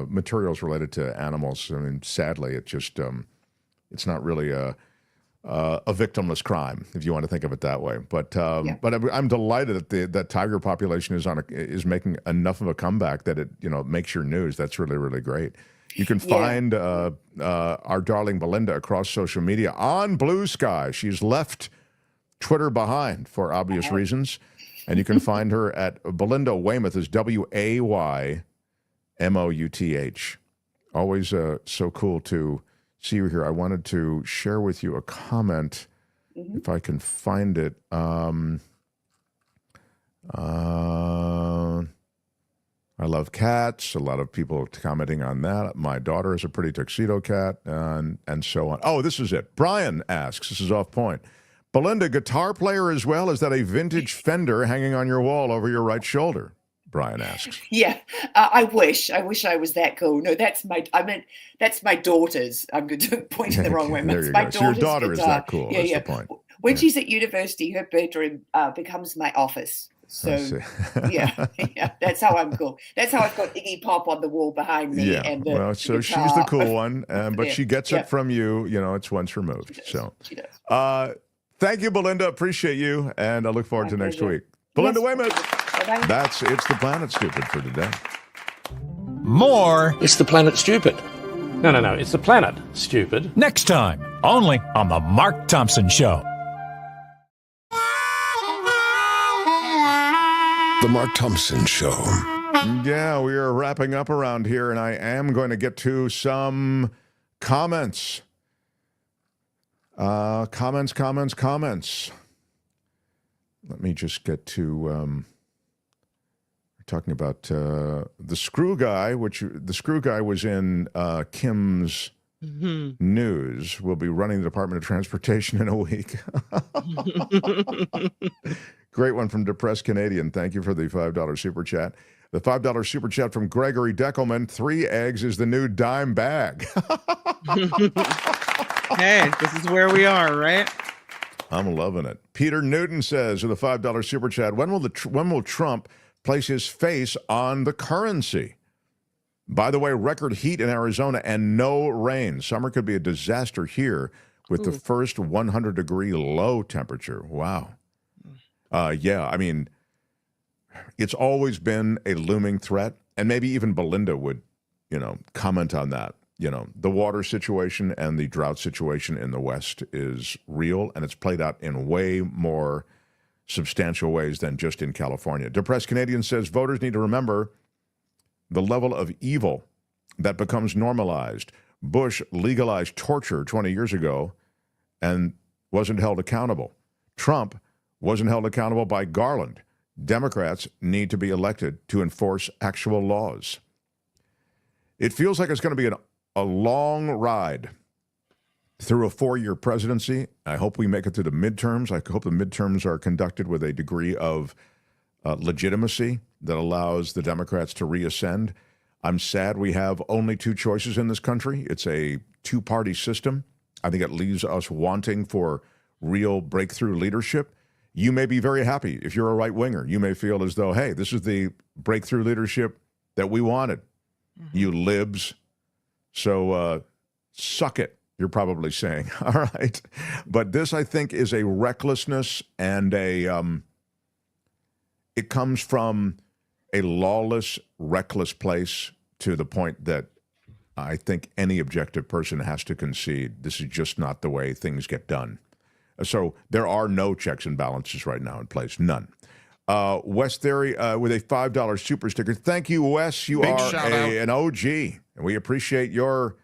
materials related to animals. I mean, sadly, it just, it's not really a victimless crime, if you want to think of it that way. But I'm delighted that that tiger population is making enough of a comeback that it makes your news. That's really, really great. You can find our darling Belinda across social media on Blue Sky. She's left Twitter behind for obvious reasons, and you can find her at Belinda Waymouth, is Waymouth. Always so cool to see you here. I wanted to share with you a comment, if I can find it. I love cats. A lot of people commenting on that. My daughter is a pretty tuxedo cat, and so on. Oh, this is it. Brian asks, this is off point. Belinda, guitar player as well? Is that a vintage Fender hanging on your wall over your right shoulder? Brian asks. Yeah, I wish I was that cool. No, that's my daughter's. I'm going to point it the wrong way. There you my go. So your daughter guitar. is that cool. Yeah, That's the point. When she's at university, her bedroom becomes my office. So yeah, that's how I'm cool. That's how I've got Iggy Pop on the wall behind me. Yeah, and well, so she's the cool one, but she gets it from you. It's once removed. So she does. Thank you, Belinda. Appreciate you, and I look forward to next week. Belinda Waymouth. That's It's the Planet Stupid for today. More It's the Planet Stupid. No. It's the Planet Stupid. next time, only on The Mark Thompson Show. The Mark Thompson Show. Yeah, we are wrapping up around here, and I am going to get to some comments. Comments. Let me just get to... we're talking about the screw guy, the screw guy was in Kim's news. We'll be running the Department of Transportation in a week. Great one from Depressed Canadian. Thank you for the $5 super chat. The $5 super chat from Gregory Deckelman. 3 eggs is the new dime bag. Hey, this is where we are, right? I'm loving it. Peter Newton says with a $5 super chat, when will Trump place his face on the currency? By the way, record heat in Arizona and no rain. Summer could be a disaster here with the first 100-degree low temperature. Wow. Yeah, I mean, it's always been a looming threat, and maybe even Belinda would, comment on that. The water situation and the drought situation in the West is real, and it's played out in way more substantial ways than just in California. Depressed Canadian says voters need to remember the level of evil that becomes normalized. Bush legalized torture 20 years ago and wasn't held accountable. Trump wasn't held accountable by Garland. Democrats need to be elected to enforce actual laws. It feels like it's going to be a long ride through a 4-year presidency. I hope we make it through the midterms. I hope the midterms are conducted with a degree of legitimacy that allows the Democrats to reascend. I'm sad we have only 2 choices in this country. It's a 2-party system. I think it leaves us wanting for real breakthrough leadership. You may be very happy if you're a right-winger. You may feel as though, hey, this is the breakthrough leadership that we wanted. You libs. So suck it, you're probably saying. All right. But this, I think, is a recklessness and it comes from a lawless, reckless place to the point that I think any objective person has to concede this is just not the way things get done. So there are no checks and balances right now in place. None. Wes Theory with a $5 super sticker. Thank you, Wes. You are an OG, and we appreciate your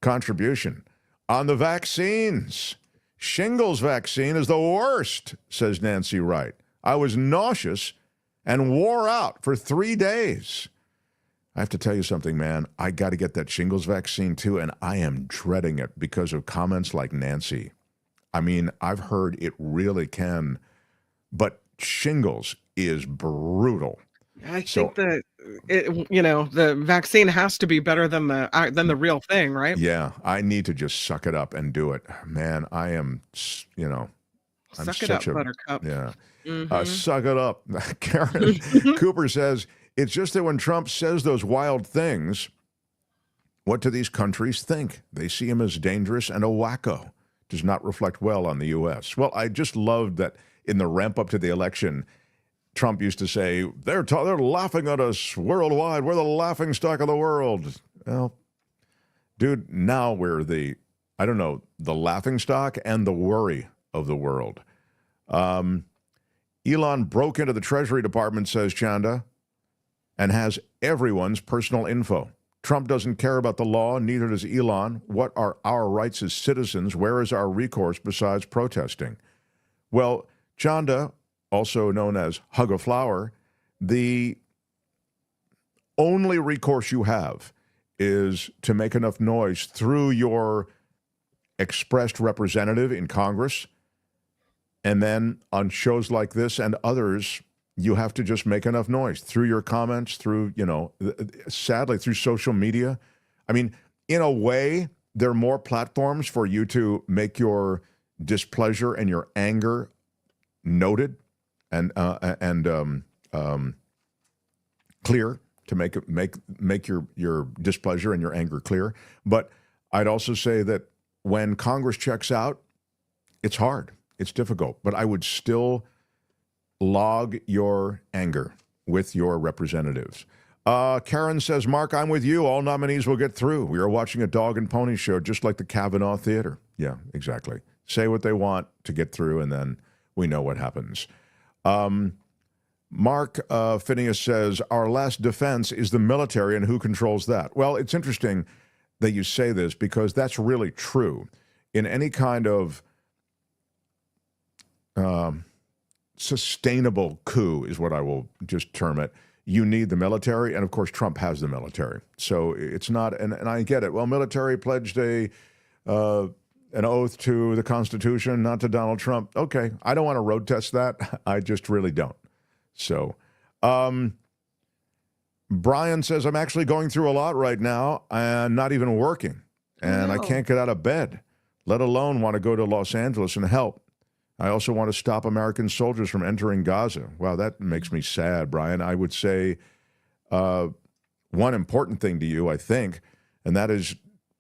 contribution. On the vaccines, shingles vaccine is the worst, says Nancy Wright. I was nauseous and wore out for 3 days. I have to tell you something, man. I got to get that shingles vaccine too, and I am dreading it because of comments like Nancy. I mean, I've heard it really can, but shingles is brutal. I think that the vaccine has to be better than the real thing, right? Yeah, I need to just suck it up and do it, man. I am, I'm suck it up, Buttercup. Yeah, suck it up. Karen Cooper says it's just that when Trump says those wild things, what do these countries think? They see him as dangerous and a wacko. Does not reflect well on the U.S. Well, I just loved that in the ramp up to the election, Trump used to say, they're laughing at us worldwide. We're the laughingstock of the world. Well, dude, now we're the laughingstock and the worry of the world. Elon broke into the Treasury Department, says Chanda, and has everyone's personal info. Trump doesn't care about the law, neither does Elon. What are our rights as citizens? Where is our recourse besides protesting? Well, Chanda, also known as Hug a Flower, the only recourse you have is to make enough noise through your expressed representative in Congress, and then on shows like this and others, you have to just make enough noise through your comments, through, sadly, through social media. I mean, in a way, there are more platforms for you to make your displeasure and your anger noted and clear, to make your displeasure and your anger clear. But I'd also say that when Congress checks out, it's hard, it's difficult, but I would still log your anger with your representatives. Karen says, Mark, I'm with you. All nominees will get through. We are watching a dog and pony show, just like the Kavanaugh Theater. Yeah, exactly. Say what they want to get through, and then we know what happens. Mark Phineas says, our last defense is the military, and who controls that? Well, it's interesting that you say this, because that's really true. In any kind of sustainable coup is what I will just term it. You need the military, and of course Trump has the military. So it's not, and I get it. Well, military pledged an oath to the Constitution, not to Donald Trump. Okay, I don't want to road test that. I just really don't. So, Brian says, I'm actually going through a lot right now and not even working, and I can't get out of bed, let alone want to go to Los Angeles and help. I also want to stop American soldiers from entering Gaza. Wow, that makes me sad, Brian. I would say one important thing to you, I think, and that is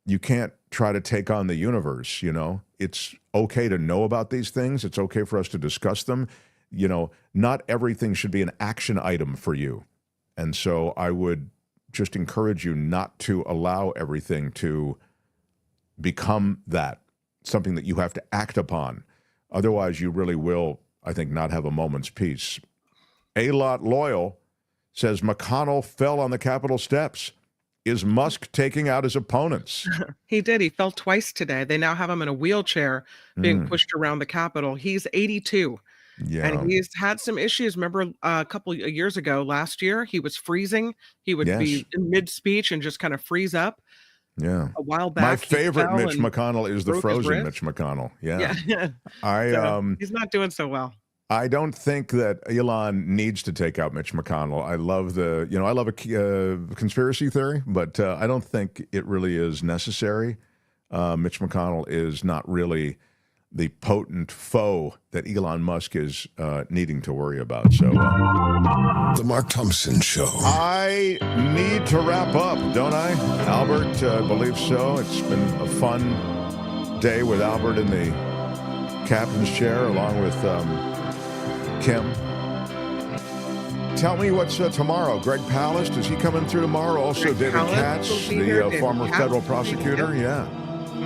you can't try to take on the universe, It's okay to know about these things. It's okay for us to discuss them. Not everything should be an action item for you. And so I would just encourage you not to allow everything to become that, something that you have to act upon. Otherwise, you really will, I think, not have a moment's peace. A-Lot Loyal says McConnell fell on the Capitol steps. Is Musk taking out his opponents? He did. He fell twice today. They now have him in a wheelchair being pushed around the Capitol. He's 82. Yeah. And he's had some issues. Remember a couple of years ago, last year, he was freezing. He would be in mid-speech and just kind of freeze up. Yeah. A while back. My favorite Mitch McConnell is the frozen Mitch McConnell. Yeah. He's not doing so well. I don't think that Elon needs to take out Mitch McConnell. I love I love a conspiracy theory, but I don't think it really is necessary. Mitch McConnell is not really the potent foe that Elon Musk is needing to worry about. So, The Mark Thompson Show. I need to wrap up, don't I? Albert, I believe so. It's been a fun day with Albert in the captain's chair, along with Kim. Tell me what's tomorrow. Greg Palast, is he coming through tomorrow? Also, David Katz, the former federal prosecutor. Yeah.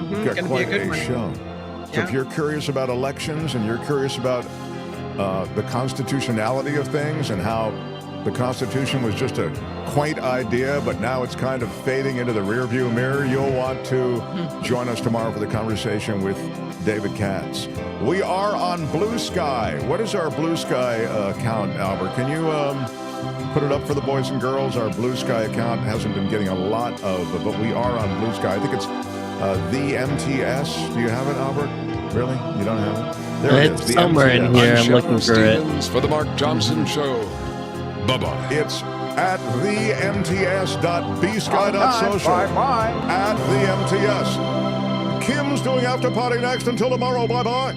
We've got quite a show. So if you're curious about elections and you're curious about the constitutionality of things and how the Constitution was just a quaint idea, but now it's kind of fading into the rearview mirror, you'll want to join us tomorrow for the conversation with David Katz. We are on Blue Sky. What is our Blue Sky account, Albert? Can you put it up for the boys and girls? Our Blue Sky account hasn't been getting a lot of, but we are on Blue Sky. I think it's the MTS. Do you have it, Albert? Really? You don't have it? There it is. It's somewhere in here. I'm looking for it. For the Mark Thompson Show. Bye-bye. It's at themts.bsky.social. At the MTS. Kim's doing After Party next. Until tomorrow. Bye-bye.